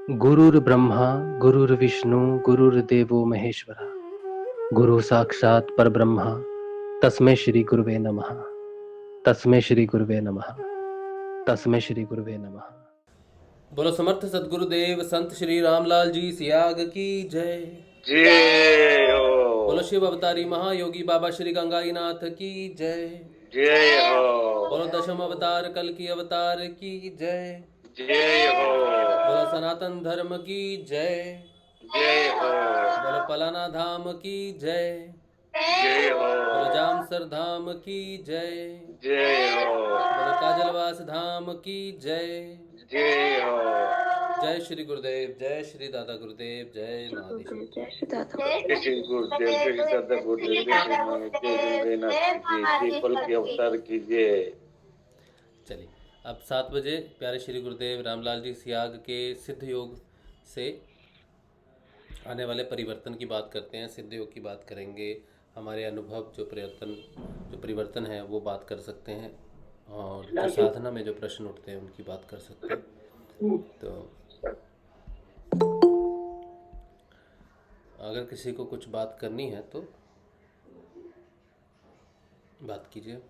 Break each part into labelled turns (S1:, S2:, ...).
S1: गुरुर्ब्रह्मा गुरुर्विष्णु गुरुर्देवो महेश्वरा गुरु साक्षात परब्रह्मा तस्मै श्री गुरुवे नमः। तस्मै श्री गुरुवे नमः। तस्मै श्री गुरुवे नमः।
S2: बोलो समर्थ सदगुरुदेव संत श्री रामलाल जी सियाग की जय।
S3: जय हो।
S2: बोलो शिव अवतारी महायोगी बाबा श्री गंगाईनाथ की जय।
S3: जय हो।
S2: बोलो दशम अवतार कल की अवतार की जय।
S3: जय हो।
S2: बोलो सनातन धर्म की जय।
S3: जय हो।
S2: बोलो पलाना धाम की जय।
S3: जय हो।
S2: बोलो जामसर धाम की जय।
S3: जय हो।
S2: बोलो काजलवास धाम की जय।
S3: जय हो।
S2: जय श्री गुरुदेव, जय श्री दादा गुरुदेव, जय महादेव।
S3: जय श्री गुरुदेव, जय श्री दादा गुरुदेव, जय श्री नानक, जय गंगैनाथ की जय, जय पल के अवतार की जय।
S2: चलिए अब 7 बजे प्यारे श्री गुरुदेव रामलाल जी सियाग के सिद्ध योग से आने वाले परिवर्तन की बात करते हैं, सिद्ध योग की बात करेंगे, हमारे अनुभव जो परिवर्तन है वो बात कर सकते हैं, और जो साधना में जो प्रश्न उठते हैं उनकी बात कर सकते हैं। तो अगर किसी को कुछ बात करनी है तो बात कीजिए,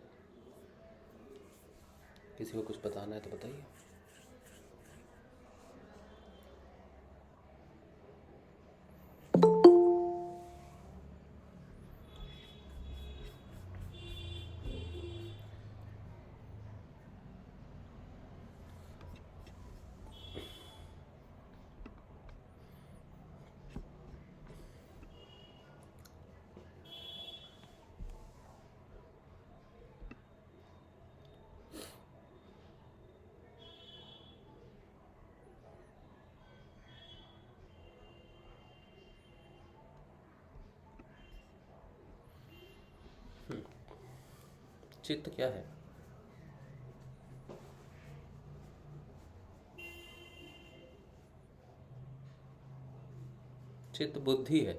S2: किसी को कुछ बताना है तो बताइए। चित्त क्या है? चित्त बुद्धि है।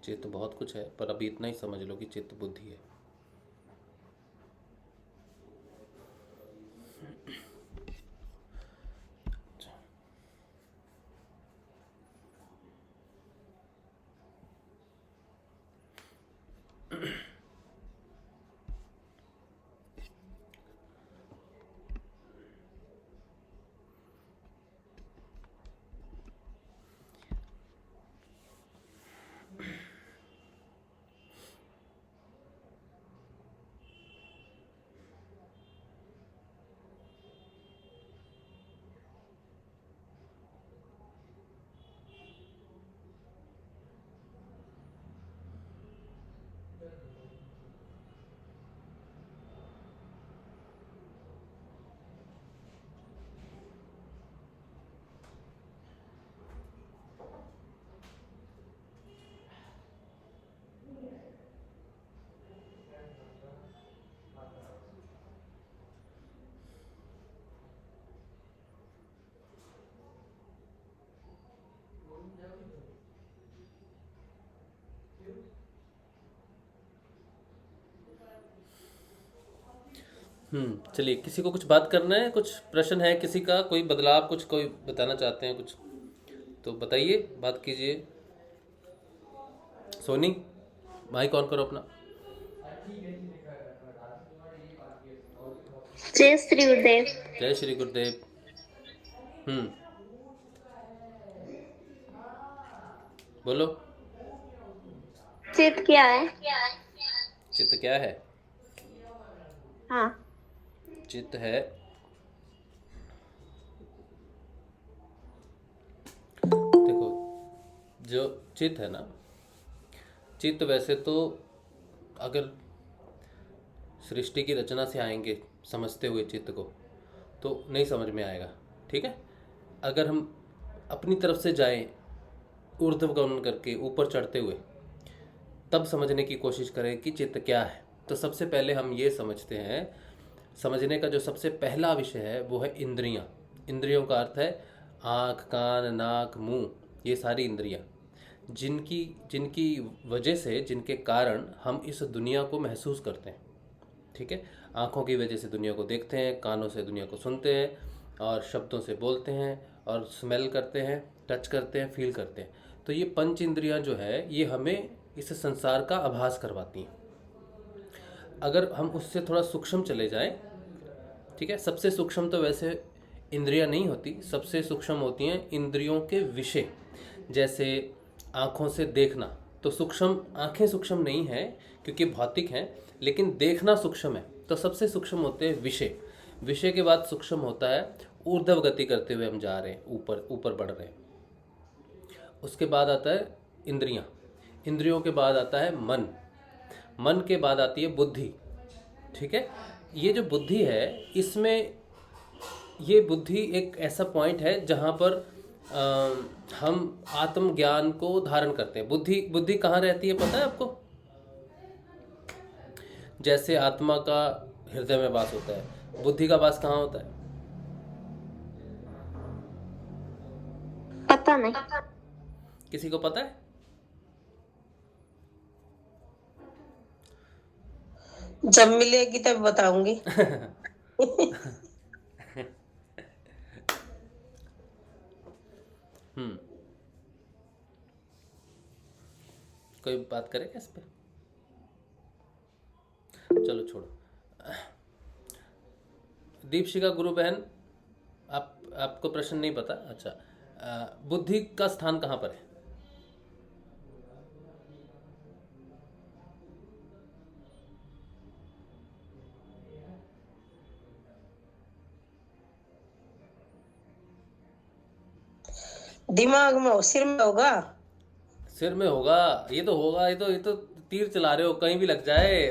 S2: चित्त बहुत कुछ है, पर अभी इतना ही समझ लो कि चित्त बुद्धि है। चलिए, किसी को कुछ बात करना है, कुछ प्रश्न है किसी का, कोई बदलाव, कुछ कोई बताना चाहते हैं कुछ तो बताइए, बात कीजिए। सोनी माइक ऑन करो अपना।
S4: जय श्री गुरुदेव।
S2: जय श्री गुरुदेव। बोलो।
S4: चित्त क्या है?
S2: चित्त क्या है?
S4: हाँ।
S2: चित्त है, देखो, जो चित्त है ना, चित्त वैसे तो अगर सृष्टि की रचना से आएंगे समझते हुए चित्त को तो नहीं समझ में आएगा, ठीक है। अगर हम अपनी तरफ से जाएं ऊर्ध्वगमन करके ऊपर चढ़ते हुए, तब समझने की कोशिश करें कि चित्त क्या है, तो सबसे पहले हम ये समझते हैं, समझने का जो सबसे पहला विषय है वो है इंद्रियां। इंद्रियों का अर्थ है आँख, कान, नाक, मुंह, ये सारी इंद्रियां, जिनकी जिनकी वजह से, जिनके कारण हम इस दुनिया को महसूस करते हैं, ठीक है। आँखों की वजह से दुनिया को देखते हैं, कानों से दुनिया को सुनते हैं, और शब्दों से बोलते हैं, और स्मेल करते हैं, टच करते हैं, फील करते हैं। तो ये पंच इंद्रियाँ जो है ये हमें इस संसार का आभास करवाती हैं। अगर हम उससे थोड़ा सूक्ष्म चले जाएं, ठीक है, सबसे सूक्ष्म तो वैसे इंद्रियां नहीं होती, सबसे सूक्ष्म होती हैं इंद्रियों के विषय। जैसे आँखों से देखना, तो सूक्ष्म आँखें सूक्ष्म नहीं है क्योंकि भौतिक हैं, लेकिन देखना सूक्ष्म है। तो सबसे सूक्ष्म होते हैं विषय। विषय के बाद सूक्ष्म होता है ऊर्ध्व गति करते हुए हम जा रहे हैं, ऊपर ऊपर बढ़ रहे हैं। उसके बाद आता है इंद्रियां, इंद्रियों के बाद आता है मन, मन के बाद आती है बुद्धि। ठीक है, ये जो बुद्धि है, इसमें ये बुद्धि एक ऐसा पॉइंट है जहाँ पर हम आत्मज्ञान को धारण करते हैं। बुद्धि बुद्धि कहाँ रहती है पता है आपको? जैसे आत्मा का हृदय में वास होता है, बुद्धि का वास कहाँ होता है?
S4: पता नहीं।
S2: किसी को पता है?
S5: जब मिलेगी तब बताऊंगी।
S2: कोई बात करेगा इस पे? चलो छोड़ो। दीपशिका गुरु बहन, आपको प्रश्न नहीं पता? अच्छा, बुद्धि का स्थान कहाँ पर है?
S5: दिमाग में हो, सिर में होगा?
S2: सिर में होगा, ये तो होगा। ये तो तीर चला रहे हो, कहीं भी लग जाए,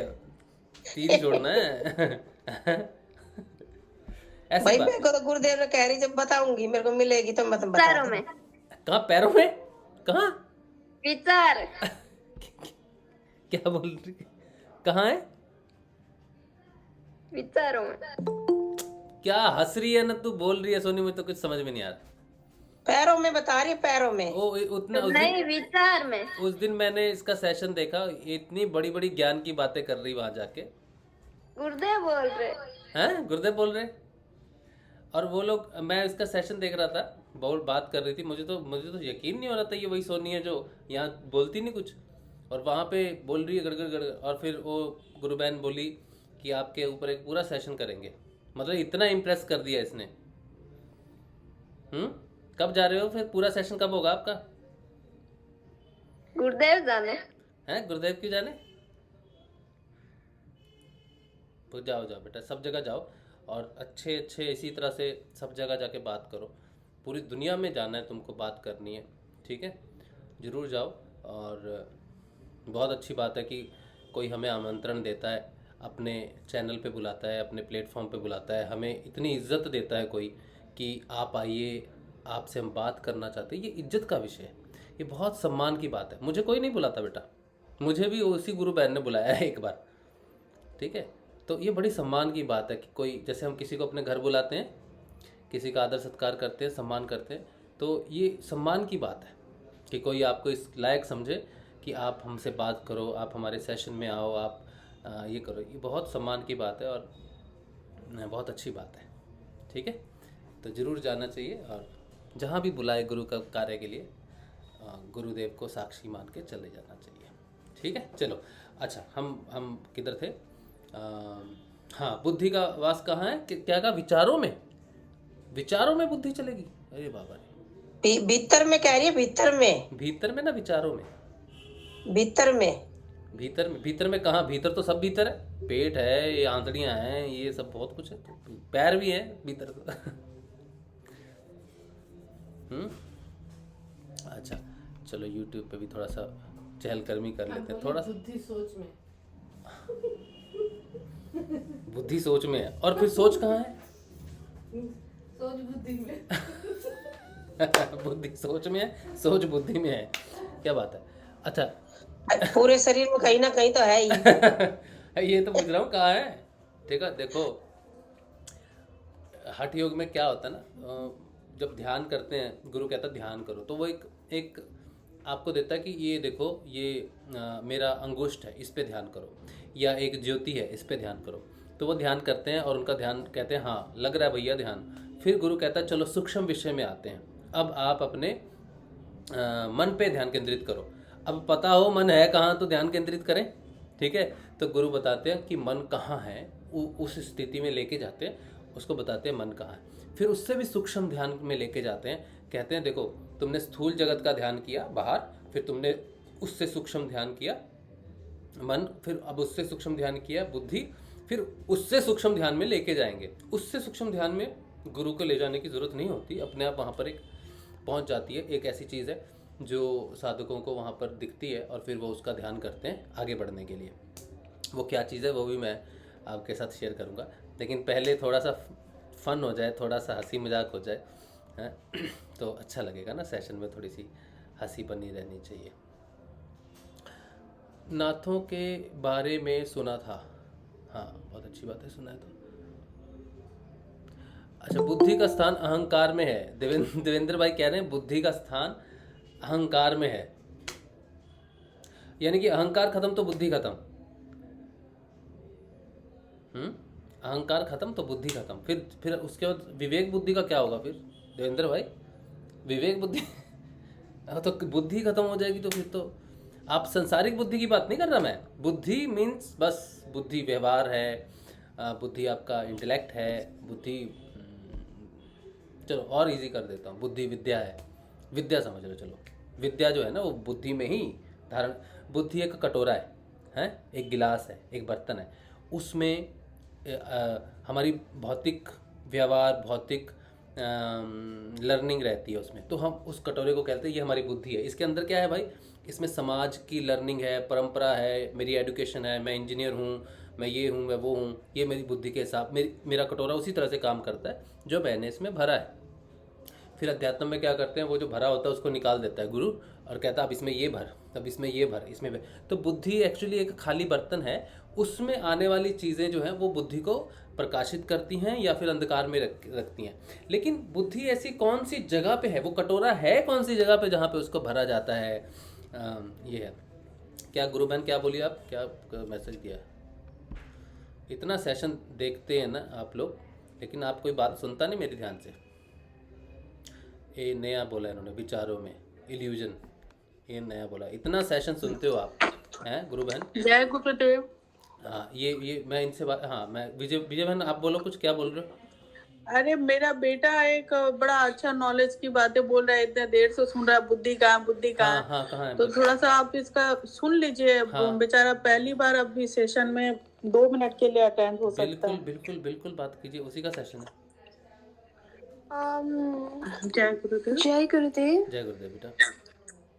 S2: तीर ही छोड़ना है। ऐसी
S5: भाई
S2: बात
S5: मेरे को तो गुरुदेव ने कह रही जब बताऊंगी, मेरे को मिलेगी तो मैं तुम बता
S4: विचारों में।
S2: कहाँ? पैरों में? कहाँ?
S4: विचार।
S2: क्या बोल रही? कहाँ है?
S4: विचारों में।
S2: क्या हंस रही है ना तू, बोल रही है सोनी, मुझे तो कुछ समझ में नहीं आ रहा।
S5: पैरों में बता रही है, पैरों में।
S2: ओ उतना
S4: नहीं, विचार में।
S2: उस दिन मैंने इसका सेशन देखा, इतनी बड़ी बड़ी ज्ञान की बातें कर रही वहां जाके।
S4: गुरुदेव बोल रहे
S2: हैं? गुरुदेव बोल रहे। और वो लोग, मैं इसका सेशन देख रहा था, बहुत बात कर रही थी, मुझे तो यकीन नहीं हो रहा था ये वही सोनी है जो यहाँ बोलती नहीं कुछ, और वहाँ पे बोल रही है गड़गड़ गड़गड़। और फिर वो गुरु बहन बोली कि आपके ऊपर एक पूरा सेशन करेंगे। मतलब इतना इम्प्रेस कर दिया इसने। कब जा रहे हो फिर? पूरा सेशन कब होगा आपका?
S4: गुरुदेव जाने।
S2: हैं? गुरुदेव क्यों जाने? तो जाओ जाओ बेटा, सब जगह जाओ, और अच्छे अच्छे इसी तरह से सब जगह जाके बात करो। पूरी दुनिया में जाना है तुमको, बात करनी है, ठीक है? ज़रूर जाओ। और बहुत अच्छी बात है कि कोई हमें आमंत्रण देता है, अपने चैनल पे बुलाता है, अपने प्लेटफॉर्म पे बुलाता है, हमें इतनी इज्जत देता है कोई कि आप आइए, आपसे हम बात करना चाहते हैं। ये इज्जत का विषय है, ये बहुत सम्मान की बात है। मुझे कोई नहीं बुलाता बेटा, मुझे भी उसी गुरु बहन ने बुलाया है एक बार, ठीक है? तो ये बड़ी सम्मान की बात है कि कोई, जैसे हम किसी को अपने घर बुलाते हैं, किसी का आदर सत्कार करते हैं, सम्मान करते हैं, तो ये सम्मान की बात है कि कोई आपको इस लायक समझे कि आप हमसे बात करो, आप हमारे सेशन में आओ, आप ये करो। ये बहुत सम्मान की बात है और बहुत अच्छी बात है, ठीक है? तो ज़रूर जाना चाहिए, और जहाँ भी बुलाए गुरु का कार्य के लिए, गुरुदेव को साक्षी मान के चले जाना चाहिए, ठीक है? चलो, अच्छा, हम किधर थे? हाँ, बुद्धि का वास कहाँ है? क्या कहा? विचारों में। विचारों में बुद्धि चलेगी? अरे बाबा रे,
S5: भीतर में कह रही है, भीतर में।
S2: भीतर में ना, विचारों में।
S5: भीतर में?
S2: भीतर में कहाँ? भीतर तो सब भीतर है, पेट है, ये आंतड़ियाँ हैं, ये सब बहुत कुछ है, पैर भी हैं भीतर तो। अच्छा, चलो YouTube पे भी थोड़ा सा चहलकदमी कर लेते हैं, थोड़ा सा।
S6: बुद्धि सोच में।
S2: बुद्धि सोच में है, और फिर सोच कहाँ है?
S6: सोच बुद्धि में।
S2: बुद्धि सोच में है, सोच बुद्धि में है, क्या बात है? अच्छा,
S5: पूरे शरीर में कहीं ना कहीं तो है ही।
S2: ये तो पूछ रहा हूँ कहाँ है, ठीक है? देखो, हठ योग में क्या होता है ना, जब ध्यान करते हैं, गुरु कहता है ध्यान करो, तो वो एक आपको देता है कि ये देखो, ये मेरा अंगुष्ठ है, इस पे ध्यान करो, या एक ज्योति है, इस पे ध्यान करो, तो वो ध्यान करते हैं और उनका ध्यान कहते हैं हाँ लग रहा है भैया ध्यान। फिर गुरु कहता है चलो सूक्ष्म विषय में आते हैं, अब आप अपने मन पे ध्यान केंद्रित करो। अब पता हो मन है कहाँ तो ध्यान केंद्रित करें, ठीक है। तो गुरु बताते हैं कि मन कहाँ है, उस स्थिति में लेके जाते हैं, उसको बताते हैं मन कहाँ है। फिर उससे भी सूक्ष्म ध्यान में लेके जाते हैं, कहते हैं देखो तुमने स्थूल जगत का ध्यान किया बाहर, फिर तुमने उससे सूक्ष्म ध्यान किया मन, फिर अब उससे सूक्ष्म ध्यान किया बुद्धि, फिर उससे सूक्ष्म ध्यान में लेके जाएंगे। उससे सूक्ष्म ध्यान में गुरु को ले जाने की ज़रूरत नहीं होती, अपने आप वहाँ पर एक पहुँच जाती है। एक ऐसी चीज़ है जो साधकों को वहाँ पर दिखती है और फिर वो उसका ध्यान करते हैं आगे बढ़ने के लिए। वो क्या चीज़ है वो भी मैं आपके साथ शेयर करूँगा, लेकिन पहले थोड़ा सा फन हो जाए, थोड़ा सा हंसी मजाक हो जाए, हैं तो अच्छा लगेगा ना। सेशन में थोड़ी सी हंसी बनी रहनी चाहिए। नाथों के बारे में सुना था, हाँ बहुत अच्छी बात है, सुना है तो। अच्छा, बुद्धि का स्थान अहंकार में है। देवेंद्र भाई कह रहे हैं बुद्धि का स्थान अहंकार में है, यानी कि अहंकार खत्म तो बुद्धि खत्म। अहंकार खत्म तो बुद्धि खत्म। फिर उसके बाद विवेक बुद्धि का क्या होगा फिर देवेंद्र भाई? विवेक बुद्धि तो बुद्धि खत्म हो जाएगी तो फिर तो आप संसारिक बुद्धि की बात नहीं कर रहा मैं। बुद्धि मीन्स बस बुद्धि व्यवहार है, बुद्धि आपका इंटेलेक्ट है, बुद्धि चलो और इजी कर देता हूँ, बुद्धि विद्या है, विद्या समझ लो। चलो विद्या जो है ना वो बुद्धि में ही धारण। बुद्धि एक कटोरा है, एक गिलास है, एक बर्तन है, उसमें हमारी भौतिक व्यवहार, भौतिक लर्निंग रहती है उसमें। तो हम उस कटोरे को कहते हैं ये हमारी बुद्धि है। इसके अंदर क्या है भाई? इसमें समाज की लर्निंग है, परंपरा है, मेरी एजुकेशन है, मैं इंजीनियर हूँ, मैं ये हूँ, मैं वो हूँ। ये मेरी बुद्धि के हिसाब मेरा कटोरा उसी तरह से काम करता है जो मैंने इसमें भरा है। फिर अध्यात्म में क्या करते हैं, वो जो भरा होता है उसको निकाल देता है गुरु और कहता है अब इसमें ये भर, अब इसमें ये भर, इसमें भर। तो बुद्धि एक्चुअली एक खाली बर्तन है, उसमें आने वाली चीज़ें जो हैं वो बुद्धि को प्रकाशित करती हैं या फिर अंधकार में रखती हैं। लेकिन बुद्धि ऐसी कौन सी जगह पे है, वो कटोरा है कौन सी जगह पे जहाँ पे उसको भरा जाता है, ये है। क्या गुरु बहन क्या बोली आप, क्या मैसेज दिया? इतना सेशन देखते हैं ना आप लोग, लेकिन आप कोई बात सुनता नहीं मेरी ध्यान से। ये नया बोला इन्होंने, विचारों में इल्यूजन, ये नया बोला। इतना सेशन सुनते हो आप, हैं गुरु बहन?
S5: जय गुरुदेव।
S2: हाँ ये मैं इनसे बात, हाँ मैं विजय बहन आप बोलो कुछ, क्या बोल रहे हो?
S7: अरे मेरा बेटा एक बड़ा अच्छा नॉलेज की बातें बोल रहा है, इतने देर से सुन रहा है, बुद्धि कहाँ बुद्धि कहाँ।
S2: हाँ कहाँ है?
S7: तो थोड़ा सा आप इसका सुन लीजिए।
S2: हाँ।
S7: बेचारा पहली बार अभी सेशन में 2 मिनट के लिए अटेंड हो सकता
S2: बिल्कुल
S7: है।
S2: बिल्कुल बिल्कुल बात कीजिए, उसी का सेशन है।
S7: जय गुरुदेव।
S4: जय गुरुदेव।
S2: जय गुरुदेव बेटा।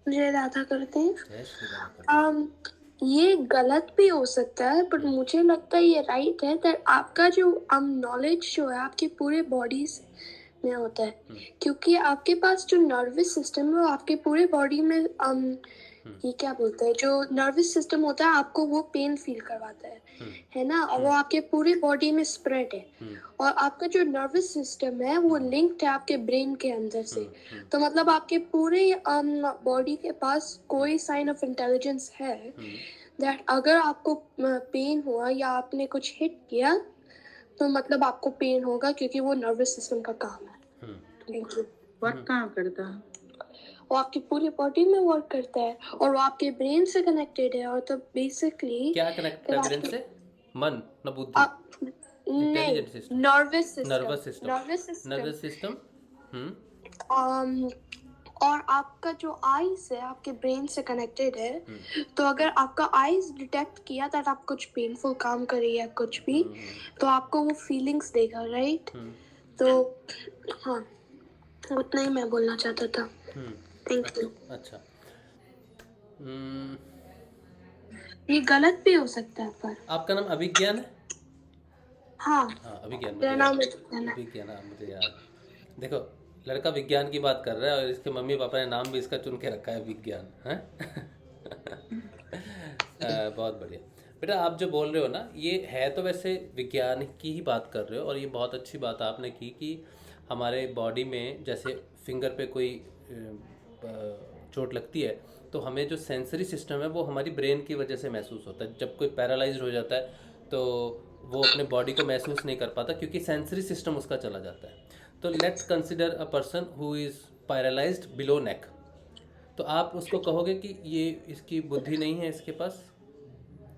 S4: जय राधा गुरुदेव।
S2: जय श्री राम।
S4: ये गलत भी हो सकता है पर मुझे लगता है ये राइट है दैट आपका जो नॉलेज जो है आपके पूरे बॉडी में होता है, क्योंकि आपके पास जो नर्वस सिस्टम है वो आपके पूरे बॉडी में ये क्या बोलते हैं, जो नर्वस सिस्टम होता है आपको वो पेन फील करवाता है ना, और वो आपके पूरे बॉडी में स्प्रेड है। और आपका जो नर्वस सिस्टम है वो लिंक्ड है आपके ब्रेन के अंदर से। तो मतलब आपके पूरे बॉडी के पास कोई साइन ऑफ इंटेलिजेंस है दैट अगर आपको पेन हुआ या आपने कुछ हिट किया तो मतलब आपको पेन होगा, क्योंकि वो नर्वस सिस्टम का काम है। Thank you.
S7: वर्क कहाँ करता है?
S4: वो आपकी पूरी बॉडी में वर्क करता है और वो आपके ब्रेन से कनेक्टेड है। और तो बेसिकली
S2: क्या कनेक्ट है ब्रेन से? मन ना बुद्धि?
S4: नहीं,
S2: system.
S4: Nervous
S2: nervous
S4: system
S2: system.
S4: और आपका जो आईज है आपके ब्रेन से कनेक्टेड है। तो अगर आपका आईज डिटेक्ट किया दैट आप कुछ पेनफुल काम कर रही है कुछ भी, तो आपको वो फीलिंग्स देगा, राइट? तो हाँ, उतना ही मैं बोलना चाहता था। Thank you.
S2: अच्छा।
S4: ये गलत भी हो सकता है पर
S2: आपका नाम अभिज्ञान है?
S4: हाँ,
S2: अभिज्ञान।
S4: मेरा नाम है।
S2: अभिज्ञान, मुझे याद। देखो लड़का विज्ञान की बात कर रहा है और इसके मम्मी पापा ने नाम भी इसका चुन के रखा है विज्ञान, है। बहुत बढ़िया बेटा। आप जो बोल रहे हो ना ये है तो वैसे विज्ञान की ही बात कर रहे हो, और ये बहुत अच्छी बात आपने की कि हमारे बॉडी में जैसे फिंगर पे कोई चोट लगती है तो हमें जो सेंसरी सिस्टम है वो हमारी ब्रेन की वजह से महसूस होता है। जब कोई पैरालाइज्ड हो जाता है तो वो अपने बॉडी को महसूस नहीं कर पाता क्योंकि सेंसरी सिस्टम उसका चला जाता है। तो let's consider a person who is paralysed below neck, तो आप उसको कहोगे कि ये इसकी बुद्धि नहीं है इसके पास?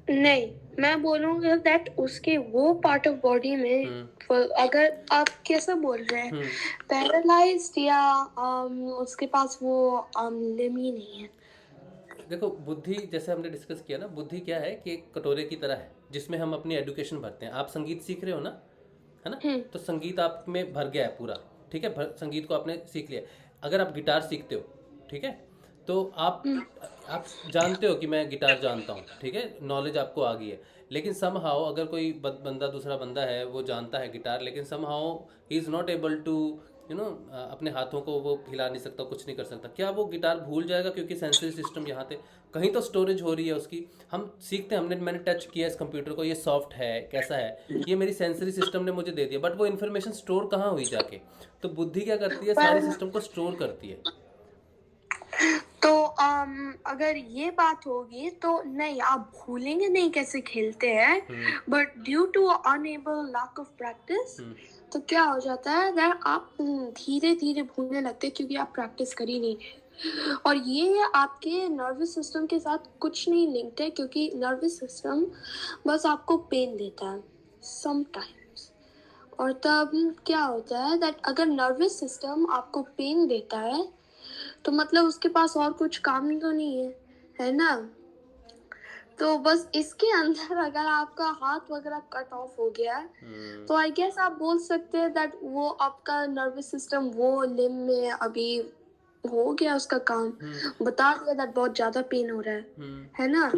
S4: नहीं, मैं बोलूँगी दैट उसके वो पार्ट ऑफ बॉडी में अगर आप कैसा बोल रहे हैं पैरालाइज्ड या उसके पास वो लिम्ब ही नहीं है।
S2: देखो बुद्धि, जैसे हमने डिस्कस किया ना, बुद्धि क्या है कि एक कटोरे की तरह है जिसमें हम अपनी एजुकेशन भरते हैं। आप संगीत सीख रहे हो ना, है ना, तो संगीत आप में भर गया है पूरा, ठीक है, संगीत को आपने सीख लिया। अगर आप गिटार सीखते हो, ठीक है, तो आप जानते हो कि मैं गिटार जानता हूँ, ठीक है, नॉलेज आपको आ गई है। लेकिन समहाउ अगर कोई बंदा, दूसरा बंदा है, वो जानता है गिटार, लेकिन somehow he is not able to अपने हाथों को वो हिला नहीं सकता, कुछ नहीं कर सकता, क्या वो गिटार भूल जाएगा? क्योंकि सेंसरी सिस्टम यहाँ पे कहीं तो स्टोरेज हो रही है उसकी। हम सीखते हैं, मैंने टच किया इस कंप्यूटर को, ये सॉफ्ट है, कैसा है, ये मेरी सेंसरी सिस्टम ने मुझे दे दिया, बट वो इन्फॉर्मेशन स्टोर कहाँ हुई जाके? तो बुद्धि क्या करती है, सारी सिस्टम को स्टोर करती है।
S4: तो अगर ये बात होगी तो नहीं, आप भूलेंगे नहीं कैसे खेलते हैं, but due to unable lack of practice तो क्या हो जाता है दैट आप धीरे धीरे भूलने लगते हैं क्योंकि आप प्रैक्टिस कर ही नहीं रहे। और ये आपके नर्वस सिस्टम के साथ कुछ नहीं लिंक्ड है क्योंकि नर्वस सिस्टम बस आपको पेन देता है समटाइम्स। और तब क्या होता है दैट अगर नर्वस सिस्टम आपको पेन देता है तो मतलब उसके पास और कुछ काम ही तो नहीं है ना। तो बस इसके अंदर अगर आपका हाथ वगैरह कट ऑफ हो गया तो आई गेस आप बोल सकते हैं दैट वो आपका नर्वस सिस्टम वो लिम्ब में अभी हो गया उसका काम, बता दिया दैट बहुत ज्यादा पेन हो रहा है ना।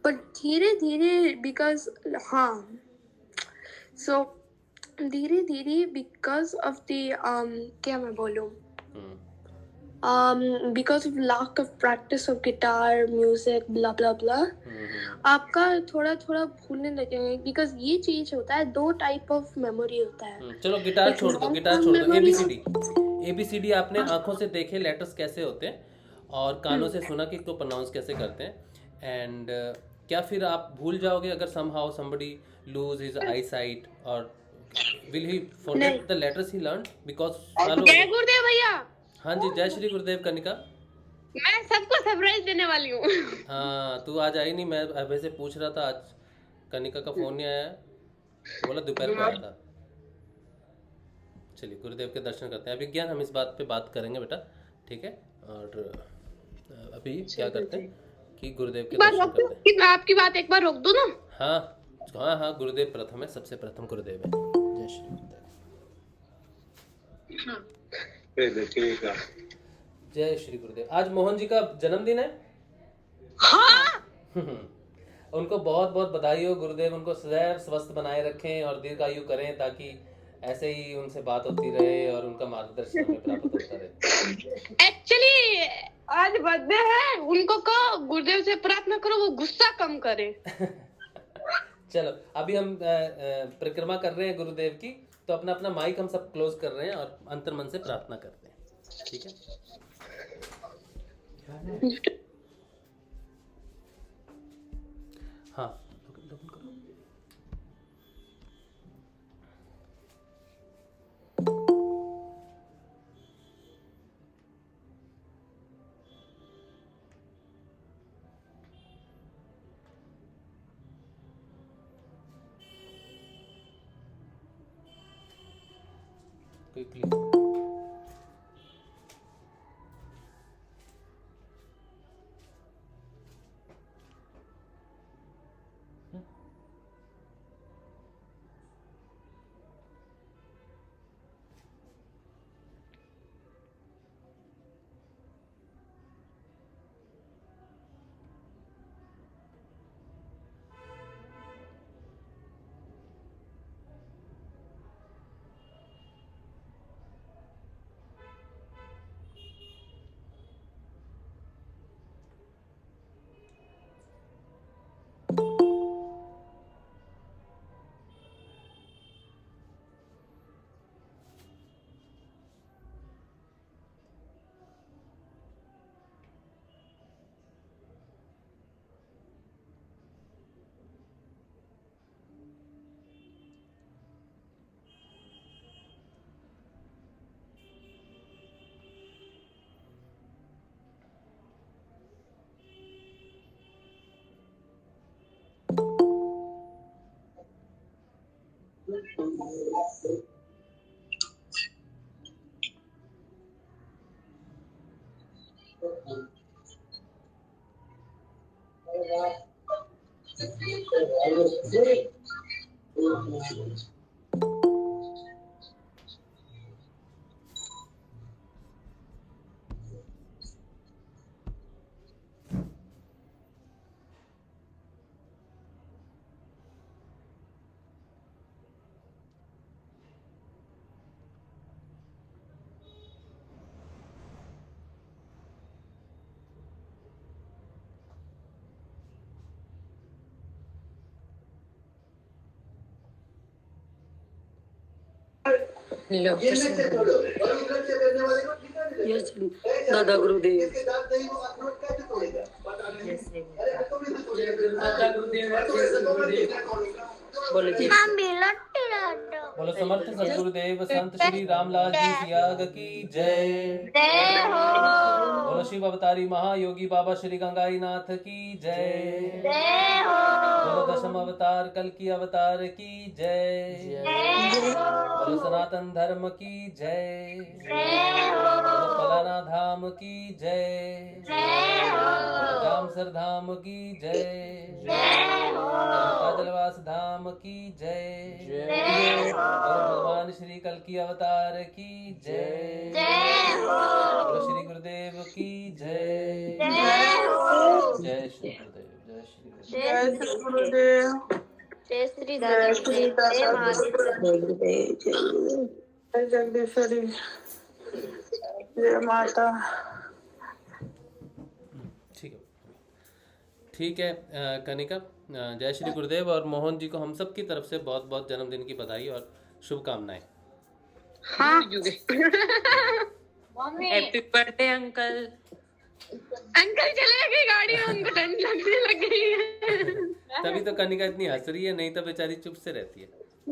S4: बट धीरे धीरे बिकॉज हाँ सो धीरे धीरे बिकॉज ऑफ द क्या मैं बोलूँ because of lack of practice of guitar music blah blah blah आपका थोड़ा थोड़ा भूलने लगेंगे बिकॉज ये चीज होता है, दो टाइप ऑफ मेमोरी होता है।
S2: चलो गिटार छोड़ दो, गिटार छोड़ दो,
S4: memory-
S2: एबीसीडी आपने आंखों से देखे लेटर्स कैसे होते हैं और कानों से सुना कि इसको प्रोनाउंस कैसे करते हैं, एंड क्या फिर आप भूल जाओगे अगर somehow somebody lose his eyesight, और will he forget the letters he learned because सालों
S8: जय गुरुदेव भैया।
S2: हाँ जी, जय श्री गुरुदेव कनिका।
S8: मैं सबको सरप्राइज देने वाली हूँ।
S2: हाँ, तू आज आई नहीं, मैं अभय से पूछ रहा था, आज कनिका का फोन नहीं आया, बोला दोपहर को आया था। चलिए गुरुदेव के दर्शन करते हैं। अभी ज्ञान हम इस बात पे बात करेंगे बेटा, ठीक है, और अभी क्या करते हैं कि गुरुदेव के दर्शन करते हैं।
S8: आपकी बात एक बार रोक दो ना।
S2: हाँ हाँ हाँ, गुरुदेव प्रथम है, सबसे प्रथम गुरुदेव है। जय श्री गुरुदेव। जय श्री गुरुदेव। आज मोहन जी का जन्मदिन है।
S8: हाँ।
S2: उनको बहुत बहुत बधाई हो। गुरुदेव उनको सदैव स्वस्थ बनाए रखें और दीर्घायु करें, ताकि ऐसे ही उनसे बात होती रहे और उनका मार्गदर्शन हमें प्राप्त होता रहे।
S8: एक्चुअली आज बर्थडे है, उनको कहो गुरुदेव से प्रार्थना करो वो गुस्सा कम करे।
S2: चलो अभी हम परिक्रमा कर रहे हैं गुरुदेव की, तो अपना अपना माइक हम सब क्लोज कर रहे हैं और अंतर्मन से प्रार्थना करते हैं, ठीक है। हाँ करो। क्विकली
S5: लो यस दादा गुरुदेव बोलो जी
S2: बोलो समर्थ सदगुरुदेव संत श्री रामलाल जी सियाग की जय। बोलो शिव अवतारी महायोगी बाबा श्री गंगाई नाथ की जय। बोलो दशम अवतार कल की अवतार की जय। बोलो सनातन धर्म की जय। बोलो पलाना धाम की जय। रामसर धाम की जय। काजलवास धाम की जय। बोलो भगवान श्री कल की अवतार की जय। बोलो श्री गुरुदेव की जय। जय श्री गुरुदेव। जय श्री गुरुदेव।
S7: जय श्री गुरुदेव।
S8: जय श्री दादा गुरुदेव। जय माता।
S7: जय जगदीश्वरी। जय माता।
S2: ठीक है, ठीक है। कनिका, जय श्री गुरुदेव और मोहन जी को हम सब की तरफ से बहुत बहुत जन्मदिन की बधाई और शुभकामनाएं।
S8: हाँ
S5: हैप्पी बर्थडे अंकल।
S8: अंकल चले गए गाड़ी में, उनको ठंड लगने लग गई है।
S2: तभी तो कनिका इतनी हंस रही है, नहीं तो बेचारी चुप से रहती है।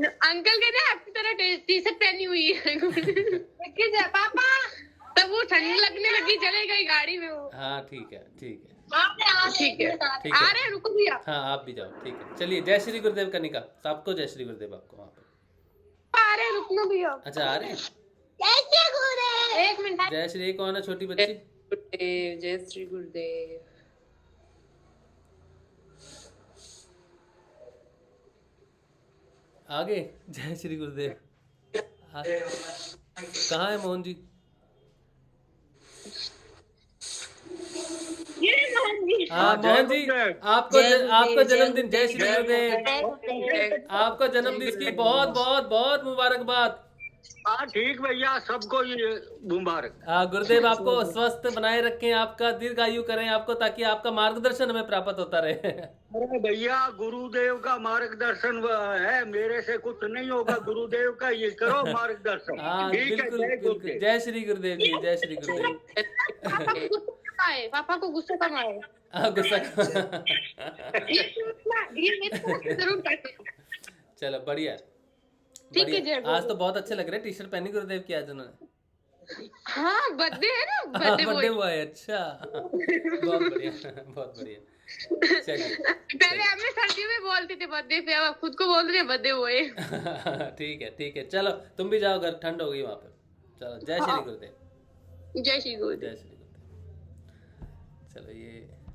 S8: अंकल कहते हैं आपकी तरह टी शर्ट पहनी हुई है पापा, तब वो ठंड लगने लगी, चले गई गाड़ी में वो।
S2: हाँ ठीक है, ठीक है,
S8: ठीक है,
S2: ठीक
S8: आ
S2: है।
S8: रहे हैं, रुको भी आप।
S2: हाँ आप भी जाओ, ठीक है। चलिए, जय श्री गुरुदेव कनिका। सबको जय श्री गुरुदेव। आपको वहाँ पे
S8: आ रहे हैं, रुकना भी आप।
S2: अच्छा आ रहे हैं।
S8: एक मिनट।
S2: जय श्री कौन है छोटी बच्ची?
S5: गुरुदेव जय श्री गुरुदेव।
S2: आगे जय श्री गुरुदेव। कहाँ है मोहन जी? हाँ मोहन जी, आपको जन्मदिन, जय श्री गुरुदेव। आपको जन्मदिन की बहुत बहुत बहुत मुबारकबाद।
S9: हाँ ठीक भैया, सबको ये मुबारक।
S2: गुरुदेव आपको स्वस्थ बनाए रखें, आपका दीर्घायु करें आपको, ताकि आपका मार्गदर्शन हमें प्राप्त होता रहे।
S9: अरे भैया, गुरुदेव का मार्गदर्शन है, मेरे से कुछ नहीं होगा, गुरुदेव का ये करो मार्गदर्शन।
S2: हाँ
S9: ठीक है,
S2: बिल्कुल
S9: जय
S2: बिल्कुल।
S9: गुरुदेव।
S2: जय श्री गुरुदेव जी, जय श्री गुरुदेव।
S8: पापा को गुस्सा कम आए।
S2: गुस्सा
S8: ये जरूर करते।
S2: चलो बढ़िया,
S8: ठीक है,
S2: बढ़िया।
S8: जय
S2: आज तो बहुत अच्छे लग रहे, टी शर्ट पहनी गुरुदेव की आज उन्होंने।
S8: हाँ बर्थडे है ना,
S2: बर्थडे हुआ है। अच्छा बहुत बढ़िया, बहुत बढ़िया। चलिए
S8: पहले हमें सर्दियों में बोलते थे बर्थडे पे, अब खुद को बोल रहे हैं बर्थडे हुए।
S2: ठीक है, ठीक है। चलो तुम भी जाओ घर, ठंड हो गई वहां पे। चलो जय श्री गुरुदेव।
S8: जय श्री गुरुदेव।
S2: जय श्री गुरुदेव। चलो, ये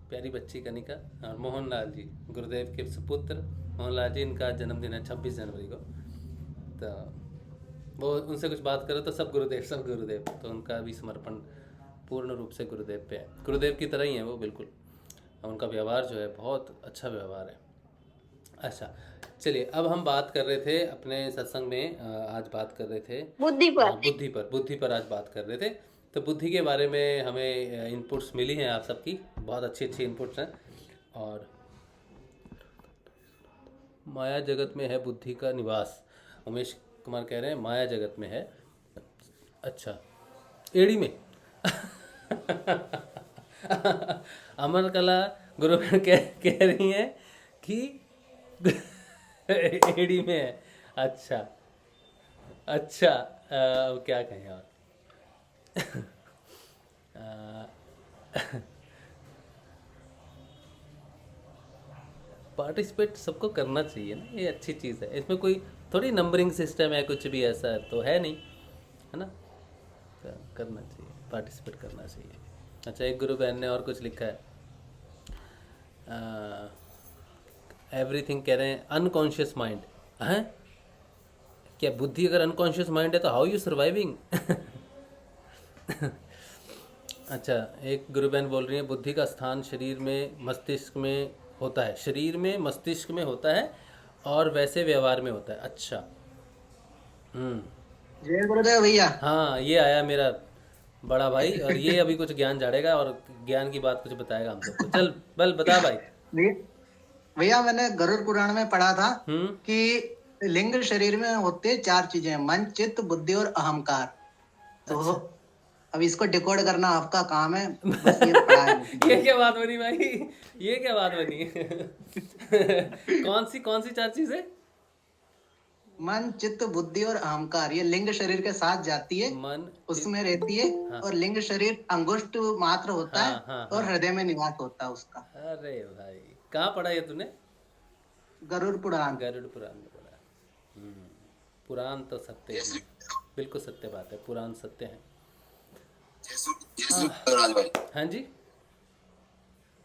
S2: प्यारी बच्ची कनिका और मोहन लाल जी, गुरुदेव के सुपुत्र मोहन लाल जी, इनका जन्मदिन है 26 जनवरी को। तो वो उनसे कुछ बात करो तो सब गुरुदेव, सब गुरुदेव। तो उनका भी समर्पण पूर्ण रूप से गुरुदेव पे है। गुरुदेव की तरह ही है वो बिल्कुल। उनका व्यवहार जो है बहुत अच्छा व्यवहार है। अच्छा चलिए, अब हम बात कर रहे थे अपने सत्संग में, आज बात कर रहे थे बुद्धि पर आज बात कर रहे थे। तो बुद्धि के बारे में हमें इनपुट्स मिली हैं आप सबकी, बहुत अच्छी अच्छी इनपुट्स हैं। और माया जगत में है बुद्धि का निवास, उमेश कुमार कह रहे हैं माया जगत में है। अच्छा, एड़ी में अमर कला गुरु कह रही हैं कि एड़ी में है। अच्छा अच्छा, क्या कहें और पार्टिसिपेट सबको करना चाहिए ना, ये अच्छी चीज़ है। इसमें कोई थोड़ी नंबरिंग सिस्टम है, कुछ भी ऐसा तो है नहीं, है ना। तो करना चाहिए, पार्टिसिपेट करना चाहिए। अच्छा, एक गुरु बहन ने और कुछ लिखा है, एवरीथिंग कह रहे हैं अनकॉन्शियस माइंड है क्या? बुद्धि अगर अनकॉन्शियस माइंड है तो हाउ यू सर्वाइविंग? अच्छा, एक गुरु बहन बोल रही है बुद्धि का स्थान शरीर में मस्तिष्क में होता है, शरीर में मस्तिष्क में होता है और वैसे व्यवहार में होता है। अच्छा,
S10: जय गुरुदेव भैया।
S2: हाँ, ये आया मेरा बड़ा भाई और ये अभी कुछ ज्ञान झाड़ेगा और ज्ञान की बात कुछ बताएगा हम सबको। चल बल बता भाई।
S10: भैया, मैंने गरुड़ पुराण में पढ़ा था कि लिंग शरीर में होते हैं 4 चीजें, मन, चित्त, बुद्धि और अहंकार। तो अब इसको डिकोड करना आपका काम है, बस ये पढ़ा है मुझे।
S2: ये क्या बात बनी भाई, ये क्या बात बनी? कौन सी 4 चीजें?
S10: मन, चित्त, बुद्धि और अहंकार, ये लिंग शरीर के साथ जाती है,
S2: मन,
S10: उसमें रहती है।
S2: हाँ।
S10: और लिंग शरीर अंगुष्ठ मात्र होता है,
S2: हाँ,
S10: और हृदय में निवास होता है उसका।
S2: अरे भाई कहाँ पढ़ा ये तूने?
S10: गरुड़ पुराण।
S2: गरुड़ पुराण में पढ़ा। पुराण तो सत्य है, बिल्कुल सत्य बात है, पुराण सत्य है। हाँ जी,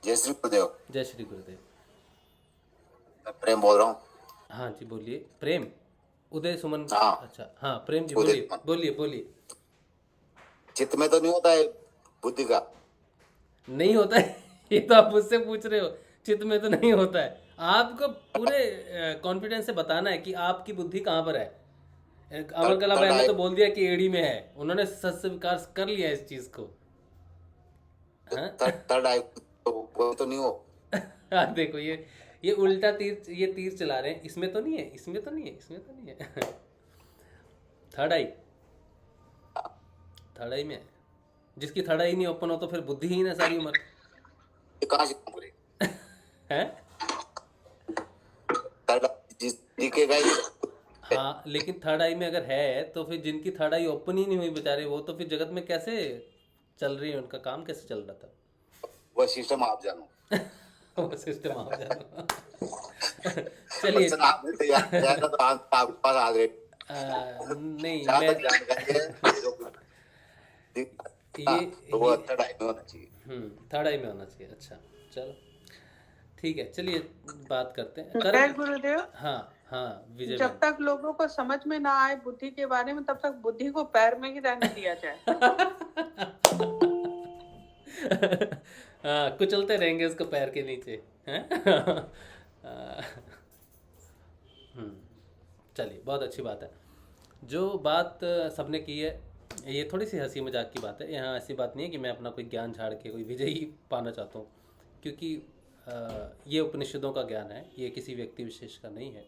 S11: जय श्री गुरुदेव।
S2: जय श्री गुरुदेव।
S11: मैं प्रेम बोल रहा हूँ।
S2: हाँ जी बोलिए। प्रेम, उदय सुमन।
S11: हाँ।
S2: अच्छा हाँ प्रेम जी
S11: उदय
S2: बोलिए
S11: सुमन।
S2: बोलिए बोलिए।
S11: चित्त में तो नहीं होता है बुद्धि का?
S2: नहीं होता है, ये तो आप मुझसे पूछ रहे हो। चित्त में तो नहीं होता है। आपको पूरे कॉन्फिडेंस से बताना है कि आपकी बुद्धि कहाँ पर है। अमर कला बहन ने तो बोल दिया कि एड़ी में है, उन्होंने सच स्वीकार कर लिया इस चीज को। हाँ?
S11: थर्ड आई वो तो नहीं हो।
S2: हाँ देखो ये उल्टा तीर, ये तीर चला रहे हैं। इसमें तो नहीं है, इसमें तो नहीं है, इसमें तो नहीं है। थर्ड आई में है। जिसकी थर्ड आई नहीं ओपन हो तो फिर बुद्धिहीन है सारी उम्र।
S11: ये कहाँ से बोले?
S2: हैं?
S11: थर्ड दिखेगा ही।
S2: हाँ लेकिन थर्ड आई में अगर है तो फिर जिनकी थर्ड आई ओपन ही नहीं हुई बेचारे, वो तो फिर जगत में कैसे चल रही है, उनका काम कैसे चल रहा था?
S11: वो सिस्टम आप जानो।
S2: वो सिस्टम आप जानो। चलिए
S11: आप नहीं तैयार जाएगा तो आपके पास आ गए।
S2: नहीं
S11: जहाँ
S2: मैं
S11: तक जानकारी है तो वो थर्ड आई में होना चाहिए।
S2: थर्ड आई में होना चाहिए। अच्छा चलो ठीक है, चलिए बात करते हैं।
S7: जय गुरुदेव।
S2: हाँ हाँ विजय
S7: जब तक लोगों को समझ में ना आए बुद्धि के बारे में, तब तक बुद्धि को पैर में ही रहने दिया जाए।
S2: हाँ कुचलते रहेंगे उसको पैर के नीचे, हैं? चलिए बहुत अच्छी बात है। जो बात सबने की है ये थोड़ी सी हंसी मजाक की बात है। यहाँ ऐसी बात नहीं है कि मैं अपना कोई ज्ञान झाड़ के कोई विजयी पाना चाहता हूँ, क्योंकि ये उपनिषदों का ज्ञान है, ये किसी व्यक्ति विशेष का नहीं है।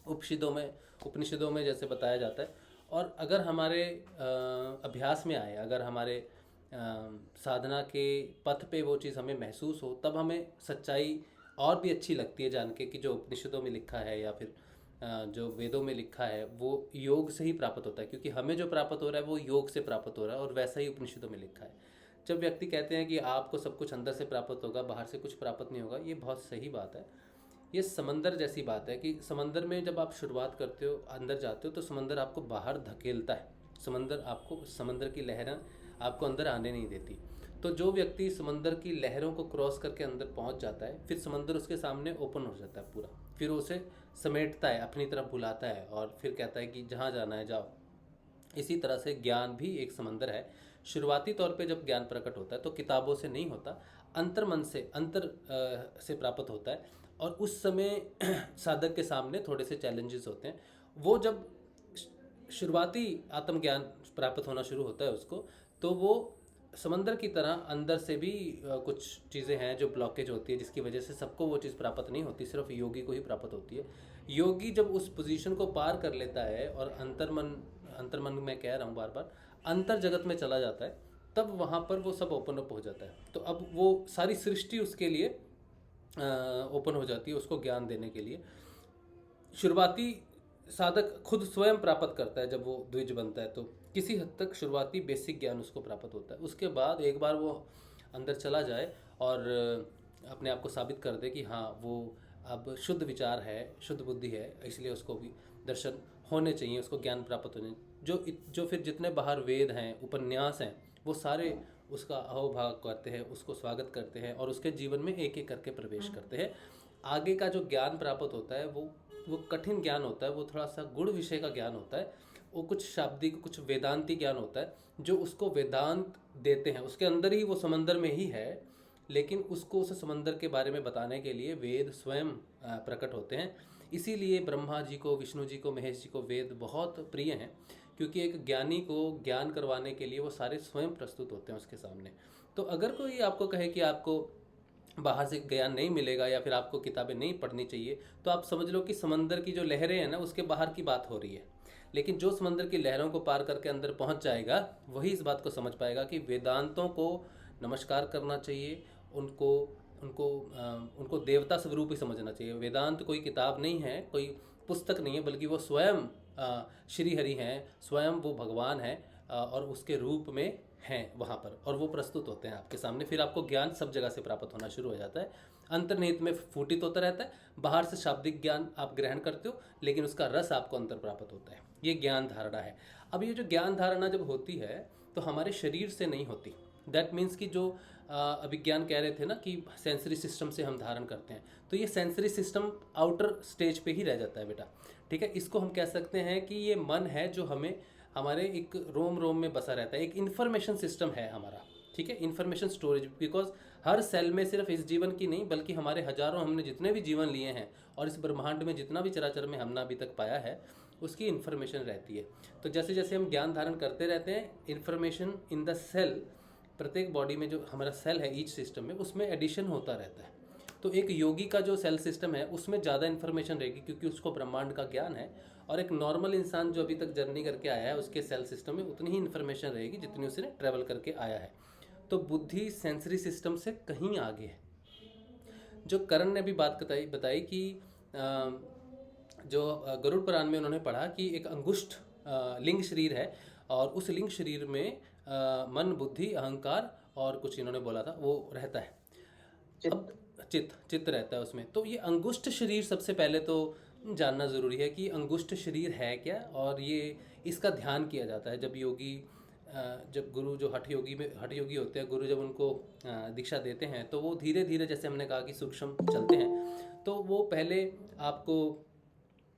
S2: उपनिषदों में जैसे बताया जाता है, और अगर हमारे अभ्यास में आए, अगर हमारे साधना के पथ पे वो चीज़ हमें महसूस हो, तब हमें सच्चाई और भी अच्छी लगती है जान के कि जो उपनिषदों में लिखा है या फिर जो वेदों में लिखा है वो योग से ही प्राप्त होता है, क्योंकि हमें जो प्राप्त हो रहा है वो योग से प्राप्त हो रहा है, और वैसा ही उपनिषदों में लिखा है। जब व्यक्ति कहते हैं कि आपको सब कुछ अंदर से प्राप्त होगा, बाहर से कुछ प्राप्त नहीं होगा, ये बहुत सही बात है। ये समंदर जैसी बात है कि समंदर में जब आप शुरुआत करते हो, अंदर जाते हो, तो समंदर आपको बाहर धकेलता है। समंदर की लहरें आपको अंदर आने नहीं देती। तो जो व्यक्ति समंदर की लहरों को क्रॉस करके अंदर पहुंच जाता है, फिर समंदर उसके सामने ओपन हो जाता है पूरा, फिर उसे समेटता है, अपनी तरफ बुलाता है, और फिर कहता है कि जहाँ जाना है जाओ। इसी तरह से ज्ञान भी एक समंदर है। शुरुआती तौर पे जब ज्ञान प्रकट होता है तो किताबों से नहीं होता, अंतर मन से, से प्राप्त होता है। और उस समय साधक के सामने थोड़े से चैलेंजेस होते हैं। वो जब शुरुआती आत्मज्ञान प्राप्त होना शुरू होता है उसको, तो वो समंदर की तरह अंदर से भी कुछ चीज़ें हैं जो ब्लॉकेज होती है, जिसकी वजह से सबको वो चीज़ प्राप्त नहीं होती, सिर्फ योगी को ही प्राप्त होती है। योगी जब उस पोजीशन को पार कर लेता है और अंतर्मन में कह रहा हूँ बार बार, अंतर जगत में चला जाता है, तब वहाँ पर वो सब ओपन अप हो जाता है। तो अब वो सारी सृष्टि उसके लिए ओपन हो जाती है, उसको ज्ञान देने के लिए। शुरुआती साधक खुद स्वयं प्राप्त करता है जब वो द्विज बनता है, तो किसी हद तक शुरुआती बेसिक ज्ञान उसको प्राप्त होता है। उसके बाद एक बार वो अंदर चला जाए और अपने आप को साबित कर दे कि हाँ वो अब शुद्ध विचार है, शुद्ध बुद्धि है, इसलिए उसको भी दर्शन होने चाहिए, उसको ज्ञान प्राप्त होने। जो फिर जितने बाहर वेद हैं, उपन्यास हैं, वो सारे उसका अहोभाग करते हैं, उसको स्वागत करते हैं, और उसके जीवन में एक एक करके प्रवेश करते हैं। आगे का जो ज्ञान प्राप्त होता है वो कठिन ज्ञान होता है, वो थोड़ा सा गुण विषय का ज्ञान होता है, वो कुछ शाब्दिक, कुछ वेदांती ज्ञान होता है, जो उसको वेदांत देते हैं। उसके अंदर ही वो समंदर में ही है, लेकिन उसको उस समंदर के बारे में बताने के लिए वेद स्वयं प्रकट होते हैं। इसीलिए ब्रह्मा जी को, विष्णु जी को, महेश जी को वेद बहुत प्रिय हैं, क्योंकि एक ज्ञानी को ज्ञान करवाने के लिए वो सारे स्वयं प्रस्तुत होते हैं उसके सामने। तो अगर कोई आपको कहे कि आपको बाहर से ज्ञान नहीं मिलेगा या फिर आपको किताबें नहीं पढ़नी चाहिए, तो आप समझ लो कि समंदर की जो लहरें हैं ना उसके बाहर की बात हो रही है। लेकिन जो समंदर की लहरों को पार करके अंदर पहुंच जाएगा वही इस बात को समझ पाएगा कि वेदांतों को नमस्कार करना चाहिए, उनको उनको उनको देवता स्वरूप ही समझना चाहिए। वेदांत कोई किताब नहीं है, कोई पुस्तक नहीं है, बल्कि वो स्वयं श्री हरि हैं, स्वयं वो भगवान हैं और उसके रूप में हैं वहाँ पर, और वो प्रस्तुत होते हैं आपके सामने। फिर आपको ज्ञान सब जगह से प्राप्त होना शुरू हो जाता है, अंतर्निहित में फूटित होता रहता है। बाहर से शाब्दिक ज्ञान आप ग्रहण करते हो, लेकिन उसका रस आपको अंतर प्राप्त होता है। ये ज्ञान धारणा है। अब ये जो ज्ञान धारणा जब होती है तो हमारे शरीर से नहीं होती। दैट मीन्स कि जो अभिज्ञान कह रहे थे ना कि सेंसरी सिस्टम से हम धारण करते हैं, तो ये सेंसरी सिस्टम आउटर स्टेज पे ही रह जाता है बेटा, ठीक है। इसको हम कह सकते हैं कि ये मन है जो हमें हमारे एक रोम रोम में बसा रहता है, एक इन्फॉर्मेशन सिस्टम है हमारा, ठीक है, इन्फॉर्मेशन स्टोरेज। बिकॉज हर सेल में सिर्फ इस जीवन की नहीं बल्कि हमारे हजारों, हमने जितने भी जीवन लिए हैं और इस ब्रह्मांड में जितना भी चराचर में हमने अभी तक पाया है उसकी इन्फॉर्मेशन रहती है। तो जैसे जैसे हम ज्ञान धारण करते रहते हैं, इन्फॉर्मेशन इन द सेल, प्रत्येक बॉडी में जो हमारा सेल है ईच सिस्टम में, उसमें एडिशन होता रहता है। तो एक योगी का जो सेल सिस्टम है उसमें ज़्यादा इन्फॉर्मेशन रहेगी क्योंकि उसको ब्रह्मांड का ज्ञान है, और एक नॉर्मल इंसान जो अभी तक जर्नी करके आया है उसके सेल सिस्टम में उतनी ही इन्फॉर्मेशन रहेगी जितनी उसने ट्रैवल करके आया है। तो बुद्धि सेंसरी सिस्टम से कहीं आगे है। जो करण ने भी बात बताई कि जो गरुड़ पुराण में उन्होंने पढ़ा कि एक अंगुष्ठ लिंग शरीर है और उस लिंग शरीर में मन, बुद्धि, अहंकार और कुछ इन्होंने बोला था वो रहता है, चित्त रहता है उसमें। तो ये अंगुष्ठ शरीर सबसे पहले तो जानना ज़रूरी है कि अंगुष्ठ शरीर है क्या, और ये इसका ध्यान किया जाता है जब योगी, जब गुरु जो हठ योगी होते हैं, गुरु जब उनको दीक्षा देते हैं तो वो धीरे धीरे, जैसे हमने कहा कि सूक्ष्म चलते हैं, तो वो पहले आपको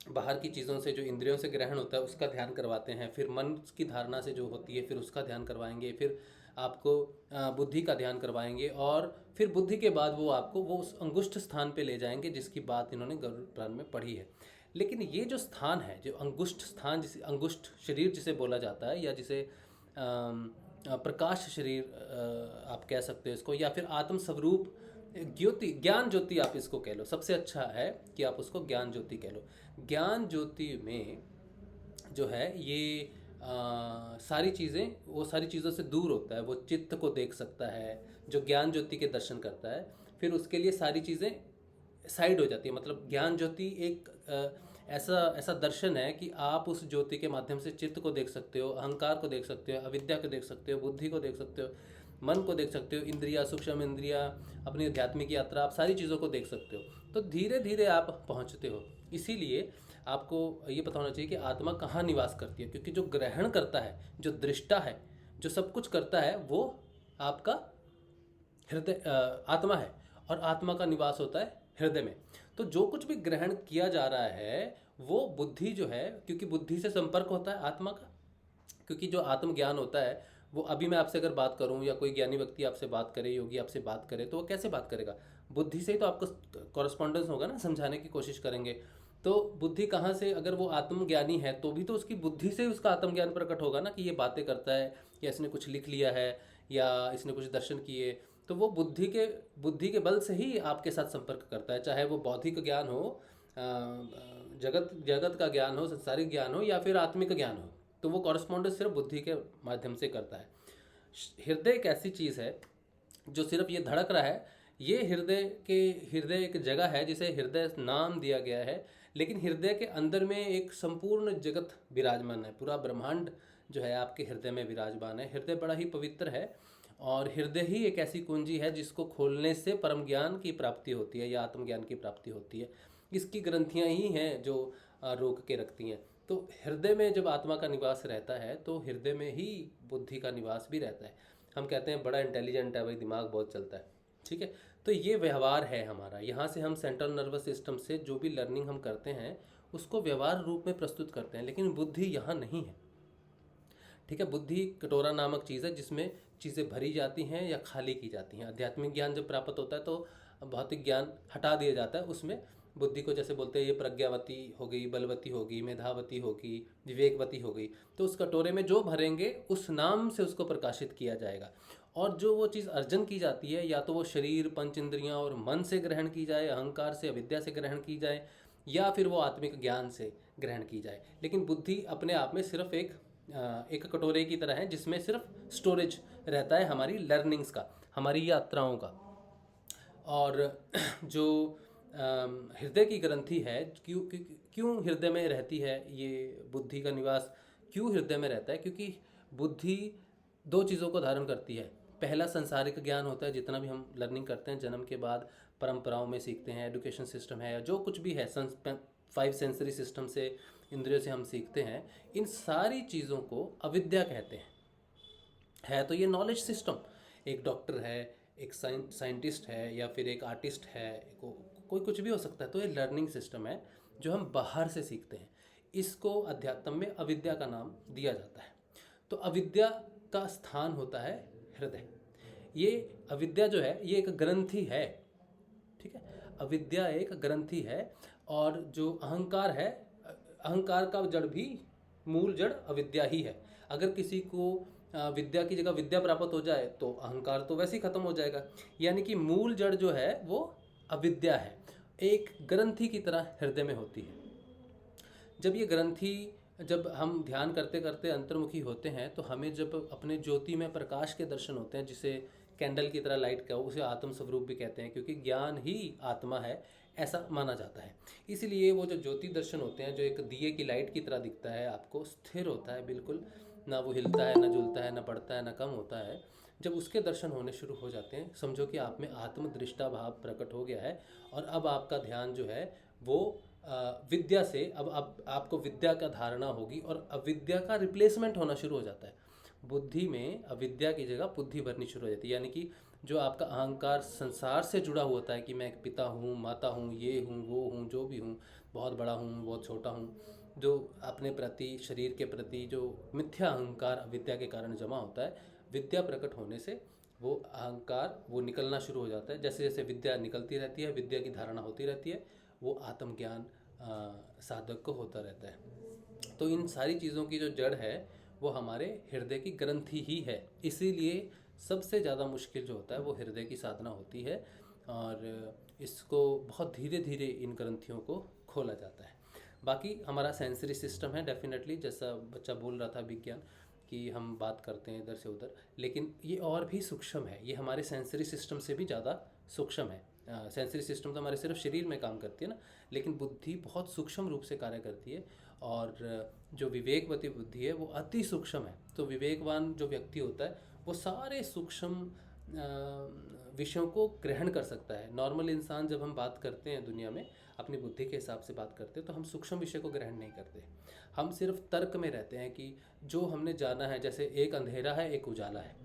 S2: बाहर की चीज़ों से, जो इंद्रियों से ग्रहण होता है उसका ध्यान करवाते हैं, फिर मन की धारणा से जो होती है फिर उसका ध्यान करवाएंगे, फिर आपको बुद्धि का ध्यान करवाएंगे, और फिर बुद्धि के बाद वो आपको वो उस अंगुष्ठ स्थान पे ले जाएंगे जिसकी बात इन्होंने गरुड़ पुराण में पढ़ी है। लेकिन ये जो स्थान है, जो अंगुष्ठ स्थान, जिसे अंगुष्ठ शरीर जिसे बोला जाता है, या जिसे प्रकाश शरीर आप कह सकते हो इसको, या फिर आत्म स्वरूप ज्योति, ज्ञान ज्योति आप इसको कह लो। सबसे अच्छा है कि आप उसको ज्ञान ज्योति कह लो। ज्ञान ज्योति में जो है ये सारी चीज़ें, वो सारी चीज़ों से दूर होता है, वो चित्त को देख सकता है जो ज्ञान ज्योति के दर्शन करता है, फिर उसके लिए सारी चीज़ें साइड हो जाती है। मतलब ज्ञान ज्योति एक ऐसा दर्शन है कि आप उस ज्योति के माध्यम से चित्त को देख सकते हो, अहंकार को देख सकते हो, अविद्या को देख सकते हो, बुद्धि को देख सकते हो, मन को देख सकते हो, इंद्रिया, सूक्ष्म इंद्रिया, अपनी आध्यात्मिक यात्रा, आप सारी चीज़ों को देख सकते हो। तो धीरे धीरे आप पहुंचते हो। इसीलिए आपको ये पता होना चाहिए कि आत्मा कहाँ निवास करती है, क्योंकि जो ग्रहण करता है, जो दृष्टा है, जो सब कुछ करता है, वो आपका हृदय आत्मा है, और आत्मा का निवास होता है हृदय में। तो जो कुछ भी ग्रहण किया जा रहा है वो बुद्धि जो है, क्योंकि बुद्धि से संपर्क होता है आत्मा का, क्योंकि जो आत्मज्ञान होता है वो, अभी मैं आपसे अगर बात करूं या कोई ज्ञानी व्यक्ति आपसे बात करे, योगी आपसे बात करे, तो वो कैसे बात करेगा? बुद्धि से ही तो आपको कॉरेस्पॉन्डेंस होगा ना, समझाने की कोशिश करेंगे। तो बुद्धि कहाँ से, अगर वो आत्मज्ञानी है तो भी तो उसकी बुद्धि से उसका आत्मज्ञान प्रकट होगा ना, कि ये बातें करता है, या इसने कुछ लिख लिया है, या इसने कुछ दर्शन किए, तो वो बुद्धि के बल से ही आपके साथ संपर्क करता है। चाहे वो बौद्धिक ज्ञान हो, जगत का ज्ञान हो, संसारिक ज्ञान हो, या फिर आत्मिक ज्ञान हो, तो वो कॉरेस्पॉन्डेंस सिर्फ बुद्धि के माध्यम से करता है। हृदय एक ऐसी चीज़ है जो सिर्फ ये धड़क रहा है, ये हृदय एक जगह है जिसे हृदय नाम दिया गया है, लेकिन हृदय के अंदर में एक संपूर्ण जगत विराजमान है। पूरा ब्रह्मांड जो है आपके हृदय में विराजमान है। हृदय बड़ा ही पवित्र है, और हृदय ही एक ऐसी कुंजी है जिसको खोलने से परम ज्ञान की प्राप्ति होती है, या आत्मज्ञान की प्राप्ति होती है। इसकी ग्रंथियाँ ही हैं जो रोक के रखती हैं। तो हृदय में जब आत्मा का निवास रहता है तो हृदय में ही बुद्धि का निवास भी रहता है। हम कहते हैं बड़ा इंटेलिजेंट है भाई, दिमाग बहुत चलता है, ठीक है। तो ये व्यवहार है हमारा। यहाँ से हम सेंट्रल नर्वस सिस्टम से जो भी लर्निंग हम करते हैं उसको व्यवहार रूप में प्रस्तुत करते हैं, लेकिन बुद्धि यहाँ नहीं है, ठीक है। बुद्धि कटोरा नामक चीज़ है जिसमें चीज़ें भरी जाती हैं या खाली की जाती हैं। आध्यात्मिक ज्ञान जब प्राप्त होता है तो भौतिक ज्ञान हटा दिया जाता है, उसमें बुद्धि को जैसे बोलते हैं ये प्रज्ञावती हो गई, बलवती होगी, मेधावती होगी, विवेकवती हो गई। तो उस कटोरे में जो भरेंगे उस नाम से उसको प्रकाशित किया जाएगा। और जो वो चीज़ अर्जन की जाती है, या तो वो शरीर, पंच इंद्रियाँ और मन से ग्रहण की जाए, अहंकार से, अविद्या से ग्रहण की जाए, या फिर वो आत्मिक ज्ञान से ग्रहण की जाए। लेकिन बुद्धि अपने आप में सिर्फ एक कटोरे की तरह है, जिसमें सिर्फ स्टोरेज रहता है हमारी लर्निंग्स का, हमारी यात्राओं का। और जो हृदय की ग्रंथि है, क्यों हृदय में रहती है, ये बुद्धि का निवास क्यों हृदय में रहता है? क्योंकि बुद्धि दो चीज़ों को धारण करती है। पहला सांसारिक ज्ञान होता है, जितना भी हम लर्निंग करते हैं जन्म के बाद, परंपराओं में सीखते हैं, एजुकेशन सिस्टम है, या जो कुछ भी है, 5 सेंसरी सिस्टम से, इंद्रियों से हम सीखते हैं, इन सारी चीज़ों को अविद्या कहते हैं। है तो ये नॉलेज सिस्टम, एक डॉक्टर है, एक साइंटिस्ट है, या फिर एक आर्टिस्ट है, कोई कुछ भी हो सकता है। तो ये लर्निंग सिस्टम है जो हम बाहर से सीखते हैं। इसको अध्यात्म में अविद्या का नाम दिया जाता है। तो अविद्या का स्थान होता है हृदय। ये अविद्या जो है ये एक ग्रंथि है, ठीक है। अविद्या एक ग्रंथि है, और जो अहंकार है, अहंकार का जड़ भी, मूल जड़ अविद्या ही है। अगर किसी को विद्या की जगह विद्या प्राप्त हो जाए तो अहंकार तो वैसे ही खत्म हो जाएगा। यानी कि मूल जड़ जो है वो अविद्या है, एक ग्रंथि की तरह हृदय में होती है। जब ये ग्रंथि, जब हम ध्यान करते करते अंतर्मुखी होते हैं, तो हमें जब अपने ज्योति में प्रकाश के दर्शन होते हैं, जिसे कैंडल की तरह लाइट का, उसे आत्म स्वरूप भी कहते हैं, क्योंकि ज्ञान ही आत्मा है, ऐसा माना जाता है। इसलिए वो जो ज्योति दर्शन होते हैं, जो एक दिए की लाइट की तरह दिखता है आपको, स्थिर होता है बिल्कुल, ना वो हिलता है, ना जुलता है, ना बढ़ता है, ना कम होता है। जब उसके दर्शन होने शुरू हो जाते हैं, समझो कि आप में आत्मदृष्टा भाव प्रकट हो गया है, और अब आपका ध्यान जो है वो विद्या से, अब आपको विद्या का धारणा होगी, और अविद्या का रिप्लेसमेंट होना शुरू हो जाता है। बुद्धि में अविद्या की जगह बुद्धि भरनी शुरू हो जाती है। यानी कि जो आपका अहंकार संसार से जुड़ा हुआ होता है कि मैं एक पिता हूँ, माता हूँ, ये हूँ, वो हूँ, जो भी हूँ, बहुत बड़ा हूँ, बहुत छोटा हूँ, जो अपने प्रति, शरीर के प्रति जो मिथ्या अहंकार अविद्या के कारण जमा होता है, विद्या प्रकट होने से वो अहंकार वो निकलना शुरू हो जाता है। जैसे जैसे विद्या निकलती रहती है, विद्या की धारणा होती रहती है, वो आत्मज्ञान साधक को होता रहता है। तो इन सारी चीज़ों की जो जड़ है वो हमारे हृदय की ग्रंथि ही है। इसीलिए सबसे ज़्यादा मुश्किल जो होता है वो हृदय की साधना होती है, और इसको बहुत धीरे धीरे इन ग्रंथियों को खोला जाता है। बाकी हमारा सेंसरी सिस्टम है, डेफिनेटली, जैसा बच्चा बोल रहा था विज्ञान कि हम बात करते हैं इधर से उधर, लेकिन ये और भी सूक्ष्म है, ये हमारे सेंसरी सिस्टम से भी ज़्यादा सूक्ष्म है। सेंसरी सिस्टम तो हमारे सिर्फ शरीर में काम करती है ना, लेकिन बुद्धि बहुत सूक्ष्म रूप से कार्य करती है, और जो विवेकवती बुद्धि है वो अति सूक्ष्म है। तो विवेकवान जो व्यक्ति होता है वो सारे सूक्ष्म विषयों को ग्रहण कर सकता है। नॉर्मल इंसान, जब हम बात करते हैं दुनिया में अपनी बुद्धि के हिसाब से बात करते हैं, तो हम सूक्ष्म विषय को ग्रहण नहीं करते, हम सिर्फ तर्क में रहते हैं कि जो हमने जाना है, जैसे एक अंधेरा है, एक उजाला है,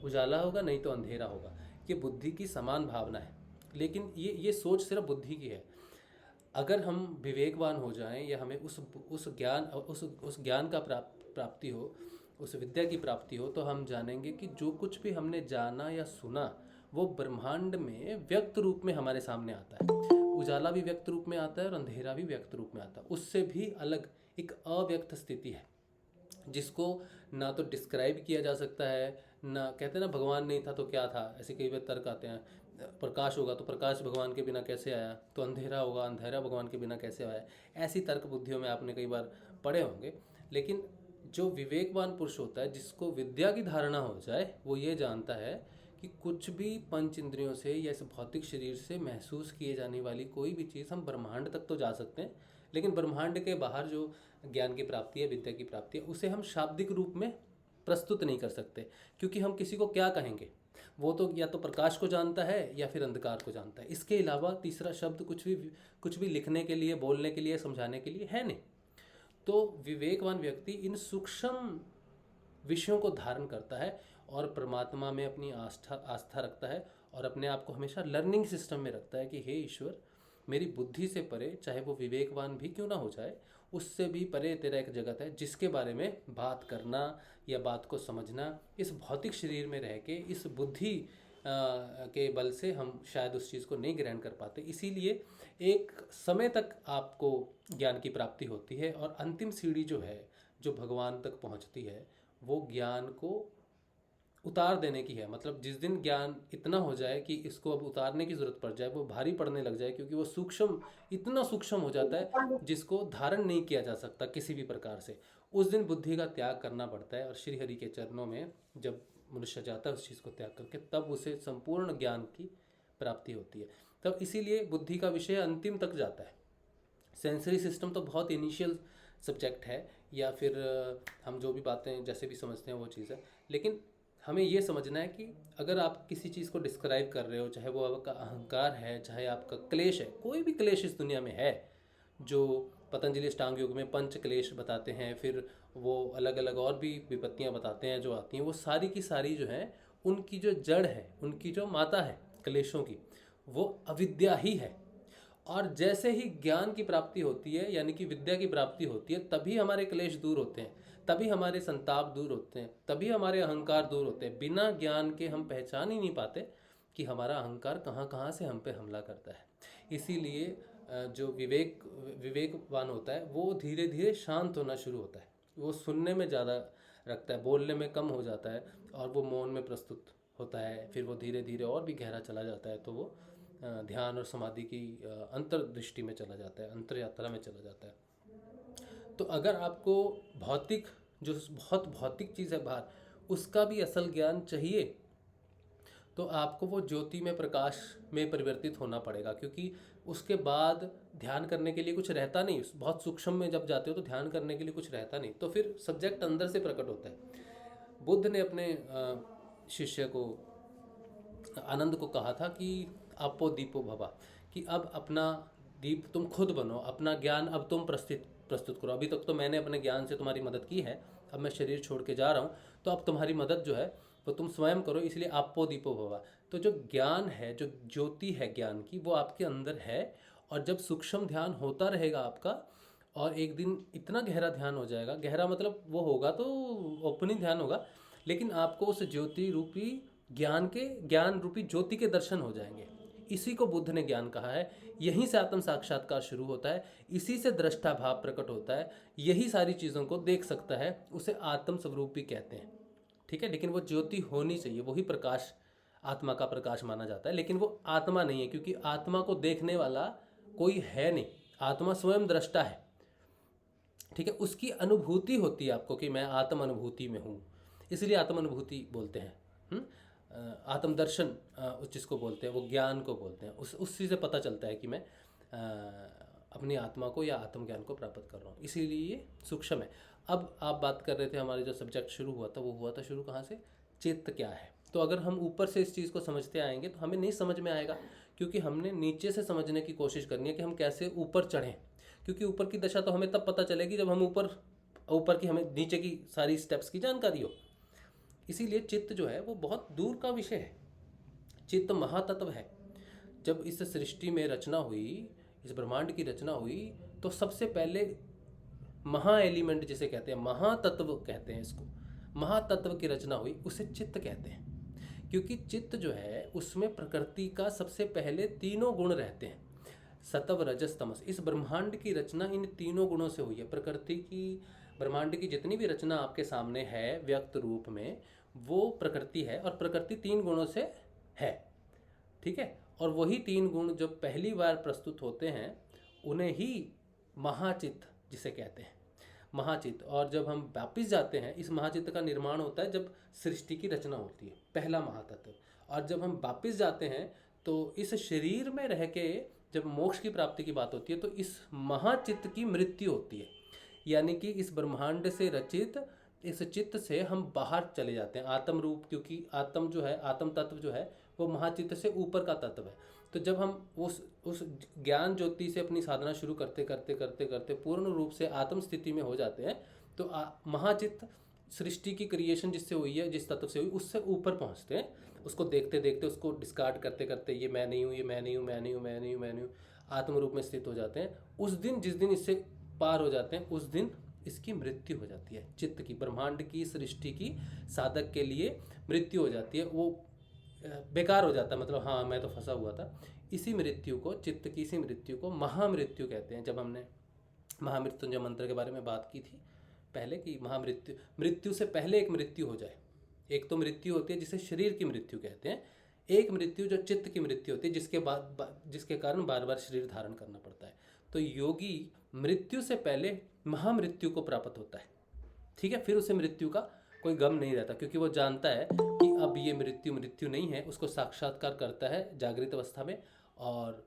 S2: उजाला होगा नहीं तो अंधेरा होगा, ये बुद्धि की समान भावना है। लेकिन ये सोच सिर्फ बुद्धि की है। अगर हम विवेकवान हो जाएं, या हमें उस ज्ञान का प्राप्ति हो, उस विद्या की प्राप्ति हो, तो हम जानेंगे कि जो कुछ भी हमने जाना या सुना वो ब्रह्मांड में व्यक्त रूप में हमारे सामने आता है। उजाला भी व्यक्त रूप में आता है और अंधेरा भी व्यक्त रूप में आता है। उससे भी अलग एक अव्यक्त स्थिति है, जिसको ना तो डिस्क्राइब किया जा सकता है, ना, कहते हैं ना भगवान नहीं था तो क्या था, ऐसे कई बार तर्क आते हैं। प्रकाश होगा तो प्रकाश भगवान के बिना कैसे आया, तो अंधेरा होगा, अंधेरा भगवान के बिना कैसे आया। ऐसी तर्क बुद्धियों में आपने कई बार पढ़े होंगे। लेकिन जो विवेकवान पुरुष होता है, जिसको विद्या की धारणा हो जाए, वो ये जानता है कि कुछ भी पंच इंद्रियों से या इस भौतिक शरीर से महसूस किए जाने वाली कोई भी चीज़, हम ब्रह्मांड तक तो जा सकते हैं, लेकिन ब्रह्मांड के बाहर जो ज्ञान की प्राप्ति है, विद्या की प्राप्ति है, उसे हम शाब्दिक रूप में प्रस्तुत नहीं कर सकते, क्योंकि हम किसी को क्या कहेंगे, वो तो या तो प्रकाश को जानता है या फिर अंधकार को जानता है। इसके अलावा तीसरा शब्द कुछ भी लिखने के लिए, बोलने के लिए, समझाने के लिए है नहीं। तो विवेकवान व्यक्ति इन सूक्ष्म विषयों को धारण करता है और परमात्मा में अपनी आस्था रखता है, और अपने आप को हमेशा लर्निंग सिस्टम में रखता है कि हे ईश्वर, मेरी बुद्धि से परे, चाहे वो विवेकवान भी क्यों ना हो जाए, उससे भी परे तेरा एक जगत है जिसके बारे में बात करना या बात को समझना, इस भौतिक शरीर में रह के, इस बुद्धि के बल से हम शायद उस चीज़ को नहीं ग्रहण कर पाते। इसीलिए एक समय तक आपको ज्ञान की प्राप्ति होती है, और अंतिम सीढ़ी जो है, जो भगवान तक पहुंचती है, वो ज्ञान को उतार देने की है। मतलब जिस दिन ज्ञान इतना हो जाए कि इसको अब उतारने की ज़रूरत पड़ जाए, वो भारी पड़ने लग जाए, क्योंकि वो सूक्ष्म, इतना सूक्ष्म हो जाता है जिसको धारण नहीं किया जा सकता किसी भी प्रकार से, उस दिन बुद्धि का त्याग करना पड़ता है। और श्री हरि के चरणों में जब मनुष्य जाता है उस चीज़ को त्याग करके, तब उसे संपूर्ण ज्ञान की प्राप्ति होती है। तब इसीलिए बुद्धि का विषय अंतिम तक जाता है। सेंसरी सिस्टम तो बहुत इनिशियल सब्जेक्ट है, या फिर हम जो भी बातें जैसे भी समझते हैं वो चीज़ है। लेकिन हमें ये समझना है कि अगर आप किसी चीज़ को डिस्क्राइब कर रहे हो, चाहे वो आपका अहंकार है, चाहे आपका क्लेश है, कोई भी क्लेश इस दुनिया में है, जो पतंजलि अष्टांग योग में पंच क्लेश बताते हैं, फिर वो अलग अलग और भी विपत्तियां बताते हैं जो आती हैं, वो सारी की सारी जो है, उनकी जो जड़ है, उनकी जो माता है क्लेशों की, वो अविद्या ही है। और जैसे ही ज्ञान की प्राप्ति होती है, यानी कि विद्या की प्राप्ति होती है, तभी हमारे क्लेश दूर होते हैं, तभी हमारे संताप दूर होते हैं, तभी हमारे अहंकार दूर होते हैं। बिना ज्ञान के हम पहचान ही नहीं पाते कि हमारा अहंकार कहाँ कहाँ से हम पे हमला करता है। इसीलिए जो विवेकवान होता है वो धीरे धीरे शांत होना शुरू होता है, वो सुनने में ज़्यादा रखता है, बोलने में कम हो जाता है, और वो मौन में प्रस्तुत होता है। फिर वो धीरे धीरे और भी गहरा चला जाता है, तो वो ध्यान और समाधि की अंतर्दृष्टि में चला जाता है, अंतर यात्रा में चला जाता है। तो अगर आपको भौतिक, जो बहुत भौतिक चीज़ है बाहर, उसका भी असल ज्ञान चाहिए, तो आपको वो ज्योति में, प्रकाश में परिवर्तित होना पड़ेगा, क्योंकि उसके बाद ध्यान करने के लिए कुछ रहता नहीं। बहुत सूक्ष्म में जब जाते हो तो ध्यान करने के लिए कुछ रहता नहीं, तो फिर सब्जेक्ट अंदर से प्रकट होता है। बुद्ध ने अपने शिष्य को, आनंद को कहा था कि आपो दीपो भवा, कि अब अपना दीप तुम खुद बनो, अपना ज्ञान अब तुम प्रस्तुत करो। अभी तक तो मैंने अपने ज्ञान से तुम्हारी मदद की है, अब मैं शरीर छोड़ के जा रहा हूँ, तो अब तुम्हारी मदद जो है वो तुम स्वयं करो, इसलिए आपो दीपो भवा। तो जो ज्ञान है, जो ज्योति है ज्ञान की, वो आपके अंदर है। और जब सूक्ष्म ध्यान होता रहेगा आपका, और एक दिन इतना गहरा ध्यान हो जाएगा, गहरा मतलब वो होगा तो ओपनिंग ध्यान होगा, लेकिन आपको उस ज्योति रूपी ज्ञान रूपी ज्योति के दर्शन हो जाएंगे। इसी को बुद्ध ने ज्ञान कहा है। यहीं से आत्म साक्षात्कार शुरू होता है, इसी से दृष्टा भाव प्रकट होता है, यही सारी चीज़ों को देख सकता है, उसे आत्म स्वरूप भी कहते हैं। ठीक है, लेकिन वो ज्योति होनी चाहिए, वही प्रकाश, आत्मा का प्रकाश माना जाता है। लेकिन वो आत्मा नहीं है, क्योंकि आत्मा को देखने वाला कोई है नहीं, आत्मा स्वयं दृष्टा है। ठीक है, उसकी अनुभूति होती है आपको कि मैं आत्म अनुभूति में हूँ, इसलिए आत्म अनुभूति बोलते हैं। आत्मदर्शन जिसको बोलते हैं, वो ज्ञान को बोलते हैं। उसी से पता चलता है कि मैं अपनी आत्मा को या आत्मज्ञान को प्राप्त कर रहा हूँ, इसीलिए ये सूक्ष्म है। अब आप बात कर रहे थे, हमारे जो सब्जेक्ट शुरू हुआ था, वो हुआ था शुरू कहाँ से, चित्त क्या है। तो अगर हम ऊपर से इस चीज़ को समझते आएंगे तो हमें नहीं समझ में आएगा, क्योंकि हमने नीचे से समझने की कोशिश करनी है कि हम कैसे ऊपर चढ़ें। क्योंकि ऊपर की दशा तो हमें तब पता चलेगी जब हम ऊपर की, हमें नीचे की सारी स्टेप्स की जानकारी हो। इसीलिए चित्त जो है वो बहुत दूर का विषय है। चित्त महातत्व है। जब इस सृष्टि में रचना हुई, इस ब्रह्मांड की रचना हुई, तो सबसे पहले महा एलिमेंट जिसे कहते हैं, महातत्व कहते हैं इसको, महातत्व की रचना हुई, उसे चित्त कहते हैं। क्योंकि चित्त जो है उसमें प्रकृति का सबसे पहले तीनों गुण रहते हैं, सत्व रजस तमस। इस ब्रह्मांड की रचना इन तीनों गुणों से हुई है। प्रकृति की, ब्रह्मांड की जितनी भी रचना आपके सामने है व्यक्त रूप में, वो प्रकृति है, और प्रकृति 3 गुणों से है। ठीक है, और वही 3 गुण जब पहली बार प्रस्तुत होते हैं, उन्हें ही महाचित्त जिसे कहते हैं, महाचित्त। और जब हम वापिस जाते हैं, इस महाचित्त का निर्माण होता है जब सृष्टि की रचना होती है, पहला महातत्व। और जब हम वापिस जाते हैं तो इस शरीर में रह के जब मोक्ष की प्राप्ति की बात होती है, तो इस महाचित्त की मृत्यु होती है। यानी कि इस ब्रह्मांड से रचित इस चित्त से हम बाहर चले जाते हैं, आत्म रूप। क्योंकि आत्म जो है, आत्म तत्व जो है, वो महाचित्त से ऊपर का तत्व है। तो जब हम उस ज्ञान ज्योति से अपनी साधना शुरू करते करते करते करते पूर्ण रूप से आत्म स्थिति में हो जाते हैं, तो महाचित्त सृष्टि की क्रिएशन जिससे हुई है, जिस तत्व से हुई, उससे ऊपर पहुंचते हैं। उसको देखते देखते, उसको डिस्कार्ड करते करते, ये मैं नहीं हूँ, ये मैं नहीं हूँ, मैं नहीं हूँ, मैं नहीं हूँ, मैं नहीं हूँ, आत्म रूप में स्थित हो जाते हैं। उस दिन, जिस दिन इससे पार हो जाते हैं, उस दिन इसकी मृत्यु हो जाती है। चित्त की, ब्रह्मांड की सृष्टि की साधक के लिए मृत्यु हो जाती है, वो बेकार हो जाता है। मतलब हाँ, मैं तो फंसा हुआ था। इसी मृत्यु को, चित्त की इसी मृत्यु को महामृत्यु कहते हैं। जब हमने महामृत्युंजय मंत्र के बारे में बात की थी पहले, कि महामृत्यु, मृत्यु से पहले एक मृत्यु हो जाए, एक तो मृत्यु होती है जिसे शरीर की मृत्यु कहते हैं, एक मृत्यु जो चित्त की मृत्यु होती है जिसके कारण बार बार शरीर धारण करना पड़ता है। तो योगी मृत्यु से पहले महामृत्यु को प्राप्त होता है, ठीक है। फिर उसे मृत्यु का कोई गम नहीं रहता, क्योंकि वो जानता है कि अब ये मृत्यु नहीं है। उसको साक्षात्कार करता है जागृत अवस्था में और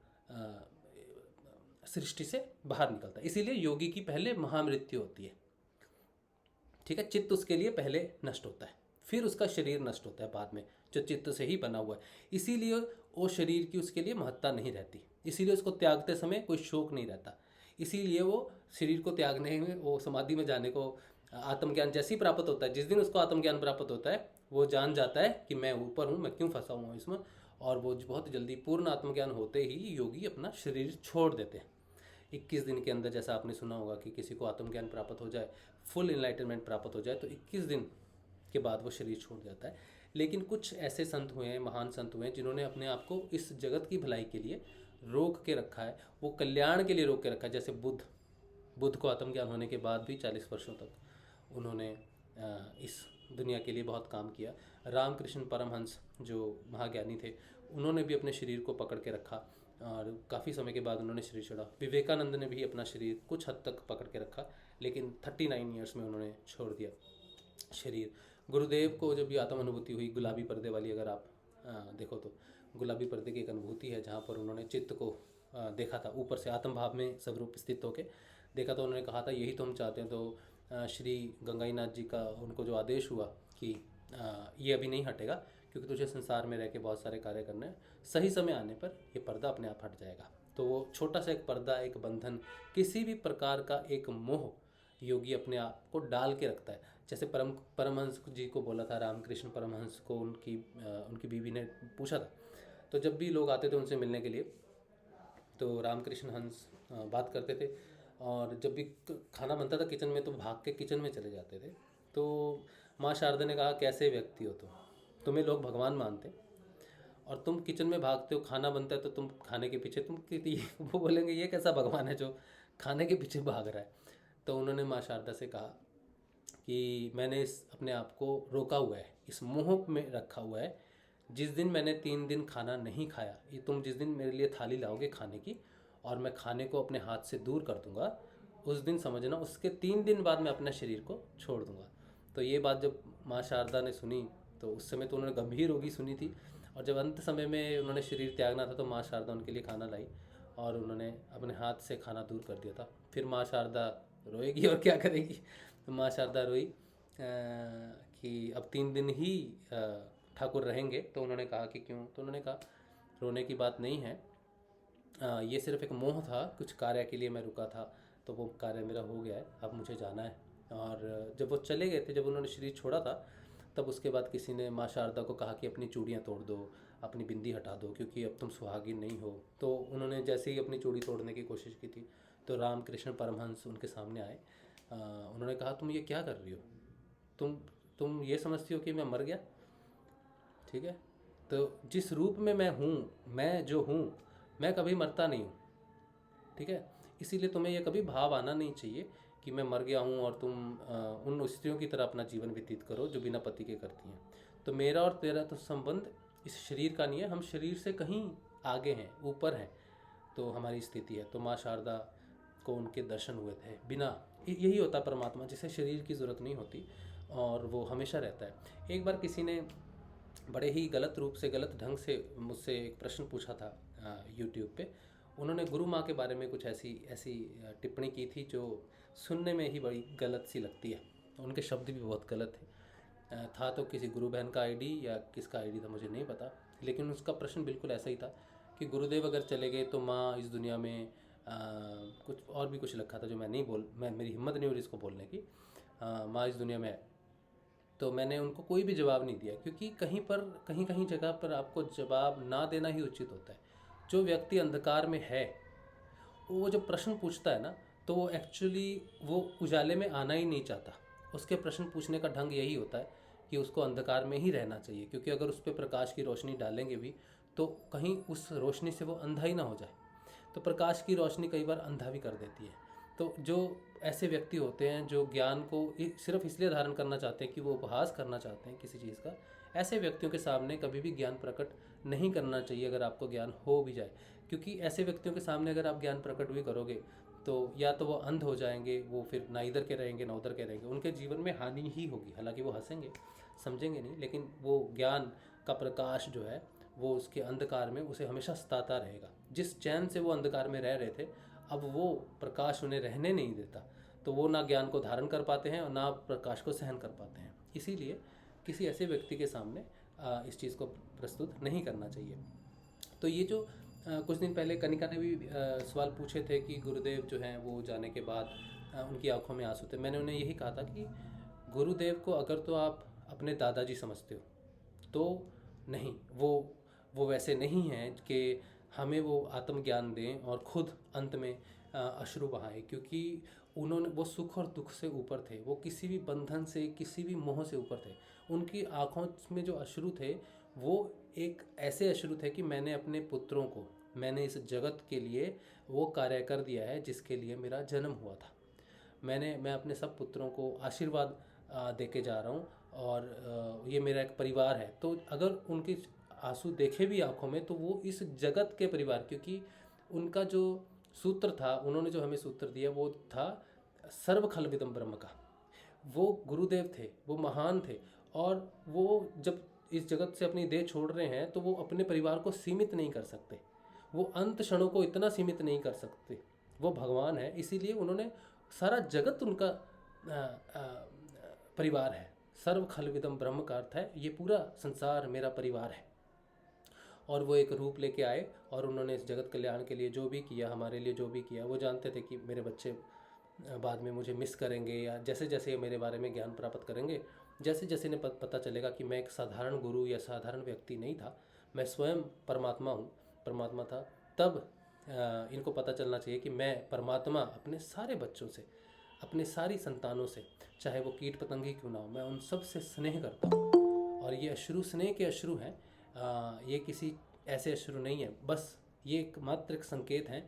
S2: सृष्टि से बाहर निकलता है। इसीलिए योगी की पहले महामृत्यु होती है, ठीक है। चित्त उसके लिए पहले नष्ट होता है, फिर उसका शरीर नष्ट होता है बाद में, जो चित्त से ही बना हुआ है। इसीलिए वो शरीर की उसके लिए महत्ता नहीं रहती, इसीलिए उसको त्यागते समय कोई शोक नहीं रहता। इसीलिए वो शरीर को त्यागने में, वो समाधि में जाने को, आत्मज्ञान जैसे ही प्राप्त होता है, जिस दिन उसको आत्मज्ञान प्राप्त होता है वो जान जाता है कि मैं ऊपर हूँ, मैं क्यों फंसा हुआ हूँ इसमें। और वो बहुत जल्दी पूर्ण आत्मज्ञान होते ही योगी अपना शरीर छोड़ देते हैं। 21 दिन के अंदर, जैसा आपने सुना होगा कि किसी को आत्मज्ञान प्राप्त हो जाए, फुल इनलाइटनमेंट प्राप्त हो जाए, तो 21 दिन के बाद वो शरीर छोड़ जाता है। लेकिन कुछ ऐसे संत हुए हैं, महान संत हुए हैं, जिन्होंने अपने आप को इस जगत की भलाई के लिए रोक के रखा है, वो कल्याण के लिए रोक के रखा है। जैसे बुद्ध को आत्मज्ञान होने के बाद भी 40 वर्षों तक उन्होंने इस दुनिया के लिए बहुत काम किया। रामकृष्ण परमहंस जो महाज्ञानी थे, उन्होंने भी अपने शरीर को पकड़ के रखा और काफ़ी समय के बाद उन्होंने शरीर छोड़ा। विवेकानंद ने भी अपना शरीर कुछ हद तक पकड़ के रखा, लेकिन 39 ईयर्स में उन्होंने छोड़ दिया शरीर। गुरुदेव को जब भी आत्म अनुभूति हुई, गुलाबी पर्दे वाली अगर आप देखो तो गुलाबी पर्दे की एक अनुभूति है, जहाँ पर उन्होंने चित्त को देखा था ऊपर से, आत्म भाव में स्वरूप स्थित होकर देखा। तो उन्होंने कहा था यही तो हम चाहते हैं। तो श्री गंगाईनाथ जी का उनको जो आदेश हुआ कि ये अभी नहीं हटेगा, क्योंकि तुझे संसार में रह के बहुत सारे कार्य करने हैं, सही समय आने पर ये पर्दा अपने आप हट जाएगा। तो वो छोटा सा एक पर्दा, एक बंधन, किसी भी प्रकार का एक मोह योगी अपने आप को डाल के रखता है। जैसे परमहंस जी को बोला था, रामकृष्ण परमहंस को उनकी बीवी ने पूछा था, तो जब भी लोग आते थे उनसे मिलने के लिए, तो रामकृष्ण हंस बात करते थे, और जब भी खाना बनता था किचन में तो भाग के किचन में चले जाते थे। तो माँ शारदा ने कहा, कैसे व्यक्ति हो तुम, तुम्हें लोग भगवान मानते और तुम किचन में भागते हो, खाना बनता है तो तुम खाने के पीछे, वो बोलेंगे ये कैसा भगवान है जो खाने के पीछे भाग रहा है। तो उन्होंने माँ शारदा से कहा कि मैंने अपने आप को रोका हुआ है, इस मोह में रखा हुआ है। जिस दिन मैंने 3 दिन खाना नहीं खाया, ये तुम जिस दिन मेरे लिए थाली लाओगे खाने की और मैं खाने को अपने हाथ से दूर कर दूंगा, उस दिन समझना उसके 3 दिन बाद मैं अपने शरीर को छोड़ दूंगा। तो ये बात जब माँ शारदा ने सुनी, तो उस समय तो उन्होंने गंभीर रोगी सुनी थी, और जब अंत समय में उन्होंने शरीर त्यागना था तो माँ शारदा उनके लिए खाना लाई और उन्होंने अपने हाथ से खाना दूर कर दिया था। फिर माँ शारदा रोएगी और क्या करेगी, तो माँ शारदा रोई कि अब 3 दिन ही ठाकुर रहेंगे। तो उन्होंने कहा कि क्यों, तो उन्होंने कहा रोने की बात नहीं है, ये सिर्फ एक मोह था, कुछ कार्य के लिए मैं रुका था, तो वो कार्य मेरा हो गया है, अब मुझे जाना है। और जब वो चले गए थे, जब उन्होंने शरीर छोड़ा था, तब उसके बाद किसी ने माँ शारदा को कहा कि अपनी चूड़ियाँ तोड़ दो, अपनी बिंदी हटा दो, क्योंकि अब तुम सुहागिन नहीं हो। तो उन्होंने जैसे ही अपनी चूड़ी तोड़ने की कोशिश की थी, तो रामकृष्ण परमहंस उनके सामने आए। उन्होंने कहा, तुम ये क्या कर रही हो, तुम ये समझती हो कि मैं मर गया, ठीक है। तो जिस रूप में मैं हूँ, मैं जो हूँ, मैं कभी मरता नहीं हूँ, ठीक है। इसीलिए तुम्हें यह कभी भाव आना नहीं चाहिए कि मैं मर गया हूँ और तुम उन स्त्रियों की तरह अपना जीवन व्यतीत करो जो बिना पति के करती हैं। तो मेरा और तेरा तो संबंध इस शरीर का नहीं है, हम शरीर से कहीं आगे हैं, ऊपर हैं, तो हमारी स्थिति है। तो माँ शारदा को उनके दर्शन हुए थे। बिना, यही होता परमात्मा, जिसे शरीर की ज़रूरत नहीं होती और वो हमेशा रहता है। एक बार किसी ने बड़े ही गलत रूप से, गलत ढंग से मुझसे एक प्रश्न पूछा था यूट्यूब पे। उन्होंने गुरु माँ के बारे में कुछ ऐसी टिप्पणी की थी जो सुनने में ही बड़ी गलत सी लगती है, उनके शब्द भी बहुत गलत थे। था तो किसी गुरु बहन का आईडी या किसका आईडी था मुझे नहीं पता, लेकिन उसका प्रश्न बिल्कुल ऐसा ही था कि गुरुदेव अगर चले गए तो माँ इस दुनिया में कुछ और भी कुछ लिखा था जो मेरी हिम्मत नहीं हो रही इसको बोलने की, माँ इस दुनिया में है। तो मैंने उनको कोई भी जवाब नहीं दिया, क्योंकि कहीं जगह पर आपको जवाब ना देना ही उचित होता है। जो व्यक्ति अंधकार में है, वो जब प्रश्न पूछता है ना, तो वो एक्चुअली वो उजाले में आना ही नहीं चाहता। उसके प्रश्न पूछने का ढंग यही होता है कि उसको अंधकार में ही रहना चाहिए, क्योंकि अगर उस पर प्रकाश की रोशनी डालेंगे भी तो कहीं उस रोशनी से वो अंधा ही ना हो जाए। तो प्रकाश की रोशनी कई बार अंधा भी कर देती है। तो जो ऐसे व्यक्ति होते हैं जो ज्ञान को सिर्फ इसलिए धारण करना चाहते हैं कि वो उपहास करना चाहते हैं किसी चीज़ का, ऐसे व्यक्तियों के सामने कभी भी ज्ञान प्रकट नहीं करना चाहिए अगर आपको ज्ञान हो भी जाए। क्योंकि ऐसे व्यक्तियों के सामने अगर आप ज्ञान प्रकट भी करोगे तो या तो वो अंध हो जाएंगे, वो फिर ना इधर के रहेंगे ना उधर के रहेंगे, उनके जीवन में हानि ही होगी। हालांकि वो हंसेंगे, समझेंगे नहीं, लेकिन वो ज्ञान का प्रकाश जो है वो उसके अंधकार में उसे हमेशा सताता रहेगा। जिस चैन से वो अंधकार में रह रहे थे, अब वो प्रकाश उन्हें रहने नहीं देता, तो वो ना ज्ञान को धारण कर पाते हैं और ना प्रकाश को सहन कर पाते हैं। इसीलिए किसी ऐसे व्यक्ति के सामने इस चीज़ को प्रस्तुत नहीं करना चाहिए। तो ये जो कुछ दिन पहले कनिका ने भी सवाल पूछे थे कि गुरुदेव जो हैं वो जाने के बाद उनकी आंखों में आंसू थे। मैंने उन्हें यही कहा था कि गुरुदेव को अगर तो आप अपने दादाजी समझते हो तो नहीं, वो वैसे नहीं हैं कि हमें वो आत्मज्ञान दें और खुद अंत में अश्रु बहाए, क्योंकि उन्होंने वो सुख और दुख से ऊपर थे, वो किसी भी बंधन से किसी भी मोह से ऊपर थे। उनकी आँखों में जो अश्रु थे वो एक ऐसे अश्रु थे कि मैंने अपने पुत्रों को, मैंने इस जगत के लिए वो कार्य कर दिया है जिसके लिए मेरा जन्म हुआ था। मैं अपने सब पुत्रों को आशीर्वाद दे के जा रहा हूँ और ये मेरा एक परिवार है। तो अगर उनके आंसू देखे भी आंखों में तो वो इस जगत के परिवार, क्योंकि उनका जो सूत्र था, उन्होंने जो हमें सूत्र दिया वो था सर्व खलविदम ब्रह्म का। वो गुरुदेव थे, वो महान थे, और वो जब इस जगत से अपनी देह छोड़ रहे हैं तो वो अपने परिवार को सीमित नहीं कर सकते, वो अंत क्षणों को इतना सीमित नहीं कर सकते। वो भगवान है, इसीलिए उन्होंने सारा जगत उनका परिवार है। सर्व खलविदम ब्रह्म का अर्थ है ये पूरा संसार मेरा परिवार है। और वो एक रूप लेके आए और उन्होंने इस जगत कल्याण के लिए जो भी किया, हमारे लिए जो भी किया, वो जानते थे कि मेरे बच्चे बाद में मुझे मिस करेंगे, या जैसे जैसे ये मेरे बारे में ज्ञान प्राप्त करेंगे, जैसे जैसे इन्हें पता चलेगा कि मैं एक साधारण गुरु या साधारण व्यक्ति नहीं था, मैं स्वयं परमात्मा था, तब इनको पता चलना चाहिए कि मैं परमात्मा अपने सारे बच्चों से, अपने सारी संतानों से, चाहे वो कीट पतंग ही क्यों ना हो, मैं उन सब से स्नेह करता हूँ। और ये अश्रु स्नेह के अश्रु हैं, ये किसी ऐसे अश्रु नहीं है, बस ये एक मात्र एक संकेत है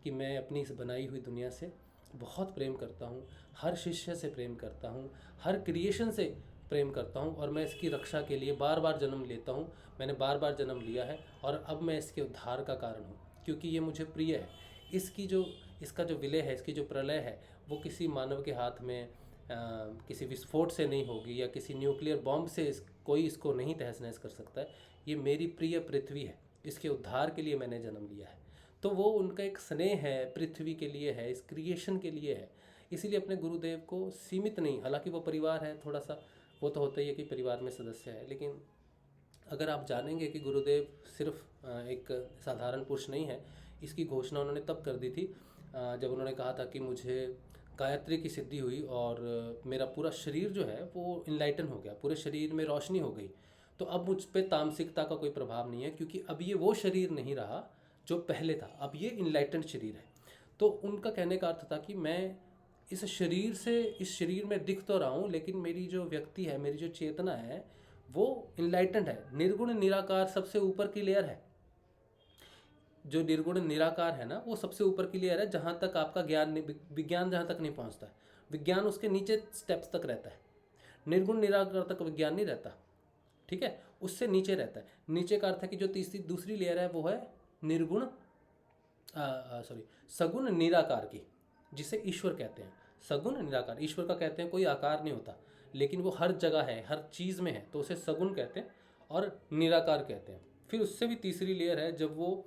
S2: कि मैं अपनी इस बनाई हुई दुनिया से बहुत प्रेम करता हूँ, हर शिष्य से प्रेम करता हूँ, हर क्रिएशन से प्रेम करता हूँ, और मैं इसकी रक्षा के लिए बार बार जन्म लेता हूँ। मैंने बार बार जन्म लिया है और अब मैं इसके उद्धार का कारण हूँ, क्योंकि ये मुझे प्रिय है। इसका जो विलय है, इसकी जो प्रलय है, वो किसी मानव के हाथ में किसी विस्फोट से नहीं होगी, या किसी न्यूक्लियर बॉम्ब से कोई इसको नहीं तहस नहस कर सकता है। ये मेरी प्रिय पृथ्वी है, इसके उद्धार के लिए मैंने जन्म लिया है। तो वो उनका एक स्नेह है, पृथ्वी के लिए है, इस क्रिएशन के लिए है। इसीलिए अपने गुरुदेव को सीमित नहीं, हालांकि वो परिवार है, थोड़ा सा वो तो होता ही है कि परिवार में सदस्य है, लेकिन अगर आप जानेंगे कि गुरुदेव सिर्फ एक साधारण पुरुष नहीं है, इसकी घोषणा उन्होंने तब कर दी थी जब उन्होंने कहा था कि मुझे गायत्री की सिद्धि हुई और मेरा पूरा शरीर जो है वो इनलाइटन हो गया, पूरे शरीर में रोशनी हो गई। तो अब मुझ पे तामसिकता का कोई प्रभाव नहीं है, क्योंकि अब ये वो शरीर नहीं रहा जो पहले था, अब ये इनलाइटेंड शरीर है। तो उनका कहने का अर्थ था कि मैं इस शरीर में दिख तो रहा हूँ, लेकिन मेरी जो व्यक्ति है, मेरी जो चेतना है, वो इनलाइटेंड है, निर्गुण निराकार सबसे ऊपर की लेयर है। जो निर्गुण निराकार है ना, वो सबसे ऊपर की लेयर है, जहाँ तक आपका विज्ञान जहाँ तक नहीं पहुँचता है। विज्ञान उसके नीचे स्टेप्स तक रहता है, निर्गुण निराकार तक विज्ञान नहीं रहता, ठीक है, उससे नीचे रहता है। नीचे का अर्थ है कि जो दूसरी लेयर है वो है निर्गुण सगुण निराकार की, जिसे ईश्वर कहते हैं। सगुण निराकार, ईश्वर का कहते हैं कोई आकार नहीं होता, लेकिन वो हर जगह है, हर चीज़ में है, तो उसे सगुण कहते हैं और निराकार कहते हैं। फिर उससे भी तीसरी लेयर है, जब वो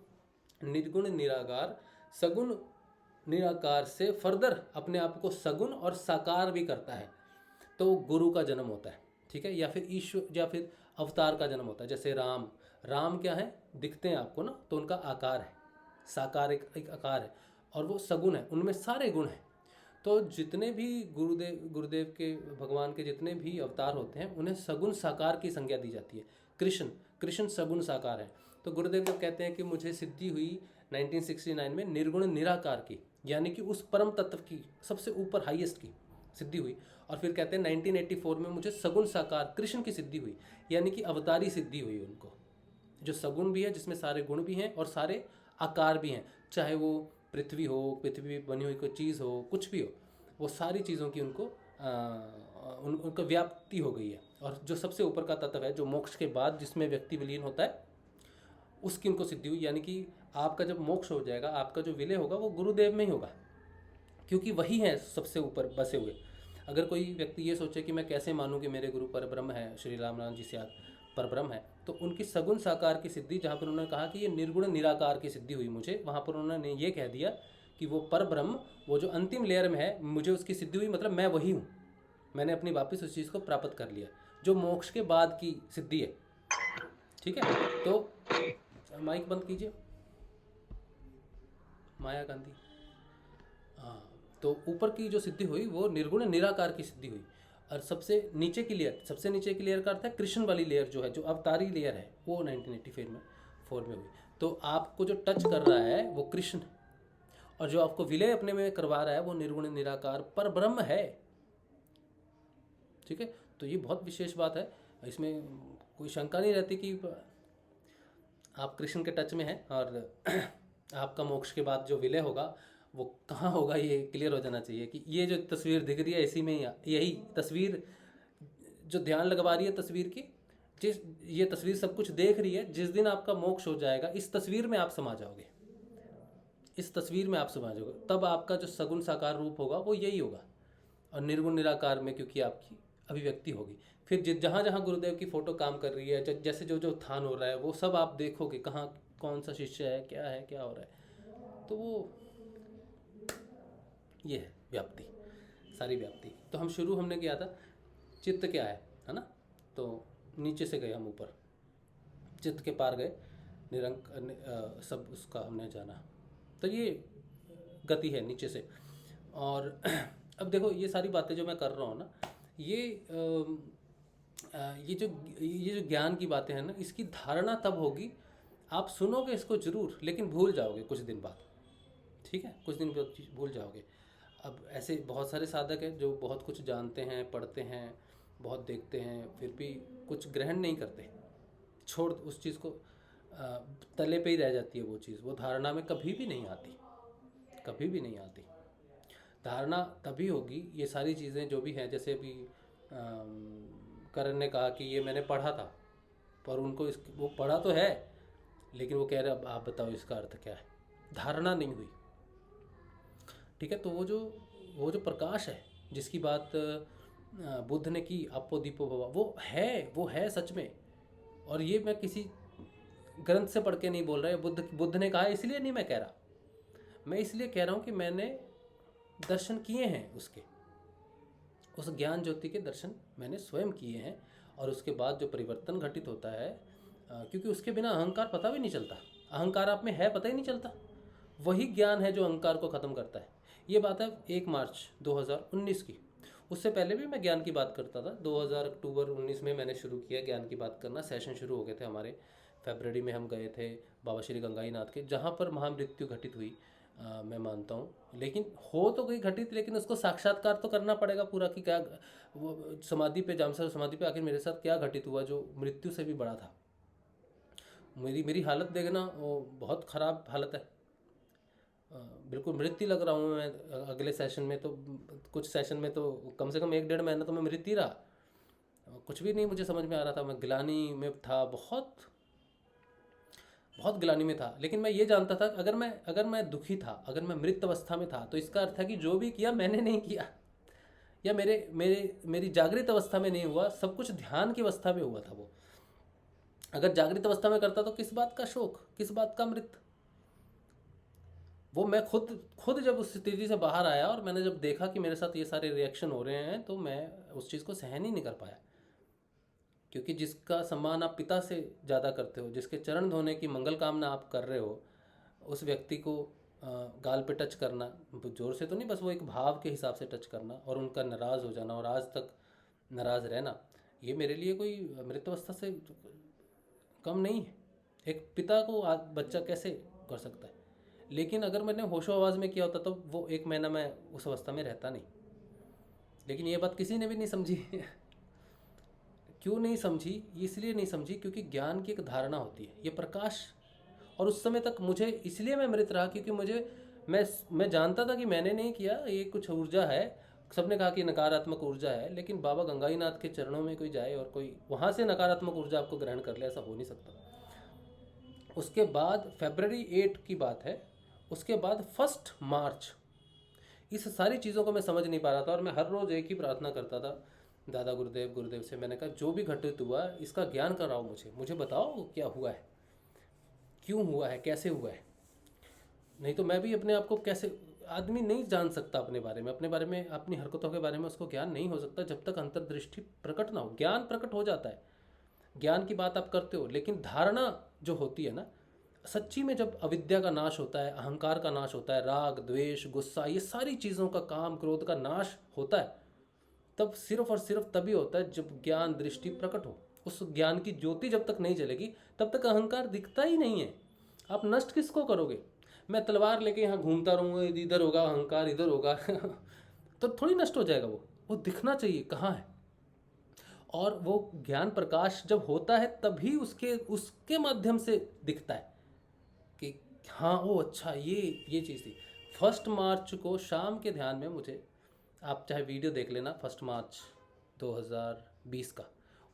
S2: निर्गुण निराकार सगुण निराकार से फर्दर अपने आप को सगुण और साकार भी करता है, तो गुरु का जन्म होता है, ठीक है, या फिर ईश्वर या फिर अवतार का जन्म होता है। जैसे राम क्या है, दिखते हैं आपको ना, तो उनका आकार है, साकार एक आकार है, और वो सगुण है, उनमें सारे गुण हैं। तो जितने भी गुरुदेव के, भगवान के जितने भी अवतार होते हैं, उन्हें सगुण साकार की संज्ञा दी जाती है। कृष्ण सगुण साकार है। तो गुरुदेव जब कहते हैं कि मुझे सिद्धि हुई 1969 में निर्गुण निराकार की, यानी कि उस परम तत्व की सबसे ऊपर हाईएस्ट की सिद्धि हुई, और फिर कहते हैं 1984 में मुझे सगुण साकार कृष्ण की सिद्धि हुई, यानी कि अवतारी सिद्धि हुई उनको, जो सगुण भी है, जिसमें सारे गुण भी हैं और सारे आकार भी हैं, चाहे वो पृथ्वी हो, पृथ्वी पे बनी हुई कोई चीज़ हो, कुछ भी हो, वो सारी चीज़ों की उनको उनका व्याप्ति हो गई है। और जो सबसे ऊपर का तत्व है, जो मोक्ष के बाद जिसमें व्यक्ति विलीन होता है, उसकी उनको सिद्धि हुई। यानी कि आपका जब मोक्ष हो जाएगा, आपका जो विलय होगा वो गुरुदेव में ही होगा, क्योंकि वही है सबसे ऊपर बसे हुए। अगर कोई व्यक्ति ये सोचे कि मैं कैसे मानूं कि मेरे गुरु परब्रह्म है, श्री रामनाथ जी से परब्रह्म है, तो उनकी सगुण साकार की सिद्धि, जहाँ पर उन्होंने कहा कि ये निर्गुण निराकार की सिद्धि हुई मुझे, वहाँ पर उन्होंने ये कह दिया कि वो परब्रह्म, वो जो अंतिम लेयर में है, मुझे उसकी सिद्धि हुई, मतलब मैं वही हूँ, मैंने अपनी वापस उस चीज़ को प्राप्त कर लिया, जो मोक्ष के बाद की सिद्धि है। ठीक है, तो माइक बंद कीजिए माया गांधी। हाँ, तो ऊपर की जो सिद्धि हुई वो निर्गुण निराकार की सिद्धि हुई। और सबसे नीचे की लेयर, सबसे नीचे की लेयर का अर्थ है कृष्ण वाली लेयर, जो है जो अवतारी लेयर है, वो 1984 में हुई। तो आपको जो टच कर रहा है वो कृष्ण है, और जो आपको विलय अपने में करवा रहा है वो निर्गुण निराकार पर ब्रह्म है। ठीक है, तो ये बहुत विशेष बात है, इसमें कोई शंका नहीं रहती कि आप कृष्ण के टच में हैं, और आपका मोक्ष के बाद जो विलय होगा वो कहाँ होगा, ये क्लियर हो जाना चाहिए कि ये जो तस्वीर दिख रही है इसी में यही तस्वीर जो ध्यान लगवा रही है तस्वीर की, जिस ये तस्वीर सब कुछ देख रही है, जिस दिन आपका मोक्ष हो जाएगा इस तस्वीर में आप समा जाओगे, इस तस्वीर में आप समा जाओगे, तब आपका जो सगुण साकार रूप होगा वो यही होगा। और निर्गुण निराकार में क्योंकि आपकी अभिव्यक्ति होगी, फिर जहाँ जहाँ गुरुदेव की फ़ोटो काम कर रही है, जैसे जो जो उत्थान हो रहा है वो सब आप देखोगे, कहाँ कौन सा शिष्य है, क्या हो रहा है, तो वो ये है व्याप्ति, सारी व्याप्ति। तो हमने किया था चित्त क्या है ना, तो नीचे से गए हम ऊपर, चित्त के पार गए, सब उसका हमने जाना, तो ये गति है नीचे से। और अब देखो ये सारी बातें जो मैं कर रहा हूँ ना, ये जो ज्ञान की बातें हैं ना, इसकी धारणा तब होगी, आप सुनोगे इसको जरूर, लेकिन भूल जाओगे कुछ दिन बाद। ठीक है, कुछ दिन बाद भूल जाओगे। अब ऐसे बहुत सारे साधक हैं जो बहुत कुछ जानते हैं, पढ़ते हैं, बहुत देखते हैं, फिर भी कुछ ग्रहण नहीं करते, छोड़ उस चीज़ को, तले पे ही रह जाती है वो चीज़, वो धारणा में कभी भी नहीं आती, कभी भी नहीं आती। धारणा तभी होगी, ये सारी चीज़ें जो भी हैं, जैसे अभी करण ने कहा कि ये मैंने पढ़ा था, पर उनको वो पढ़ा तो है, लेकिन वो कह रहे अब आप बताओ इसका अर्थ क्या है, धारणा नहीं हुई। ठीक है, तो वो जो प्रकाश है जिसकी बात बुद्ध ने की, आपो दीपो भवा, वो है सच में। और ये मैं किसी ग्रंथ से पढ़ के नहीं बोल रहा है, बुद्ध ने कहा इसलिए नहीं मैं कह रहा, मैं इसलिए कह रहा हूँ कि मैंने दर्शन किए हैं, उस ज्ञान ज्योति के दर्शन मैंने स्वयं किए हैं। और उसके बाद जो परिवर्तन घटित होता है, क्योंकि उसके बिना अहंकार पता भी नहीं चलता, अहंकार आप में है पता ही नहीं चलता, वही ज्ञान है जो अहंकार को ख़त्म करता है। ये बात है 1 मार्च 2019 की। उससे पहले भी मैं ज्ञान की बात करता था, 2000 अक्टूबर 19 में मैंने शुरू किया ज्ञान की बात करना, सेशन शुरू हो गए थे हमारे, फरवरी में हम गए थे बाबा श्री गंगाई नाथ के, जहाँ पर महामृत्यु घटित हुई, मैं मानता हूँ, लेकिन हो तो गई घटित, लेकिन उसको साक्षात्कार तो करना पड़ेगा पूरा, कि क्या वो समाधि पे, जामसर समाधि पे आखिर मेरे साथ क्या घटित हुआ जो मृत्यु से भी बड़ा था। मेरी हालत देखना, वो बहुत ख़राब हालत है, बिल्कुल मृत्यु लग रहा हूँ मैं। अगले सेशन में तो, कुछ सेशन में तो कम से कम 1-1.5 महीना तो मैं मृत्यु रहा, कुछ भी नहीं मुझे समझ में आ रहा था, मैं गिलानी में था, बहुत गिलानी में था। लेकिन मैं ये जानता था अगर मैं दुखी था, अगर मैं मृत अवस्था में था, तो इसका अर्थ है कि जो भी किया मैंने नहीं किया, या मेरी जागृत अवस्था में नहीं हुआ, सब कुछ ध्यान की अवस्था में हुआ था। वो अगर जागृत अवस्था में करता तो किस बात का शोक, किस बात का मृत। वो मैं खुद जब उस स्थिति से बाहर आया और मैंने जब देखा कि मेरे साथ ये सारे रिएक्शन हो रहे हैं, तो मैं उस चीज़ को सहन ही नहीं कर पाया। क्योंकि जिसका सम्मान आप पिता से ज़्यादा करते हो, जिसके चरण धोने की मंगल कामना आप कर रहे हो, उस व्यक्ति को गाल पे टच करना, जोर से तो नहीं, बस वो एक भाव के हिसाब से टच करना, और उनका नाराज़ हो जाना और आज तक नाराज़ रहना, ये मेरे लिए कोई मृत अवस्था से कम नहीं है। एक पिता को बच्चा कैसे कर सकता है। लेकिन अगर मैंने होशो आवाज़ में किया होता तो वो 1 महीना मैं उस अवस्था में रहता नहीं। लेकिन ये बात किसी ने भी नहीं समझी। क्यों नहीं समझी? इसलिए नहीं समझी क्योंकि ज्ञान की एक धारणा होती है, ये प्रकाश। और उस समय तक मुझे, इसलिए मैं मृत रहा क्योंकि मैं जानता था कि मैंने नहीं किया, ये कुछ ऊर्जा है। सबने कहा कि नकारात्मक ऊर्जा है, लेकिन बाबा गंगाईनाथ के चरणों में कोई जाए और कोई वहाँ से नकारात्मक ऊर्जा आपको ग्रहण कर ले, ऐसा हो नहीं सकता। उसके बाद फरवरी 8 की बात है, उसके बाद 1 मार्च, इस सारी चीज़ों को मैं समझ नहीं पा रहा था और मैं हर रोज़ एक ही प्रार्थना करता था दादा गुरुदेव से। मैंने कहा जो भी घटित हुआ इसका ज्ञान कराओ, मुझे बताओ क्या हुआ है, क्यों हुआ है, कैसे हुआ है। नहीं तो मैं भी अपने आप को कैसे, आदमी नहीं जान सकता अपने बारे में, अपनी हरकतों के बारे में उसको ज्ञान नहीं हो सकता जब तक अंतर्दृष्टि प्रकट ना हो। ज्ञान प्रकट हो जाता है, ज्ञान की बात आप करते हो, लेकिन धारणा जो होती है ना, सच्ची में जब अविद्या का नाश होता है, अहंकार का नाश होता है, राग द्वेष गुस्सा, ये सारी चीज़ों का, काम क्रोध का नाश होता है, तब सिर्फ और सिर्फ तभी होता है जब ज्ञान दृष्टि प्रकट हो। उस ज्ञान की ज्योति जब तक नहीं जलेगी तब तक अहंकार दिखता ही नहीं है। आप नष्ट किसको करोगे? मैं तलवार लेके यहाँ घूमता रहूँगा, इधर होगा अहंकार, इधर होगा तो थोड़ी नष्ट हो जाएगा। वो दिखना चाहिए कहाँ है। और वो ज्ञान प्रकाश जब होता है तभी उसके माध्यम से दिखता है कि हाँ वो अच्छा ये चीज़ थी। 1 मार्च को शाम के ध्यान में मुझे, आप चाहे वीडियो देख लेना 1 मार्च 2020 का,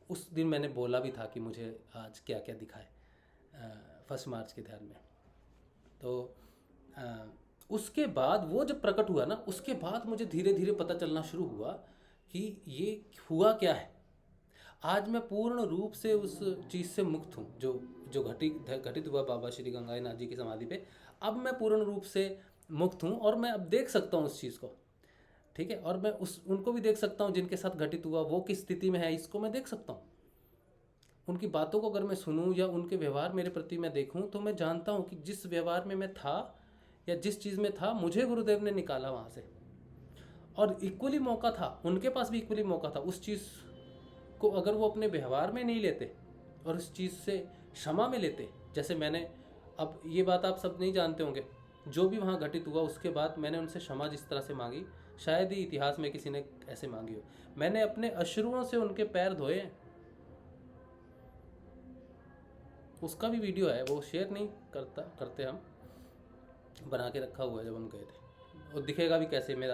S2: उस दिन मैंने बोला भी था कि मुझे आज क्या क्या दिखा है 1 मार्च के ध्यान में। तो उसके बाद वो जब प्रकट हुआ ना, उसके बाद मुझे धीरे धीरे पता चलना शुरू हुआ कि ये हुआ क्या है। आज मैं पूर्ण रूप से उस चीज़ से मुक्त हूँ जो घटित हुआ बाबा श्री गंगाईनाथ जी की समाधि पे। अब मैं पूर्ण रूप से मुक्त हूँ और मैं अब देख सकता हूँ उस चीज़ को, ठीक है। और मैं उनको भी देख सकता हूँ जिनके साथ घटित हुआ, वो किस स्थिति में है, इसको मैं देख सकता हूँ। उनकी बातों को अगर मैं सुनूं या उनके व्यवहार मेरे प्रति मैं देखूं तो मैं जानता हूं कि जिस व्यवहार में मैं था या जिस चीज़ में था, मुझे गुरुदेव ने निकाला वहाँ से। और इक्वली मौका था, उनके पास भी इक्वली मौका था। उस चीज़ को अगर वो अपने व्यवहार में नहीं लेते और उस चीज़ से क्षमा में लेते, जैसे मैंने, अब ये बात आप सब नहीं जानते होंगे, जो भी वहाँ घटित हुआ उसके बाद मैंने उनसे क्षमा जिस तरह से मांगी, शायद ही इतिहास में किसी ने ऐसे मांगी हो। मैंने अपने अश्रुओं से उनके पैर धोए। उसका भी वीडियो है, वो शेयर नहीं करते हम, बना के रखा हुआ है जब हम गए थे। वो दिखेगा भी कैसे, मेरे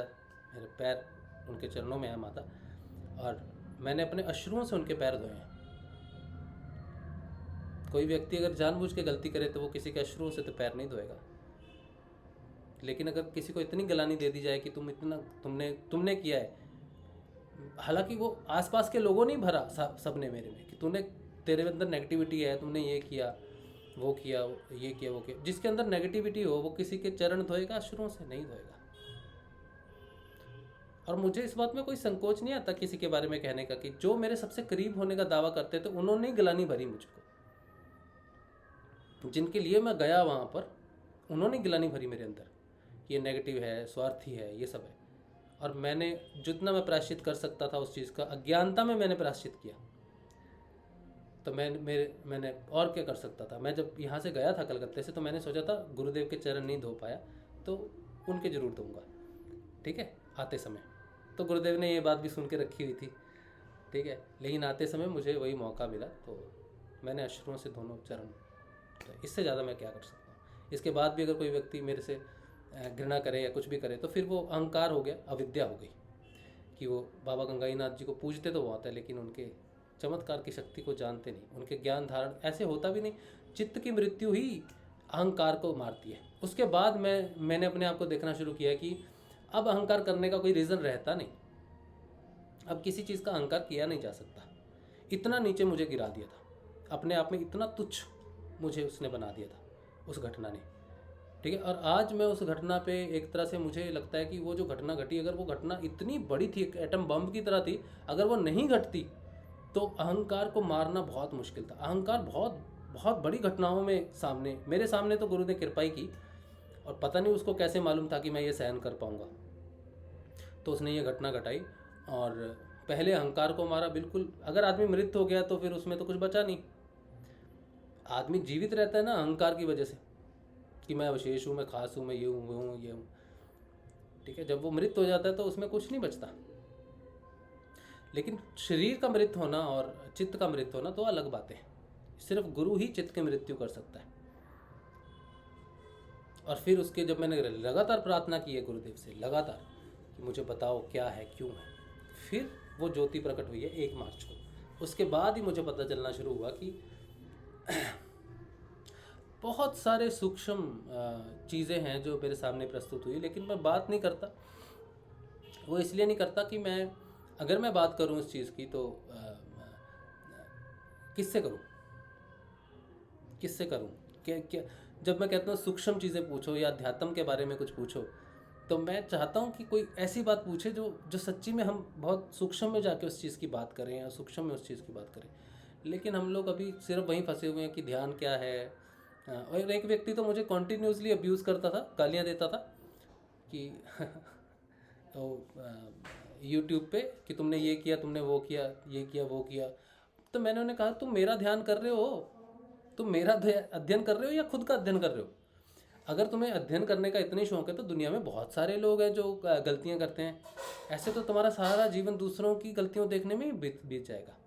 S2: पैर उनके चरणों में है माता, और मैंने अपने अश्रुओं से उनके पैर धोए हैं। कोई व्यक्ति अगर जानबूझ के गलती करे तो वो किसी के अश्रुओं से तो पैर नहीं धोएगा, लेकिन अगर किसी को इतनी गलानी दे दी जाए कि तुमने किया है, हालांकि वो आसपास के लोगों ने भरा सबने मेरे में कि तेरे अंदर नेगेटिविटी है, तुमने ये किया वो किया, ये किया वो किया। जिसके अंदर नेगेटिविटी हो वो किसी के चरण धोएगा, अश्रुओं से नहीं धोएगा। और मुझे इस बात में कोई संकोच नहीं आता किसी के बारे में कहने का कि जो मेरे सबसे करीब होने का दावा करते थे उन्होंने ही गलानी भरी मुझको, जिनके लिए मैं गया वहाँ पर उन्होंने गिलानी भरी मेरे अंदर, ये नेगेटिव है, स्वार्थी है, ये सब है। और मैंने जितना मैं प्रायश्चित कर सकता था उस चीज़ का, अज्ञानता में मैंने प्रायश्चित किया। तो मैंने और क्या कर सकता था। मैं जब यहाँ से गया था कलकत्ते से, तो मैंने सोचा था गुरुदेव के चरण नहीं धो पाया तो उनके ज़रूर दूंगा, ठीक है, आते समय। तो गुरुदेव ने ये बात भी सुन के रखी हुई थी, ठीक है, लेकिन आते समय मुझे वही मौका मिला तो मैंने अश्रुओं से दोनों चरण, तो इससे ज़्यादा मैं क्या कर सकता हूँ। इसके बाद भी अगर कोई व्यक्ति मेरे से घृणा करे या कुछ भी करे तो फिर वो अहंकार हो गया, अविद्या हो गई कि वो बाबा गंगाईनाथ जी को पूजते तो बहुत है, लेकिन उनके चमत्कार की शक्ति को जानते नहीं, उनके ज्ञान धारण ऐसे होता भी नहीं। चित्त की मृत्यु ही अहंकार को मारती है। उसके बाद मैंने अपने आप को देखना शुरू किया कि अब अहंकार करने का कोई रीज़न रहता नहीं, अब किसी चीज़ का अहंकार किया नहीं जा सकता। इतना नीचे मुझे गिरा दिया था, अपने आप में इतना तुच्छ मुझे उसने बना दिया था उस घटना ने, ठीक है। और आज मैं उस घटना पे एक तरह से मुझे लगता है कि वो जो घटना घटी, अगर वो घटना इतनी बड़ी थी, एक एटम बम की तरह थी, अगर वो नहीं घटती तो अहंकार को मारना बहुत मुश्किल था। अहंकार बहुत बहुत बड़ी घटनाओं में मेरे सामने तो गुरु ने कृपा ही की, और पता नहीं उसको कैसे मालूम था कि मैं ये सहन कर पाऊंगा, तो उसने ये घटना घटाई और पहले अहंकार को मारा। बिल्कुल, अगर आदमी मृत हो गया तो फिर उसमें तो कुछ बचा नहीं। आदमी जीवित रहता है ना अहंकार की वजह से, कि मैं अवशेष हूँ, मैं खास हूँ, मैं ये हूँ, वो हूँ, ये हूँ, ठीक है। जब वो मृत हो जाता है तो उसमें कुछ नहीं बचता। लेकिन शरीर का मृत होना और चित्त का मृत होना तो अलग बातें हैं। सिर्फ गुरु ही चित्त की मृत्यु कर सकता है। और फिर उसके जब मैंने लगातार प्रार्थना की है गुरुदेव से, लगातार, कि मुझे बताओ क्या है, क्यों है, फिर वो ज्योति प्रकट हुई है 1 मार्च को। उसके बाद ही मुझे पता चलना शुरू हुआ कि बहुत सारे सूक्ष्म चीज़ें हैं जो मेरे सामने प्रस्तुत हुई, लेकिन मैं बात नहीं करता। वो इसलिए नहीं करता कि अगर मैं बात करूं इस चीज़ की तो किससे करूं, क्या जब मैं कहता हूँ सूक्ष्म चीज़ें पूछो या अध्यात्म के बारे में कुछ पूछो, तो मैं चाहता हूँ कि कोई ऐसी बात पूछे जो सच्ची में हम बहुत सूक्ष्म में जाके उस चीज़ की बात करें या सूक्ष्म में उस चीज़ की बात करें। लेकिन हम लोग अभी सिर्फ वहीं फंसे हुए हैं कि ध्यान क्या है। और एक व्यक्ति तो मुझे कॉन्टीन्यूसली अब्यूज़ करता था, गालियाँ देता था कि यूट्यूब पे कि तुमने ये किया, तुमने वो किया, ये किया, वो किया। तो मैंने उन्हें कहा तुम मेरा ध्यान कर रहे हो, तुम मेरा अध्ययन कर रहे हो या खुद का अध्ययन कर रहे हो? अगर तुम्हें अध्ययन करने का इतना ही शौक है तो दुनिया में बहुत सारे लोग हैं जो गलतियां करते हैं। ऐसे तो तुम्हारा सारा जीवन दूसरों की गलतियों देखने में ही बीत जाएगा।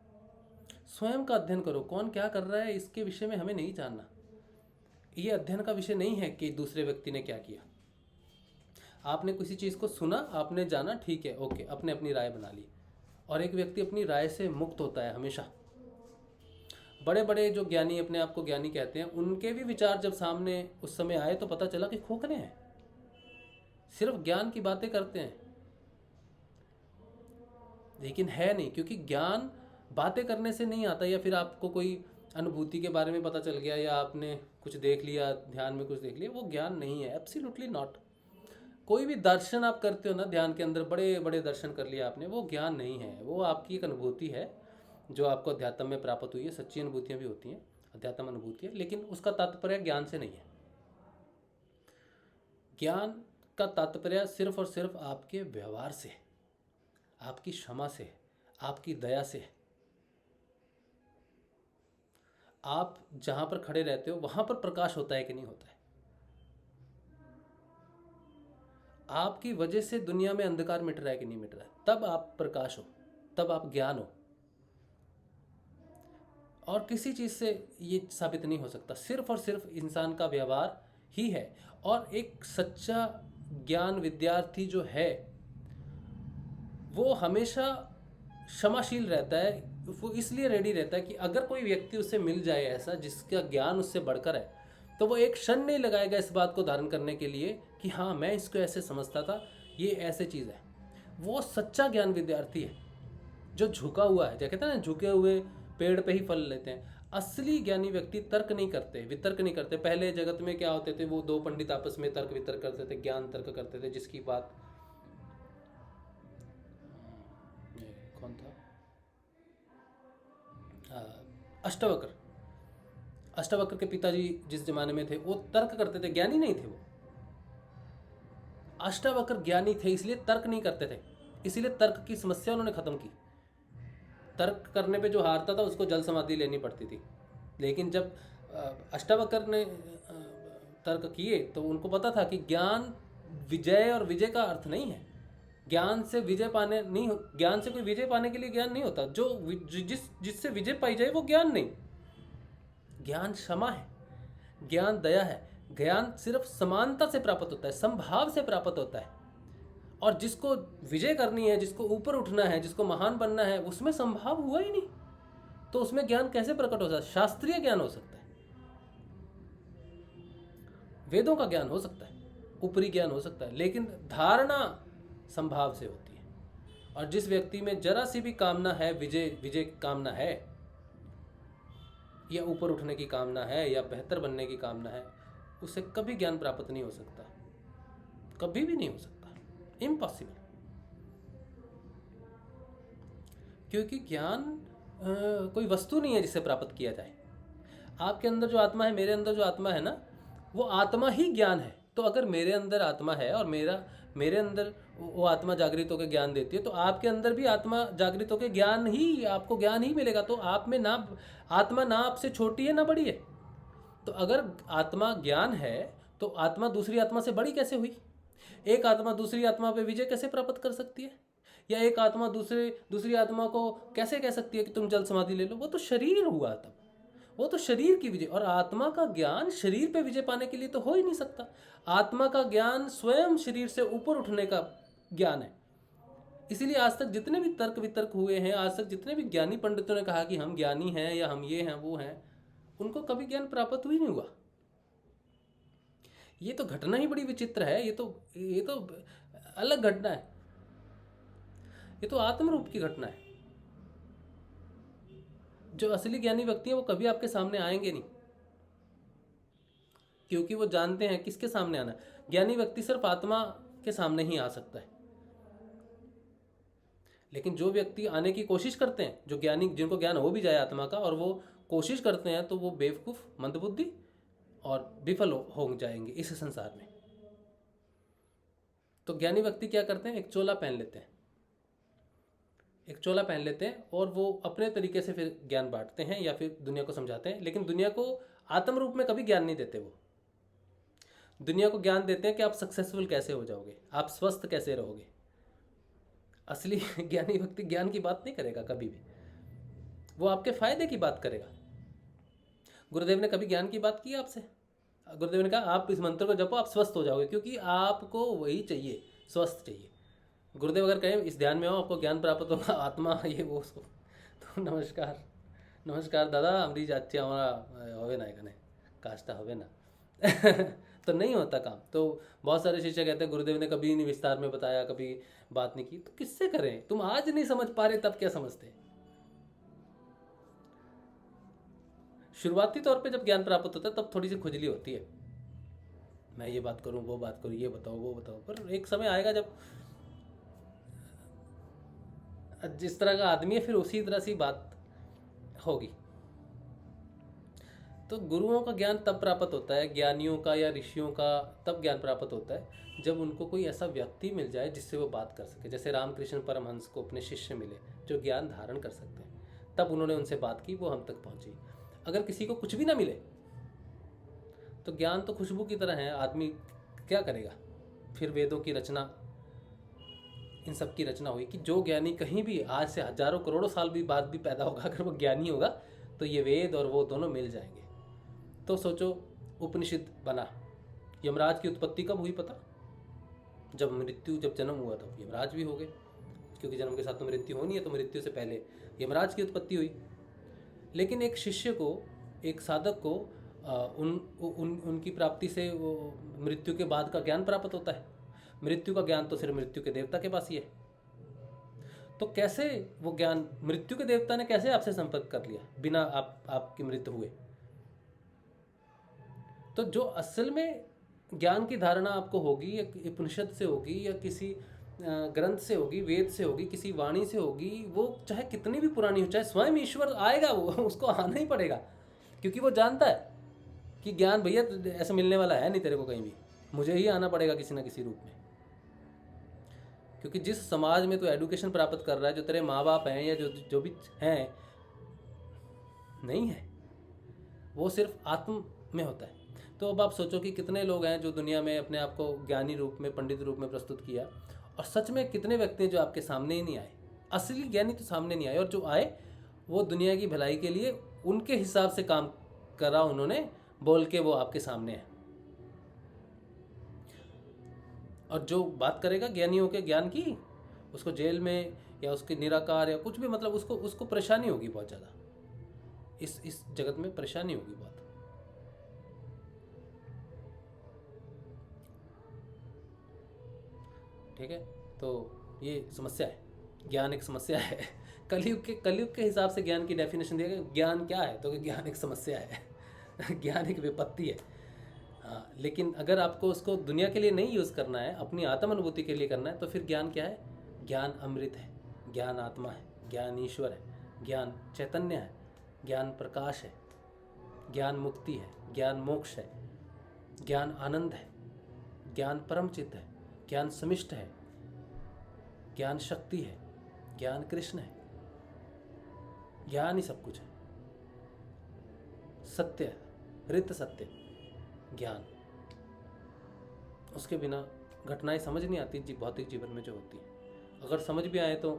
S2: स्वयं का अध्ययन करो, कौन क्या कर रहा है इसके विषय में हमें नहीं जानना। ये अध्ययन का विषय नहीं है कि दूसरे व्यक्ति ने क्या किया। आपने किसी चीज़ को सुना, आपने जाना, ठीक है, ओके, अपने अपनी राय बना ली। और एक व्यक्ति अपनी राय से मुक्त होता है हमेशा। बड़े बड़े जो ज्ञानी अपने आप को ज्ञानी कहते हैं, उनके भी विचार जब सामने उस समय आए तो पता चला कि खोखले हैं, सिर्फ ज्ञान की बातें करते हैं, लेकिन है नहीं। क्योंकि ज्ञान बातें करने से नहीं आता, या फिर आपको कोई अनुभूति के बारे में पता चल गया या आपने कुछ देख लिया, ध्यान में कुछ देख लिया, वो ज्ञान नहीं है, एब्सोल्युटली नॉट। कोई भी दर्शन आप करते हो ना ध्यान के अंदर, बड़े बड़े दर्शन कर लिया आपने, वो ज्ञान नहीं है, वो आपकी एक अनुभूति है जो आपको अध्यात्म में प्राप्त हुई है। सच्ची अनुभूतियाँ भी होती हैं, अध्यात्म अनुभूतियाँ, लेकिन उसका तात्पर्य ज्ञान से नहीं है। ज्ञान का तात्पर्य सिर्फ और सिर्फ आपके व्यवहार से, आपकी क्षमा से, आपकी दया से। आप जहाँ पर खड़े रहते हो वहाँ पर प्रकाश होता है कि नहीं होता है? आपकी वजह से दुनिया में अंधकार मिट रहा है कि नहीं मिट रहा है? तब आप प्रकाश हो, तब आप ज्ञान हो। और किसी चीज़ से ये साबित नहीं हो सकता, सिर्फ और सिर्फ इंसान का व्यवहार ही है। और एक सच्चा ज्ञान विद्यार्थी जो है वो हमेशा क्षमाशील रहता है। वो इसलिए रेडी रहता है कि अगर कोई व्यक्ति उससे मिल जाए ऐसा जिसका ज्ञान उससे बढ़कर है, तो वो एक क्षण नहीं लगाएगा इस बात को धारण करने के लिए कि हाँ मैं इसको ऐसे समझता था, ये ऐसे चीज़ है। वो सच्चा ज्ञान विद्यार्थी है जो झुका हुआ है। क्या कहते हैं ना, झुके हुए पेड़ पे ही फल लेते हैं। असली ज्ञानी व्यक्ति तर्क नहीं करते, वितर्क नहीं करते। पहले जगत में क्या होते थे, वो 2 पंडित आपस में तर्क वितर्क करते थे, ज्ञान तर्क करते थे। जिसकी बात कौन था, अष्टावक्र के पिताजी जिस जमाने में थे वो तर्क करते थे, ज्ञानी नहीं थे वो। अष्टावक्र ज्ञानी थे इसलिए तर्क नहीं करते थे, इसीलिए तर्क की समस्या उन्होंने खत्म की। तर्क करने पे जो हारता था उसको जल समाधि लेनी पड़ती थी। लेकिन जब अष्टावक्र ने तर्क किए तो उनको पता था कि ज्ञान विजय और विजय का अर्थ नहीं है। ज्ञान से विजय पाने नहीं, ज्ञान से कोई विजय पाने के लिए ज्ञान नहीं होता। जो जिससे विजय पाई जाए वो ज्ञान नहीं। ज्ञान क्षमा है, ज्ञान दया है। ज्ञान सिर्फ समानता से प्राप्त होता है, समभाव से प्राप्त होता है। और जिसको विजय करनी है, जिसको ऊपर उठना है, जिसको महान बनना है, उसमें संभाव हुआ ही नहीं, तो उसमें ज्ञान कैसे प्रकट हो सकता है? शास्त्रीय ज्ञान हो सकता है, वेदों का ज्ञान हो सकता है, ऊपरी ज्ञान हो सकता है, लेकिन धारणा संभाव से होती है। और जिस व्यक्ति में जरा सी भी कामना है, विजय कामना है, या ऊपर उठने की कामना है, या बेहतर बनने की कामना है, उसे कभी ज्ञान प्राप्त नहीं हो सकता, कभी भी नहीं हो सकता, इम्पॉसिबल। क्योंकि ज्ञान कोई वस्तु नहीं है जिसे प्राप्त किया जाए। आपके अंदर जो आत्मा है, मेरे अंदर जो आत्मा है ना, वो आत्मा ही ज्ञान है। तो अगर मेरे अंदर आत्मा है और मेरे अंदर वो आत्मा जागृत होकर ज्ञान देती है, तो आपके अंदर भी आत्मा जागृत होकर ज्ञान ही, आपको ज्ञान ही मिलेगा। तो आप में ना आत्मा ना आपसे छोटी है ना बड़ी है। तो अगर आत्मा ज्ञान है तो आत्मा दूसरी आत्मा से बड़ी कैसे हुई? एक आत्मा दूसरी आत्मा पे विजय कैसे प्राप्त कर सकती है? या एक आत्मा दूसरी आत्मा को कैसे कह सकती है कि तुम जल समाधि ले लो? वो तो शरीर हुआ, तब वो तो शरीर की विजय, और आत्मा का ज्ञान शरीर पे विजय पाने के लिए तो हो ही नहीं सकता। आत्मा का ज्ञान स्वयं शरीर से ऊपर उठने का ज्ञान है। इसीलिए आज तक जितने भी तर्क वितर्क हुए हैं, आज तक जितने भी ज्ञानी पंडितों ने कहा कि हम ज्ञानी हैं या हम ये हैं वो हैं, उनको कभी ज्ञान प्राप्त हुई नहीं हुआ। ये तो घटना ही बड़ी विचित्र है। ये तो अलग घटना है। ये तो आत्म रूप की घटना है। जो असली ज्ञानी व्यक्ति हैं वो कभी आपके सामने आएंगे नहीं, क्योंकि वो जानते हैं किसके सामने आना है। ज्ञानी व्यक्ति सिर्फ आत्मा के सामने ही आ सकता है। लेकिन जो व्यक्ति आने की कोशिश करते हैं, जो ज्ञानी, जिनको ज्ञान हो भी जाए आत्मा का और वो कोशिश करते हैं, तो वो बेवकूफ, मंदबुद्धि और विफल हो जाएंगे इस संसार में। तो ज्ञानी व्यक्ति क्या करते हैं, एक चोला पहन लेते हैं, एक चोला पहन लेते हैं और वो अपने तरीके से फिर ज्ञान बांटते हैं या फिर दुनिया को समझाते हैं। लेकिन दुनिया को आत्म रूप में कभी ज्ञान नहीं देते। वो दुनिया को ज्ञान देते हैं कि आप सक्सेसफुल कैसे हो जाओगे, आप स्वस्थ कैसे रहोगे। असली ज्ञानी व्यक्ति ज्ञान की बात नहीं करेगा कभी भी, वो आपके फायदे की बात करेगा। गुरुदेव ने कभी ज्ञान की बात की आपसे? गुरुदेव ने कहा आप इस मंत्र को जपो, आप स्वस्थ हो जाओगे, क्योंकि आपको वही चाहिए, स्वस्थ चाहिए। गुरुदेव अगर कहें इस ध्यान में आओ आपको ज्ञान प्राप्त होगा, आत्मा ये वो उसको, तो नमस्कार नमस्कार दादा अमरीज आच्छे हमारा होवे ना एखने काष्टा होवे ना तो नहीं होता काम। तो बहुत सारे शिष्य कहते हैं गुरुदेव ने कभी नहीं विस्तार में बताया, कभी बात नहीं की। तो किससे करें? तुम आज नहीं समझ पा रहे तब क्या समझते? शुरुआती तौर पे जब ज्ञान प्राप्त होता है तब थोड़ी सी खुजली होती है, मैं ये बात करूं, वो बात करूं, ये बताओ, वो बताओ। पर एक समय आएगा जब जिस तरह का आदमी है फिर उसी तरह से बात होगी। तो गुरुओं का ज्ञान तब प्राप्त होता है, ज्ञानियों का या ऋषियों का तब ज्ञान प्राप्त होता है जब उनको कोई ऐसा व्यक्ति मिल जाए जिससे वो बात कर सके। जैसे रामकृष्ण परमहंस को अपने शिष्य मिले जो ज्ञान धारण कर सकते हैं, तब उन्होंने उनसे बात की, वो हम तक पहुंची। अगर किसी को कुछ भी ना मिले तो ज्ञान तो खुशबू की तरह है, आदमी क्या करेगा? फिर वेदों की रचना, इन सब की रचना हुई कि जो ज्ञानी कहीं भी आज से हजारों करोड़ों साल भी बाद भी पैदा होगा, अगर वो ज्ञानी होगा तो ये वेद और वो दोनों मिल जाएंगे। तो सोचो उपनिषद बना, यमराज की उत्पत्ति कब हुई पता? जब जन्म हुआ तब यमराज भी हो गए, क्योंकि जन्म के साथ तो मृत्यु होनी है, तो मृत्यु से पहले यमराज की उत्पत्ति हुई। लेकिन एक शिष्य को, एक साधक को उनकी प्राप्ति से मृत्यु के बाद का ज्ञान प्राप्त होता है। मृत्यु का ज्ञान तो सिर्फ मृत्यु के देवता के पास ही है। तो कैसे वो ज्ञान, मृत्यु के देवता ने कैसे आपसे संपर्क कर लिया बिना आपकी मृत्यु हुए? तो जो असल में ज्ञान की धारणा आपको होगी, या उपनिषद से होगी, या किसी ग्रंथ से होगी, वेद से होगी, किसी वाणी से होगी, वो चाहे कितनी भी पुरानी हो, चाहे स्वयं ईश्वर आएगा, वो उसको आना ही पड़ेगा, क्योंकि वो जानता है कि ज्ञान भैया ऐसा मिलने वाला है नहीं तेरे को कहीं भी, मुझे ही आना पड़ेगा किसी ना किसी रूप में। क्योंकि जिस समाज में तू एडुकेशन प्राप्त कर रहा है, जो तेरे माँ बाप हैं या जो भी हैं, नहीं है, वो सिर्फ आत्म में होता है। तो अब आप सोचो कि कितने लोग हैं जो दुनिया में अपने आप को ज्ञानी रूप में, पंडित रूप में प्रस्तुत किया, और सच में कितने व्यक्ति हैं जो आपके सामने ही नहीं आए। असली ज्ञानी तो सामने नहीं आए, और जो आए वो दुनिया की भलाई के लिए उनके हिसाब से काम करा उन्होंने, बोल के वो आपके सामने है। और जो बात करेगा ज्ञानियों के ज्ञान की, उसको जेल में या उसके निराकार या कुछ भी, मतलब उसको परेशानी होगी बहुत ज़्यादा, इस जगत में परेशानी होगी बहुत। ठीक है, तो ये समस्या है, ज्ञान एक समस्या है। कलयुग के हिसाब से ज्ञान की डेफिनेशन दिया गया। ज्ञान क्या है? तो ज्ञान एक समस्या है ज्ञान एक विपत्ति है। हाँ, लेकिन अगर आपको उसको दुनिया के लिए नहीं यूज़ करना है, अपनी आत्म अनुभूति के लिए करना है, तो फिर ज्ञान क्या है? ज्ञान अमृत है, ज्ञान आत्मा है, ज्ञान ईश्वर है, ज्ञान चैतन्य है, ज्ञान प्रकाश है, ज्ञान मुक्ति है, ज्ञान मोक्ष है, ज्ञान आनंद है, ज्ञान परम चित्त है, ज्ञान समिष्ट है, ज्ञान शक्ति है, ज्ञान कृष्ण है। ज्ञान ही सब कुछ है, सत्य है, रित सत्य ज्ञान। उसके बिना घटनाएं समझ नहीं आती भौतिक जीवन में जो होती है। अगर समझ भी आए तो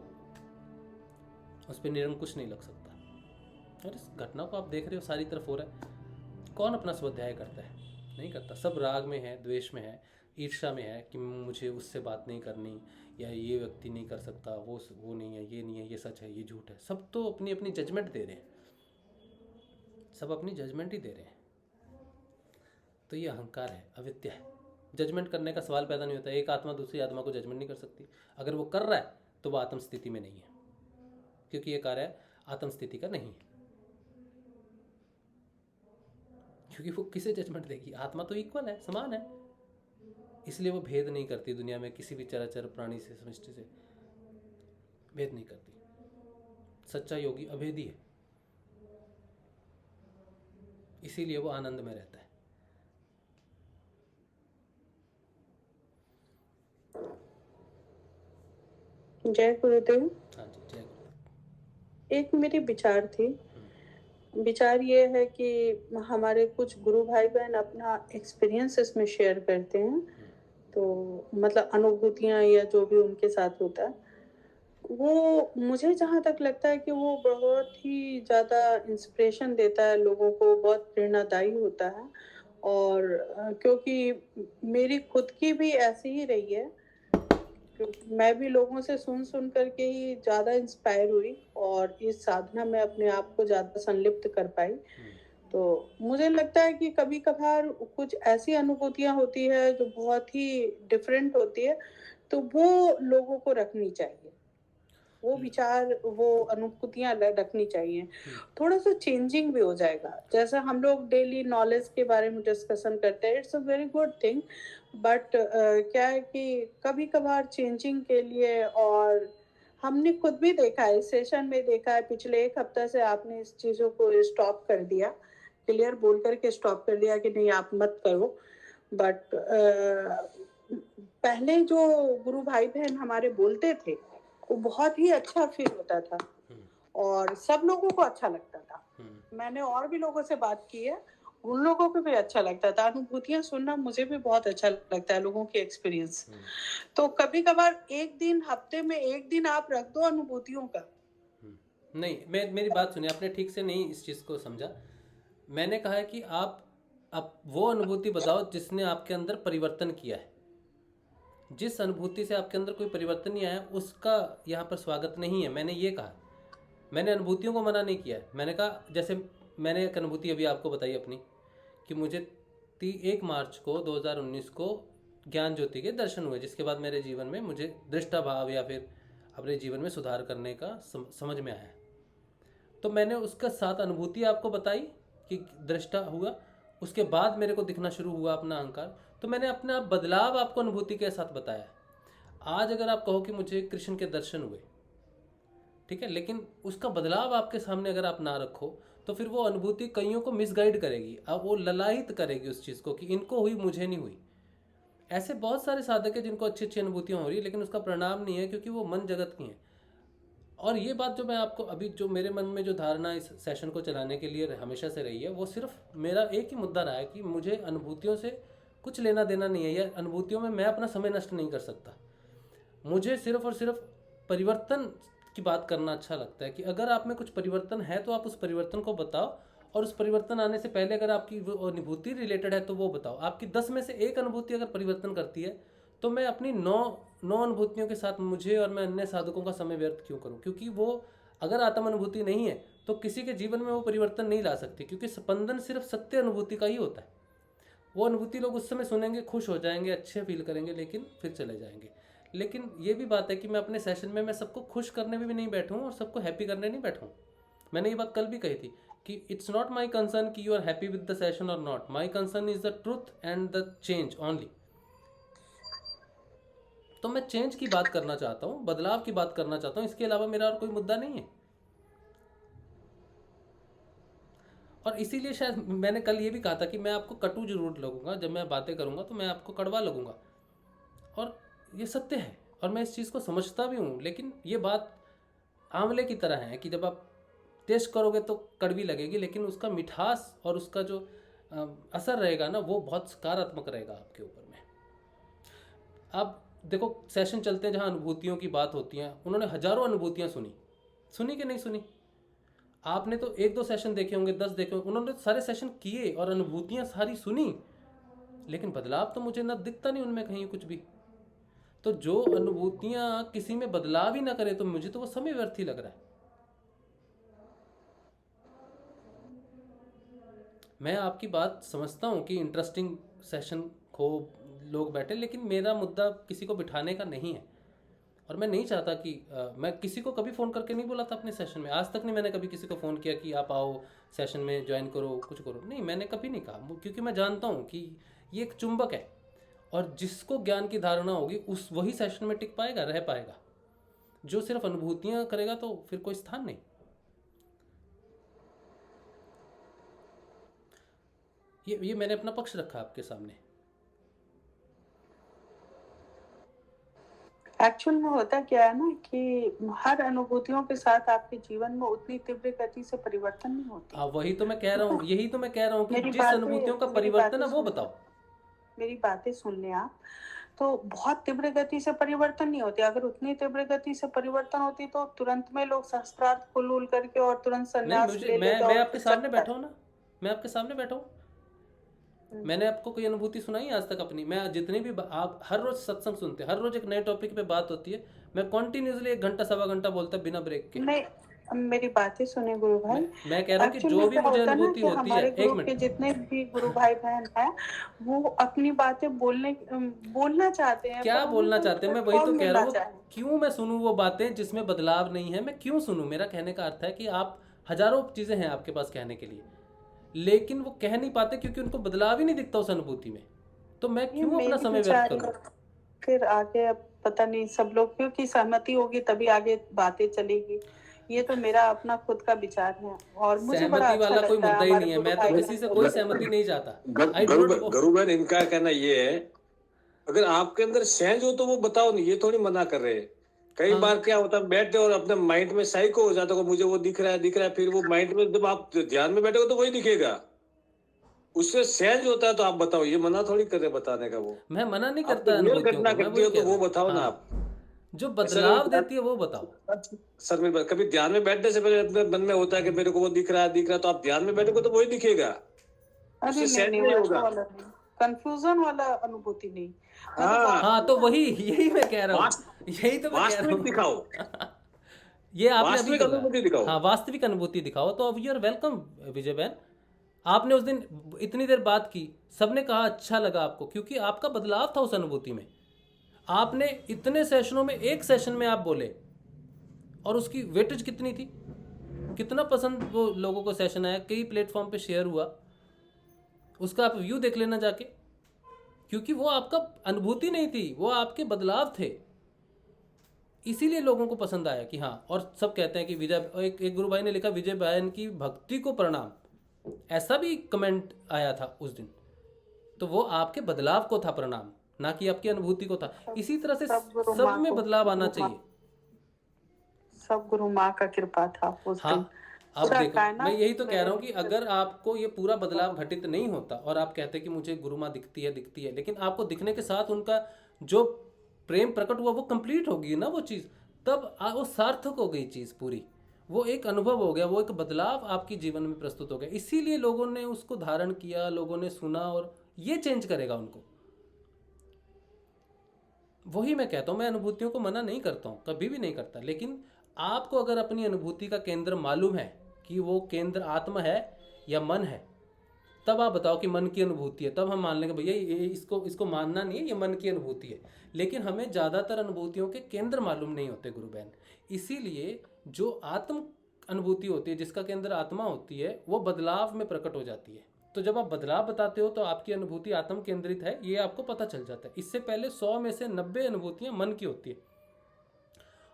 S2: उस पर निरंकुश नहीं लग सकता। और इस घटना को आप देख रहे हो सारी तरफ हो रहा है, कौन अपना स्वाध्याय करता है? नहीं करता। सब राग में है, द्वेष में है, ईर्ष्या में है कि मुझे उससे बात नहीं करनी, या ये व्यक्ति नहीं कर सकता, वो नहीं है, ये नहीं है, ये सच है, ये झूठ है। सब तो अपनी अपनी जजमेंट दे रहे हैं, सब अपनी जजमेंट ही दे रहे हैं। तो ये अहंकार है, अविद्या है। जजमेंट करने का सवाल पैदा नहीं होता। एक आत्मा दूसरी आत्मा को जजमेंट नहीं कर सकती। अगर वो कर रहा है तो वो आत्म स्थिति में नहीं है, क्योंकि ये कार्य आत्म स्थिति का नहीं है। क्योंकि वो किसे जजमेंट देगी? आत्मा तो इक्वल है, समान है, इसलिए वो भेद नहीं करती दुनिया में किसी भी चराचर प्राणी से, सृष्टि से भेद नहीं करती। सच्चा योगी अभेदी है, इसीलिए वो आनंद में रहता है।
S7: जय गुरुदेव।
S2: हाँ जी, जय गुरुदेव।
S7: एक मेरी विचार थी। विचार ये है कि हमारे कुछ गुरु भाई बहन अपना एक्सपीरियंस इसमें शेयर करते हैं, तो मतलब अनुभूतियां या जो भी उनके साथ होता है, वो मुझे जहाँ तक लगता है कि वो बहुत ही ज़्यादा इंस्पिरेशन देता है लोगों को, बहुत प्रेरणादायी होता है। और क्योंकि मेरी खुद की भी ऐसी ही रही है, क्योंकि मैं भी लोगों से सुन करके ही ज़्यादा इंस्पायर हुई और इस साधना में अपने आप को ज़्यादा संलिप्त कर पाई। तो मुझे लगता है कि कभी कभार कुछ ऐसी अनुभूतियां होती है जो बहुत ही डिफरेंट होती है, तो वो लोगों को रखनी चाहिए, वो विचार, वो अनुभूतियां रखनी चाहिए। थोड़ा सा चेंजिंग भी हो जाएगा। जैसा हम लोग डेली नॉलेज के बारे में डिस्कशन करते हैं, it's a very good thing, but क्या है कि कभी कभार चेंजिंग के लिए, और हमने खुद भी देखा है, सेशन में देखा है, पिछले 1 हफ्ते से आपने इस चीज़ों को स्टॉप कर दिया, क्लियर बोल करके स्टॉप कर दिया कि नहीं आप मत करो। बट पहले जो गुरु भाई बहन हमारे बोलते थे वो बहुत ही अच्छा फील होता था और सब लोगों को अच्छा लगता था। मैंने और भी लोगों से बात की है, उन लोगों को भी अच्छा लगता था। अनुभूतियां सुनना मुझे भी बहुत अच्छा लगता है, लोगों के एक्सपीरियंस। तो कभी कभार एक दिन, हफ्ते में एक दिन आप रख दो अनुभूतियों का।
S2: नहीं, मेरी बात सुनिए, आपने ठीक से नहीं इस चीज़ को समझा। मैंने कहा है कि आप वो अनुभूति बताओ जिसने आपके अंदर परिवर्तन किया है। जिस अनुभूति से आपके अंदर कोई परिवर्तन नहीं आया उसका यहाँ पर स्वागत नहीं है, मैंने ये कहा। मैंने अनुभूतियों को मना नहीं किया है। मैंने कहा, जैसे मैंने एक अनुभूति अभी आपको बताई अपनी, कि मुझे 1 मार्च को 2019 को ज्ञान ज्योति के दर्शन हुए, जिसके बाद मेरे जीवन में मुझे दृष्टा भाव या फिर अपने जीवन में सुधार करने का समझ में आया। तो मैंने उसका साथ अनुभूति आपको बताई कि दृष्टा हुआ, उसके बाद मेरे को दिखना शुरू हुआ अपना अहंकार। तो मैंने अपना बदलाव आपको अनुभूति के साथ बताया। आज अगर आप कहो कि मुझे कृष्ण के दर्शन हुए, ठीक है, लेकिन उसका बदलाव आपके सामने अगर आप ना रखो तो फिर वो अनुभूति कईयों को मिसगाइड करेगी। अब वो ललायित करेगी उस चीज़ को कि इनको हुई, मुझे नहीं हुई। ऐसे बहुत सारे साधक हैं जिनको अच्छी अच्छी अनुभूतियाँ हो रही है, लेकिन उसका परिणाम नहीं है, क्योंकि वो मन जगत की हैं। और ये बात जो मैं आपको अभी, जो मेरे मन में जो धारणा इस सेशन को चलाने के लिए हमेशा से रही है, वो सिर्फ मेरा एक ही मुद्दा रहा है कि मुझे अनुभूतियों से कुछ लेना देना नहीं है, या अनुभूतियों में मैं अपना समय नष्ट नहीं कर सकता। मुझे सिर्फ और सिर्फ परिवर्तन की बात करना अच्छा लगता है कि अगर आप में कुछ परिवर्तन है तो आप उस परिवर्तन को बताओ, और उस परिवर्तन आने से पहले अगर आपकी वो अनुभूति रिलेटेड है तो वो बताओ। आपकी 10 में से 1 अनुभूति अगर परिवर्तन करती है तो मैं अपनी 9 अनुभूतियों के साथ मुझे और मैं अन्य साधकों का समय व्यर्थ क्यों करूं? क्योंकि वो अगर आत्म अनुभूति नहीं है तो किसी के जीवन में वो परिवर्तन नहीं ला सकती, क्योंकि स्पंदन सिर्फ सत्य अनुभूति का ही होता है। वो अनुभूति लोग उस समय सुनेंगे, खुश हो जाएंगे, अच्छे फील करेंगे, लेकिन फिर चले जाएंगे। लेकिन ये भी बात है कि मैं अपने सेशन में मैं सबको खुश करने में भी नहीं बैठूँ और सबको हैप्पी करने नहीं बैठूँ। मैंने ये बात कल भी कही थी कि इट्स नॉट माई कंसर्न कि you are happy with the session और not. My concern is the truth and the change only. तो मैं चेंज की बात करना चाहता हूँ, बदलाव की बात करना चाहता हूँ, इसके अलावा मेरा और कोई मुद्दा नहीं है। और इसीलिए शायद मैंने कल ये भी कहा था कि मैं आपको कटु जरूर लगूंगा, जब मैं बातें करूंगा तो मैं आपको कड़वा लगूंगा, और ये सत्य है और मैं इस चीज़ को समझता भी हूँ। लेकिन ये बात आंवले की तरह है कि जब आप टेस्ट करोगे तो कड़वी लगेगी, लेकिन उसका मिठास और उसका जो असर रहेगा ना, वो बहुत सकारात्मक रहेगा आपके ऊपर में। अब देखो, सेशन चलते हैं जहाँ अनुभूतियों की बात होती है, उन्होंने हजारों अनुभूतियाँ सुनी कि नहीं सुनी? आपने तो 1-2 सेशन देखे होंगे, 10 देखे होंगे, उन्होंने तो सारे सेशन किए और अनुभूतियां सारी सुनी, लेकिन बदलाव तो मुझे ना दिखता नहीं उनमें कहीं कुछ भी। तो जो अनुभूतियां किसी में बदलाव ही ना करे तो मुझे तो वो समय व्यर्थ ही लग रहा है। मैं आपकी बात समझता हूँ कि इंटरेस्टिंग सेशन को लोग बैठे, लेकिन मेरा मुद्दा किसी को बिठाने का नहीं है और मैं नहीं चाहता कि मैं किसी को कभी फ़ोन करके नहीं बोला था अपने सेशन में। आज तक नहीं मैंने कभी किसी को फ़ोन किया कि आप आओ सेशन में ज्वाइन करो, कुछ करो, नहीं, मैंने कभी नहीं कहा, क्योंकि मैं जानता हूँ कि ये एक चुंबक है और जिसको ज्ञान की धारणा होगी उस वही सेशन में टिक पाएगा, रह पाएगा। जो सिर्फ अनुभूतियाँ करेगा तो फिर कोई स्थान नहीं। ये मैंने अपना पक्ष रखा आपके सामने।
S7: एक्चुअल में होता क्या है ना कि हर अनुभूतियों के साथ आपके जीवन में उतनी तीव्र गति से परिवर्तन नहीं होती।
S2: वही तो मैं कह रहा हूँ, यही तो मैं कह रहा हूँ कि
S7: मेरी
S2: जिस अनुभूतियों का परिवर्तन है वो बताओ।
S7: मेरी बातें सुन लें आप। तो बहुत तीव्र गति से परिवर्तन नहीं होती। अगर उतनी तीव्र गति से परिवर्तन होती तो तुरंत में लोग शास्त्रार्थ खुल करके और तुरंत संन्यास ले लेते।
S2: मैं आपके सामने बैठा हूँ ना, मैं आपके सामने बैठा हूँ। मैंने आपको कोई अनुभूति सुनाई आज तक अपनी? मैं जितनी भी आप हर रोज सत्संग सुनते, हर रोज एक नए टॉपिक पे बात होती है, मैं कंटिन्यूअसली 1 घंटा 1.25 घंटा बोलता बिना ब्रेक के।
S7: नहीं, मेरी बातें सुने गुरु भाई।
S2: मैं कह रहा हूँ कि जो भी मुझे अनुभूति होती है, 1 मिनट,
S7: जितने भी गुरु भाई बहन हैं वो अपनी बातें बोलना चाहते हैं।
S2: क्या बोलना चाहते हैं? मैं वही तो कह रहा हूँ, क्यों मैं सुनूं वो बातें जिसमें बदलाव नहीं है? मैं क्यों सुनूं? मेरा कहने का अर्थ है कि आप हजारों चीजें हैं आपके पास कहने के लिए, लेकिन वो कह नहीं पाते क्योंकि उनको बदलाव ही नहीं दिखता उस अनुभूति में। तो मैं क्यों अपना समय व्यर्थ करूं?
S7: फिर आगे अब पता नहीं सब लोग क्योंकि सहमति होगी तभी आगे बातें चलेगी। ये तो मेरा अपना खुद का विचार है और मुझे बड़ा अच्छा
S2: वाला कोई मुद्दा ही नहीं है। मैं तो किसी से कोई सहमति नहीं चाहता।
S12: गुरु बहन, इनका कहना ये है अगर आपके अंदर सहज हो तो वो बताओ नहीं, ये थोड़ी मना कर रहे। कई बार क्या होता है, बैठते और अपने माइंड में साइको हो जाता है, मुझे वो दिख रहा है, फिर वो माइंड में जब आप ध्यान में बैठे हो तो वही दिखेगा। उससे सहज होता है तो आप बताओ, ये मना थोड़ी कर रहे बताने का। वो
S2: मैं मना नहीं करता,
S12: घटना करती हो तो वो बताओ ना आप।
S2: जो बदलाव देती है वो बताओ।
S12: सर मेरे कभी ध्यान में बैठने से पहले अपने मन में होता है कि मेरे को वो दिख रहा है, तो आप ध्यान में बैठोगे तो वही दिखेगा।
S7: कंफ्यूजन वाला अनुभूति नहीं।
S2: हाँ, तो वही यही मैं कह रहा हूँ, यही तो मैं कह रहा हूँ।
S12: दिखाओ
S2: ये आपने
S12: वास्तविक अनुभूति दिखाओ।
S2: हाँ, वास्तविक अनुभूति दिखाओ। तो अब यू आर वेलकम विजय बहन। आपने उस दिन इतनी देर बात की, सबने कहा अच्छा लगा आपको, क्योंकि आपका बदलाव था उस अनुभूति में। आपने इतने सेशनों में एक सेशन में आप बोले और उसकी वेटेज कितनी थी, कितना पसंद वो लोगों को सेशन आया, कई प्लेटफॉर्म पे शेयर हुआ, उसका आप व्यू देख लेना जाके। क्योंकि वो आपका अनुभूति नहीं थी, वो आपके बदलाव थे, इसीलिए लोगों को पसंद आया कि हाँ। और सब कहते हैं कि विजय, एक गुरु भाई ने लिखा विजय बहन की भक्ति को प्रणाम, ऐसा भी कमेंट आया था उस दिन। तो वो आपके बदलाव को था प्रणाम, ना कि आपकी अनुभूति को था। इसी तरह से सब में बदलाव आना चाहिए।
S7: सब गुरु माँ का कृपा था उस दिन।
S2: अब देखो, मैं यही तो कह रहा हूँ कि अगर आपको ये पूरा बदलाव घटित नहीं होता और आप कहते कि मुझे गुरु माँ दिखती है, लेकिन आपको दिखने के साथ उनका जो प्रेम प्रकट हुआ वो कंप्लीट होगी ना वो चीज़, तब वो सार्थक हो गई चीज़ पूरी। वो एक अनुभव हो गया, वो एक बदलाव आपके जीवन में प्रस्तुत हो गया। इसीलिए लोगों ने उसको धारण किया, लोगों ने सुना, और ये चेंज करेगा उनको। वही मैं कहता हूँ, मैं अनुभूतियों को मना नहीं करता हूँ, कभी भी नहीं करता। लेकिन आपको अगर अपनी अनुभूति का केंद्र मालूम है कि वो केंद्र आत्मा है या मन है, तब आप बताओ कि मन की अनुभूति है, तब हम मान लेंगे भैया इसको मानना नहीं है, ये मन की अनुभूति है। लेकिन हमें ज़्यादातर अनुभूतियों के केंद्र मालूम नहीं होते गुरु बहन। इसीलिए जो आत्म अनुभूति होती है, जिसका केंद्र आत्मा होती है, वो बदलाव में प्रकट हो जाती है। तो जब आप बदलाव बताते हो तो आपकी अनुभूति आत्म केंद्रित है, ये आपको पता चल जाता है। इससे पहले 100 में से 90 अनुभूतियाँ मन की होती है।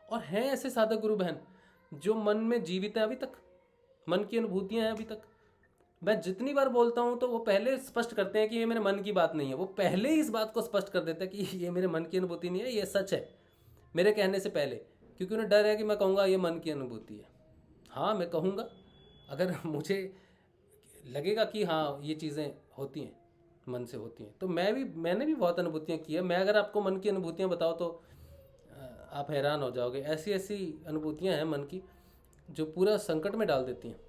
S2: और हैं ऐसे साधक गुरु बहन जो मन में जीवित है अभी तक, मन की अनुभूतियाँ हैं अभी तक। मैं जितनी बार बोलता हूँ तो वो पहले स्पष्ट करते हैं कि ये मेरे मन की बात नहीं है। वो पहले ही इस बात को स्पष्ट कर देते हैं कि ये मेरे मन की अनुभूति नहीं है, ये सच है, मेरे कहने से पहले। क्योंकि उन्हें डर है कि मैं कहूँगा ये मन की अनुभूति है। हाँ, मैं कहूँगा, अगर मुझे लगेगा कि हाँ ये चीज़ें होती हैं, मन से होती हैं, तो मैंने भी बहुत अनुभूतियाँ की है। मैं अगर आपको मन की अनुभूतियाँ बताऊँ तो आप हैरान हो जाओगे। ऐसी ऐसी अनुभूतियाँ हैं मन की जो पूरा संकट में डाल देती हैं।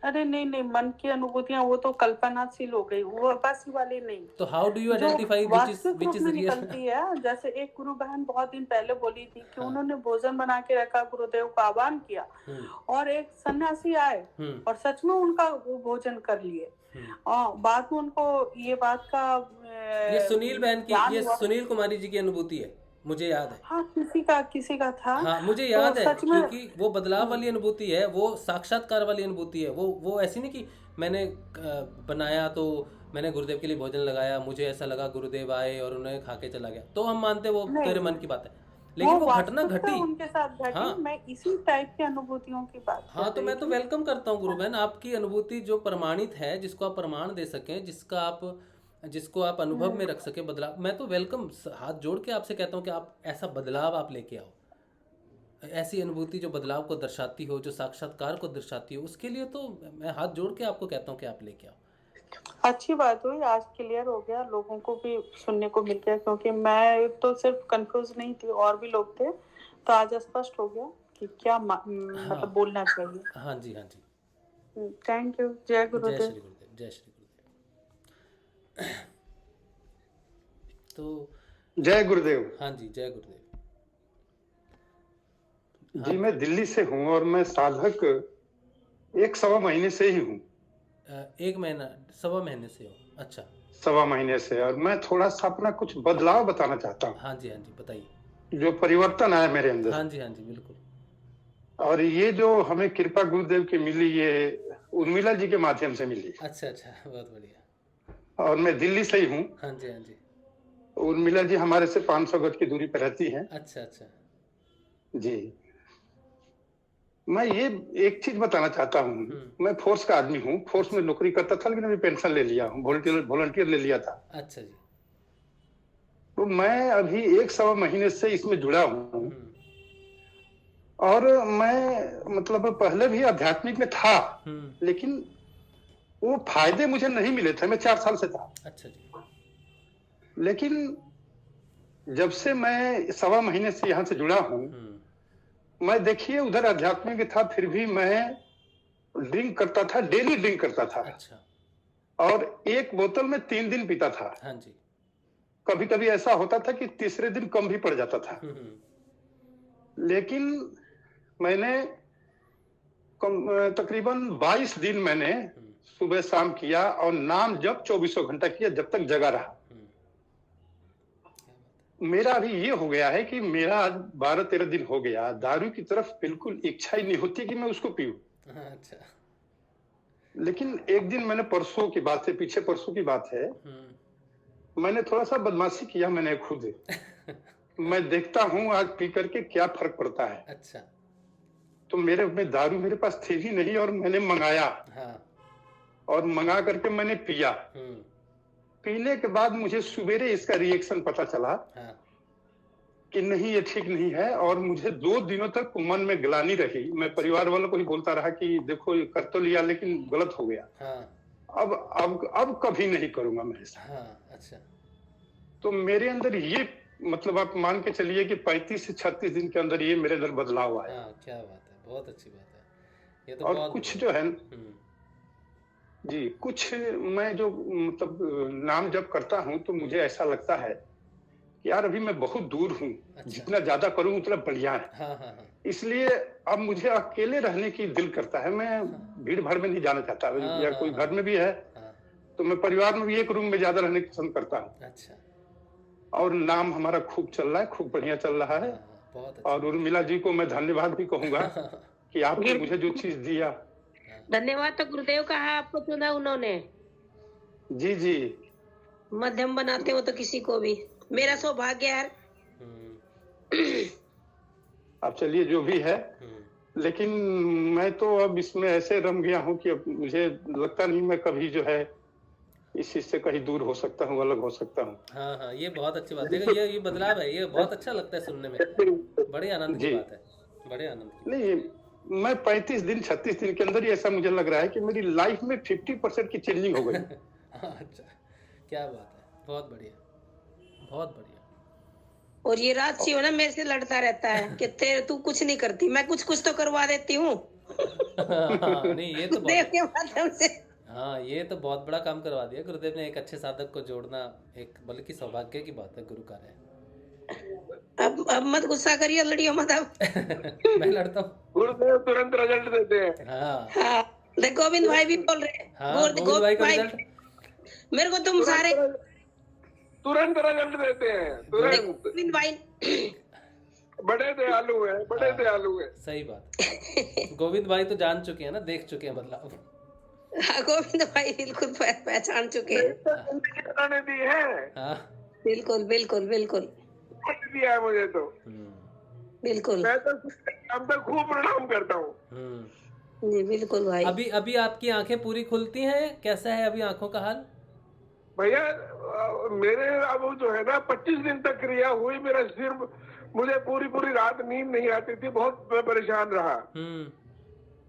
S7: अरे नहीं नहीं, मन की अनुभूतियां वो तो कल्पनाशील हो गई, वो बस वाली नहीं।
S2: तो हाउ डू यू
S7: जो
S2: आइडेंटिफाई
S7: वास्तविक
S2: विच
S7: रूप
S2: इज
S7: में
S2: रियल?
S7: निकलती है, जैसे एक गुरु बहन बहुत दिन पहले बोली थी कि
S2: हाँ।
S7: उन्होंने भोजन बना के रखा, गुरुदेव को आह्वान किया और एक सन्यासी आए और सच में उनका वो भोजन कर लिए। और बाद में उनको ये बात का
S2: ये सुनील बहन की,
S7: ज्ञान
S2: ये
S7: हुआ।
S2: सुनील कुमारी जी की अनुभूति है, मुझे याद है।
S7: हाँ, किसी का था।
S2: हाँ मुझे याद है,
S7: सच में
S2: क्योंकि वो बदलाव वाली अनुभूति है, वो साक्षात्कार वाली अनुभूति है। वो ऐसी नहीं कि मैंने बनाया तो मैंने गुरुदेव के लिए भोजन लगाया, मुझे ऐसा लगा गुरुदेव आए और उन्हें खा के चला गया, तो हम मानते वो तेरे मन की बात है, लेकिन वो घटना
S7: वास्तविकता
S2: घटी।
S7: उनके साथ घटी।
S2: हाँ।
S7: मैं इसी टाइप की अनुभूतियों की बात
S2: हाँ, तो मैं तो वेलकम करता हूँ गुरु बहन, आपकी अनुभूति जो प्रमाणित है, जिसको आप प्रमाण दे सकें, जिसको आप अनुभव में रख सके बदलाव, मैं तो वेलकम हाथ जोड़ के आपसे कहता हूँ कि आप ऐसा बदलाव आप लेके आओ, ऐसी अनुभूति जो बदलाव को दर्शाती हो, जो साक्षात्कार को दर्शाती हो, उसके लिए तो मैं हाथ जोड़ के आपको कहता हूँ कि आप लेके आओ।
S7: अच्छी बात हुई, आज क्लियर हो गया, लोगों को भी सुनने को मिल गया, क्योंकि मैं तो सिर्फ कंफ्यूज नहीं थी, और भी लोग थे, तो आज स्पष्ट हो गया कि क्या मतलब बोलना चाहिए।
S2: हाँ जी, हाँ जी,
S7: थैंक यू। जय
S2: जय
S7: गुरुदेव।
S2: श्री गुरुदेव, जय श्री गुरुदेव। तो
S13: जय गुरुदेव।
S2: हाँ जी, जय गुरुदेव।
S13: जी मैं दिल्ली से हूँ और मैं साधक 1-1.25 महीने से ही हूँ।
S2: 1 महीना 1.25 महीने से हो? अच्छा,
S13: 1.25 महीने से। और मैं थोड़ा सा अपना कुछ बदलाव बताना चाहता हूँ।
S2: हाँ जी, हाँ जी, बताइए।
S13: जो परिवर्तन आया मेरे अंदर।
S2: हाँ जी, हाँ जी, बिल्कुल।
S13: और ये जो हमें कृपा गुरुदेव की मिली, ये उर्मिला जी के माध्यम से मिली।
S2: अच्छा अच्छा, बहुत बढ़िया।
S13: और मैं दिल्ली से ही हूँ।
S2: हाँ जी, हाँ जी।
S13: उर्मिला जी हमारे से 500 गज की दूरी पर रहती हैं।
S2: अच्छा अच्छा
S13: जी। मैं ये एक चीज बताना चाहता हूँ, मैं फोर्स का आदमी हूँ, फोर्स में नौकरी करता था, लेकिन अभी पेंशन ले लिया हूँ, वॉलंटियर ले लिया था।
S2: अच्छा जी।
S13: तो मैं अभी 1-1.25 महीने से इसमें जुड़ा हूँ। और मैं मतलब पहले भी आध्यात्मिक में था, लेकिन वो फायदे मुझे नहीं मिले थे, मैं 4 साल से था।
S2: अच्छा जी।
S13: लेकिन जब से मैं 1.25 महीने से यहाँ से जुड़ा हूँ, मैं देखिए उधर आध्यात्मिक था, फिर भी मैं ड्रिंक करता था, डेली ड्रिंक करता था।
S2: अच्छा।
S13: और 1 बोतल में 3 दिन पीता था।
S2: हाँ जी।
S13: कभी कभी ऐसा होता था कि तीसरे दिन कम भी पड़ जाता था। लेकिन मैंने तकरीबन 22 दिन मैंने सुबह शाम किया और नाम जब 24 घंटा किया, जब तक जगा रहा। मेरा अभी ये हो गया है कि मेरा आज 12-13 दिन हो गया, दारू की तरफ बिल्कुल इच्छा ही नहीं होती कि मैं उसको पीऊं।
S2: अच्छा।
S13: लेकिन एक दिन मैंने, परसों की बात है, पीछे परसों की बात है, मैंने थोड़ा सा बदमाशी किया मैंने खुद। मैं देखता हूँ आज पी करके क्या फर्क पड़ता है।
S2: अच्छा।
S13: तो मेरे में दारू मेरे पास थी ही नहीं और मैंने मंगाया।
S2: हाँ।
S13: और मंगा करके मैंने पिया। पीने के बाद मुझे सवेरे इसका रिएक्शन पता चला।
S2: हाँ।
S13: कि नहीं ये ठीक नहीं है, और मुझे 2 दिनों तक मन में ग्लानि रही। मैं परिवार वालों को ही बोलता रहा कि देखो ये कर तो लिया लेकिन गलत हो गया।
S2: हाँ।
S13: अब कभी नहीं करूंगा मैं ऐसा।
S2: हाँ। अच्छा।
S13: तो मेरे अंदर ये मतलब आप मान के चलिए कि 35 से 36 दिन के अंदर ये मेरे अंदर बदलाव आया।
S2: हाँ, क्या बात है, बहुत अच्छी बात है ये तो।
S13: और कुछ जो है जी, कुछ मैं जो मतलब नाम जब करता हूँ तो मुझे ऐसा लगता है कि यार अभी मैं बहुत दूर हूँ। अच्छा। जितना ज्यादा करूँ उतना बढ़िया है।
S2: हाँ, हाँ, हाँ।
S13: इसलिए अब मुझे अकेले रहने की दिल करता है। मैं भीड़ भाड़ में नहीं जाना चाहता। या कोई घर में भी है तो मैं परिवार में भी एक रूम में ज्यादा रहने की पसंद करता हूँ।
S2: अच्छा।
S13: और नाम हमारा खूब चल रहा है, खूब बढ़िया चल रहा है।
S2: बहुत अच्छा।
S13: और उर्मिला जी को मैं धन्यवाद भी कहूंगा कि आपने मुझे जो चीज दिया।
S5: धन्यवाद तो गुरुदेव का है, आपको चुना उन्होंने।
S13: जी जी।
S5: मध्यम बनाते हो तो किसी को भी, मेरा सौभाग्य है।
S13: अब चलिए जो भी है, लेकिन मैं तो अब इसमें ऐसे रम गया हूँ कि अब मुझे लगता नहीं मैं कभी जो है इस चीज से कहीं दूर हो सकता हूँ, अलग हो सकता हूँ।
S2: हाँ हाँ, ये बहुत अच्छी बात है। देखो ये बदलाव है, ये बहुत अच्छा लगता है सुनने में। बड़े आनंद की बात है, बड़े आनंद की।
S13: नहीं, मैं 35 दिन 36 दिन के अंदर ही ऐसा मुझे लग रहा है कि मेरी लाइफ में 50% की चेंजिंग हो गई।
S2: अच्छा, क्या बात है, बहुत बढ़िया, बहुत बढ़िया।
S5: और ये राक्षी हो ना मेरे से लड़ता रहता है कि तेरे तू कुछ नहीं करती, मैं कुछ कुछ तो करवा देती हूँ।
S2: नहीं ये तो
S5: देव
S2: बहुत,
S5: के माध्यम से।
S2: हाँ ये तो बहुत बड़ा काम करवा दिया गुरुदेव ने। एक अच्छे साधक को जोड़ना एक बल्कि सौभाग्य की बात है, गुरु कार्य है।
S5: अब मत गुस्सा करिए, लड़ियो मत अब।
S2: मैं लड़ता हूँ।
S3: गुरुदेव तुरंत रिजल्ट देते हैं।
S2: हाँ
S5: हाँ देख गोविंद भाई भी बोल रहे हैं।
S2: हाँ, गोविंद भाई का रिजल्ट
S5: मेरे को तुम सारे
S3: तुरंत रिजल्ट देते हैं, तुरंत।
S5: गोविंद भाई
S3: बड़े दयालु है, बड़े दयालु है।
S2: सही बात। गोविंद भाई तो जान चुके हैं ना, देख चुके हैं बदलाव।
S5: हाँ, गोविंद भाई बिल्कुल पहचान चुके हैं।
S3: ने दी है।
S2: हाँ
S5: बिल्कुल बिल्कुल बिल्कुल
S3: दिया है मुझे तो।
S5: बिल्कुल
S3: मैं तो हम तो खूब प्रणाम करता हूँ।
S5: जी बिल्कुल भाई।
S2: अभी अभी आपकी आंखें पूरी खुलती हैं? कैसा है अभी आंखों का हाल?
S3: भैया मेरे अब जो है ना 25 दिन तक क्रिया हुई, मेरा सिर, मुझे पूरी रात नींद नहीं आती थी, बहुत मैं परेशान रहा।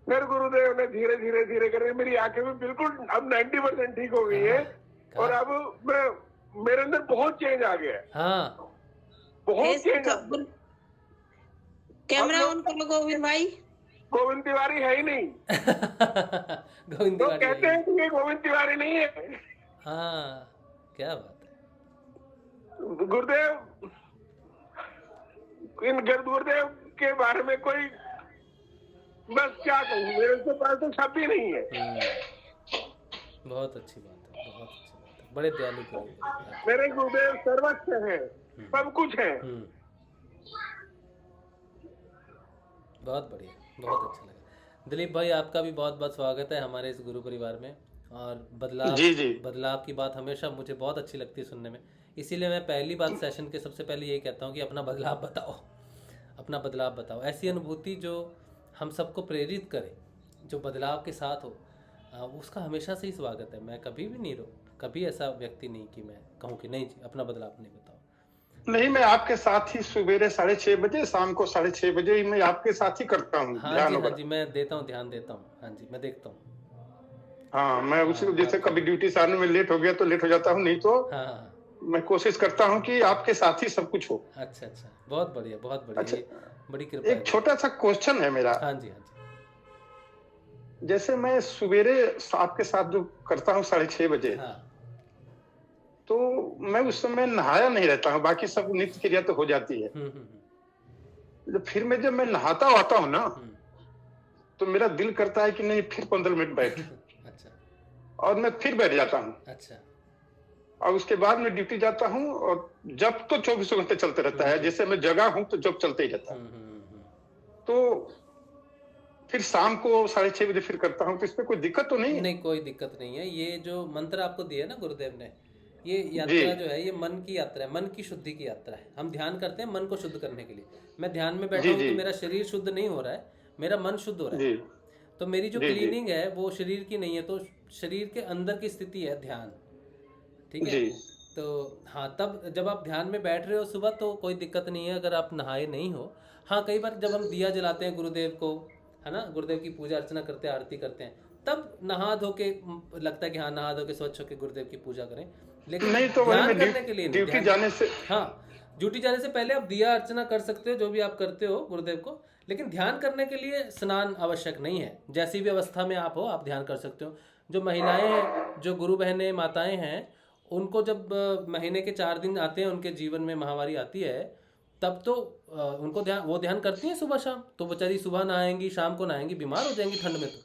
S3: फिर गुरुदेव ने धीरे धीरे करके मेरी आंखें भी बिल्कुल अब 90% ठीक हो गई है। और अब मैं मेरे अंदर बहुत चेंज आ गया है।
S2: हाँ
S3: बहुत चेंज।
S5: कैमरा ऑन कर लो गोविंद भाई।
S3: गोविंद तिवारी है ही नहीं।
S2: गोविंद
S3: तो
S2: तिवारी
S3: कहते हैं कि ये गोविंद तिवारी नहीं है।
S2: हाँ क्या बात है।
S3: गुरुदेव, इन गुरुदेव के बारे में कोई बस क्या कहूँ, मेरे से पास तो शब्द ही नहीं है।
S2: बहुत अच्छी बात है, बहुत अच्छी बात है। बड़े दयालु गुरुदेव।
S3: मेरे गुरुदेव सर्वस्व है, सब कुछ है।
S2: बहुत बढ़िया, बहुत अच्छा लगा। दिलीप भाई आपका भी बहुत बहुत स्वागत है हमारे इस गुरु परिवार में। और बदलाव की बात हमेशा मुझे बहुत अच्छी लगती है सुनने में। इसीलिए मैं पहली बात सेशन के सबसे पहले यही कहता हूँ कि अपना बदलाव बताओ, अपना बदलाव बताओ। ऐसी अनुभूति जो हम सबको प्रेरित करे, जो बदलाव के साथ हो, उसका हमेशा से ही स्वागत है। मैं कभी भी नहीं कभी ऐसा व्यक्ति नहीं कि मैं कहूँ कि नहीं जी अपना बदलाव नहीं बताओ।
S13: नहीं, मैं आपके साथ ही सवेरे 6:30 बजे, शाम को 6:30 बजे ही मैं आपके साथ ही करता हूँ।
S2: हाँ जी मैं देता हूँ, ध्यान देता हूँ। हाँ जी मैं देखता हूँ।
S13: हाँ मैं उसी जैसे कभी ड्यूटी से आने में लेट हो गया तो लेट हो जाता हूँ, नहीं तो मैं कोशिश करता हूँ कि आपके साथ ही सब कुछ हो।
S2: अच्छा, बहुत बढ़िया, बहुत बढ़िया।
S13: अच्छा,
S2: बड़ी कृपा।
S13: एक छोटा सा क्वेश्चन है मेरा।
S2: हाँ जी।
S13: जैसे मैं सवेरे आपके साथ जो करता हूँ 6:30 बजे, तो मैं उस समय नहाया नहीं रहता हूँ, बाकी सब नित्य क्रिया तो हो जाती है। फिर मैं जब मैं नहाता आता हूँ ना, तो मेरा दिल करता है कि नहीं फिर 15 मिनट बैठ। और मैं फिर बैठ जाता हूँ।
S2: अच्छा।
S13: और उसके बाद मैं ड्यूटी जाता हूँ, और जब तो 24 घंटे चलते रहता है, जैसे मैं जगह हूँ तो जब चलते ही रहता है। तो फिर शाम को 6:30 बजे फिर करता हूँ, तो इसमें कोई दिक्कत तो नहीं है?
S2: नहीं, कोई दिक्कत नहीं है। ये जो मंत्र आपको दिया ना गुरुदेव ने, ये यात्रा जो है ये मन की यात्रा है, मन की शुद्धि की यात्रा है। हम ध्यान करते हैं मन को शुद्ध करने के लिए। मैं ध्यान में बैठा हूँ तो मेरा शरीर शुद्ध नहीं हो रहा है, मेरा मन शुद्ध हो रहा है। तो मेरी जो क्लीनिंग है वो शरीर की नहीं है, तो शरीर के अंदर की स्थिति है ध्यान। ठीक है। तो हाँ, तब जब आप ध्यान में बैठ रहे हो सुबह तो कोई दिक्कत नहीं है अगर आप नहाए नहीं हो। हाँ, कई बार जब हम दिया जलाते हैं गुरुदेव को, है ना, गुरुदेव की पूजा अर्चना करते हैं, आरती करते हैं, तब नहा धो के लगता है कि हाँ नहा धो के स्वच्छ होकर गुरुदेव की पूजा करें। लेकिन
S13: नहीं तो
S2: ध्यान करने के लिए
S13: ड्यूटी जाने से,
S2: हाँ ड्यूटी जाने से पहले आप दिया अर्चना कर सकते हो, जो भी आप करते हो गुरुदेव को। लेकिन ध्यान करने के लिए स्नान आवश्यक नहीं है। जैसी भी अवस्था में आप हो आप ध्यान कर सकते हो। जो महिलाएं हैं, जो गुरु बहनें माताएं हैं, उनको जब महीने के 4 दिन आते हैं, उनके जीवन में महावारी आती है, तब तो उनको वो ध्यान करती हैं सुबह शाम। तो बेचारी सुबह नहाएंगी, शाम को नहाएंगी, बीमार हो जाएंगी ठंड में। तो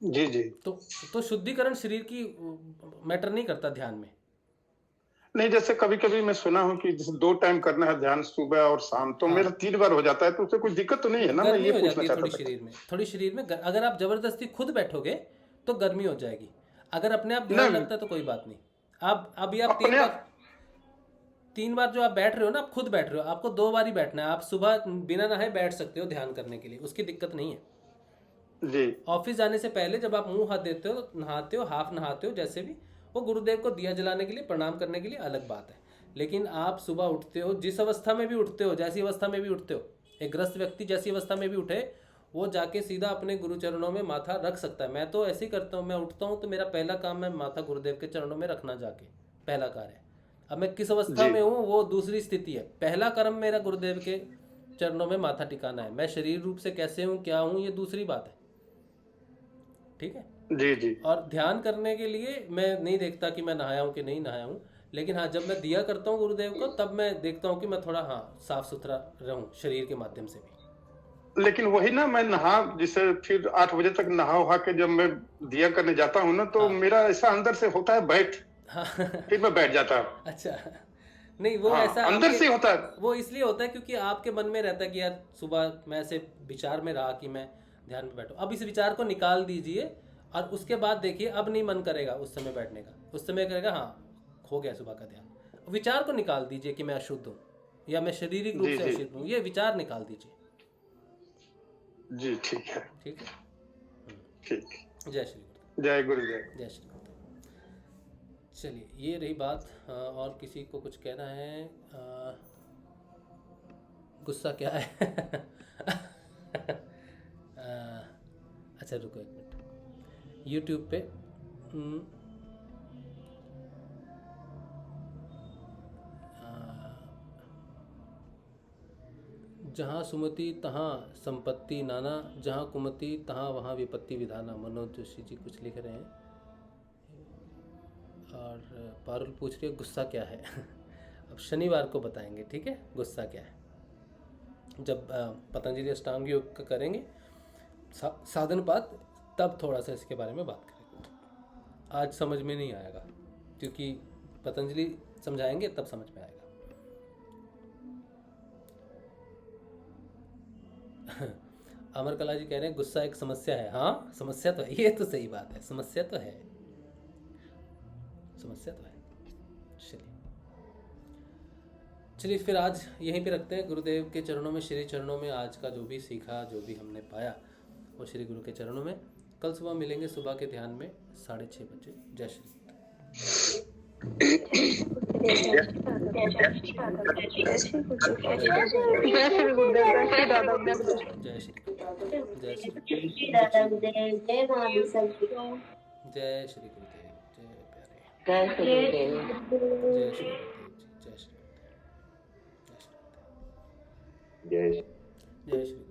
S13: जी
S2: तो शुद्धिकरण शरीर की मैटर नहीं करता ध्यान में।
S13: नहीं, जैसे कभी कभी मैं सुना हूँ कि जैसे 2 टाइम करना है ध्यान, सुबह और शाम, तो मेरा 3 बार हो जाता है, तो उससे कोई दिक्कत तो नहीं है ना? मैं ये पूछना चाहता था।
S2: थोड़ी शरीर में अगर आप जबरदस्ती खुद बैठोगे तो गर्मी हो जाएगी। अगर अपने आप ध्यान लगता है तो कोई बात नहीं। आप अभी आप 3 बार जो आप बैठ रहे हो ना, आप खुद बैठ रहे हो, आपको 2 बार ही बैठना है। आप सुबह बिना नहाए बैठ सकते हो ध्यान करने के लिए, उसकी दिक्कत नहीं है
S13: जी।
S2: ऑफिस जाने से पहले जब आप मुंह हाथ देते हो, नहाते हो, हाफ नहाते हो, जैसे भी, वो गुरुदेव को दिया जलाने के लिए, प्रणाम करने के लिए अलग बात है। लेकिन आप सुबह उठते हो, जिस अवस्था में भी उठते हो, जैसी अवस्था में भी उठते हो, एक ग्रस्त व्यक्ति जैसी अवस्था में भी उठे, वो जाके सीधा अपने गुरु चरणों में माथा रख सकता है। मैं तो ऐसे ही करता हूँ। मैं उठता हूँ तो मेरा पहला काम है माथा गुरुदेव के चरणों में रखना, जाके पहला कार्य है। अब मैं किस अवस्था में हूँ वो दूसरी स्थिति है। पहला कर्म मेरा गुरुदेव के चरणों में माथा टिकाना है। मैं शरीर रूप से कैसे हूँ, क्या हूँ, ये दूसरी बात है। ठीक है
S13: जी जी।
S2: और ध्यान करने के लिए मैं नहीं देखता कि मैं नहाया हूँ कि नहीं नहाया हूँ, लेकिन हाँ जब मैं दिया करता हूँ गुरुदेव को तब मैं देखता हूँ कि मैं थोड़ा साफ सुथरा रहूँ शरीर के माध्यम से भी।
S13: लेकिन वही ना, मैं नहा जिसे फिर 8 बजे तक नहा वहा के जब मैं दिया करने जाता हूँ ना, तो मेरा ऐसा अंदर से होता है बैठ, फिर मैं बैठ जाता हूँ।
S2: अच्छा नहीं वो ऐसा
S13: अंदर से होता है।
S2: वो इसलिए होता है क्योंकि आपके मन में रहता है कि यार सुबह मैं ऐसे विचार में रहा कि मैं ध्यान में बैठूं। अब इस विचार को निकाल दीजिए और उसके बाद देखिए अब नहीं मन करेगा उस समय बैठने का, उस समय करेगा हो गया सुबह का ध्यान। विचार को निकाल दीजिए कि मैं अशुद्ध हूँ या मैं शारीरिक रूप से अशुद्ध हूँ, ये विचार निकाल दीजिए।
S13: जी ठीक है।
S2: ठीक है
S13: ठीक।
S2: जय श्री गुरुदेव।
S13: जय गुरुदेव।
S2: जय श्री गुरुदेव। चलिए ये रही बात। और किसी को कुछ कहना है? गुस्सा क्या है? अच्छा रुको एक मिनट। YouTube पे जहाँ सुमति तहाँ संपत्ति नाना, जहाँ कुमति तहाँ वहाँ विपत्ति विधाना। मनोज जोशी जी कुछ लिख रहे हैं। और पारुल पूछ रही है गुस्सा क्या है? अब शनिवार को बताएंगे, ठीक है, गुस्सा क्या है। जब पतंजलि अष्टांग योग करेंगे साधन पाठ, तब थोड़ा सा इसके बारे में बात करेंगे। आज समझ में नहीं आएगा क्योंकि पतंजलि समझाएंगे तब समझ में आएगा। अमर कला जी कह रहे हैं गुस्सा एक समस्या है। हाँ समस्या तो है, ये तो सही बात है, समस्या तो है, समस्या तो है। चलिए फिर आज यहीं पे रखते हैं। गुरुदेव के चरणों में, श्री चरणों में आज का जो भी सीखा, जो भी हमने पाया वो श्री गुरु के चरणों में। कल सुबह मिलेंगे सुबह के ध्यान में 6:30 बजे। जय श्री जय श्री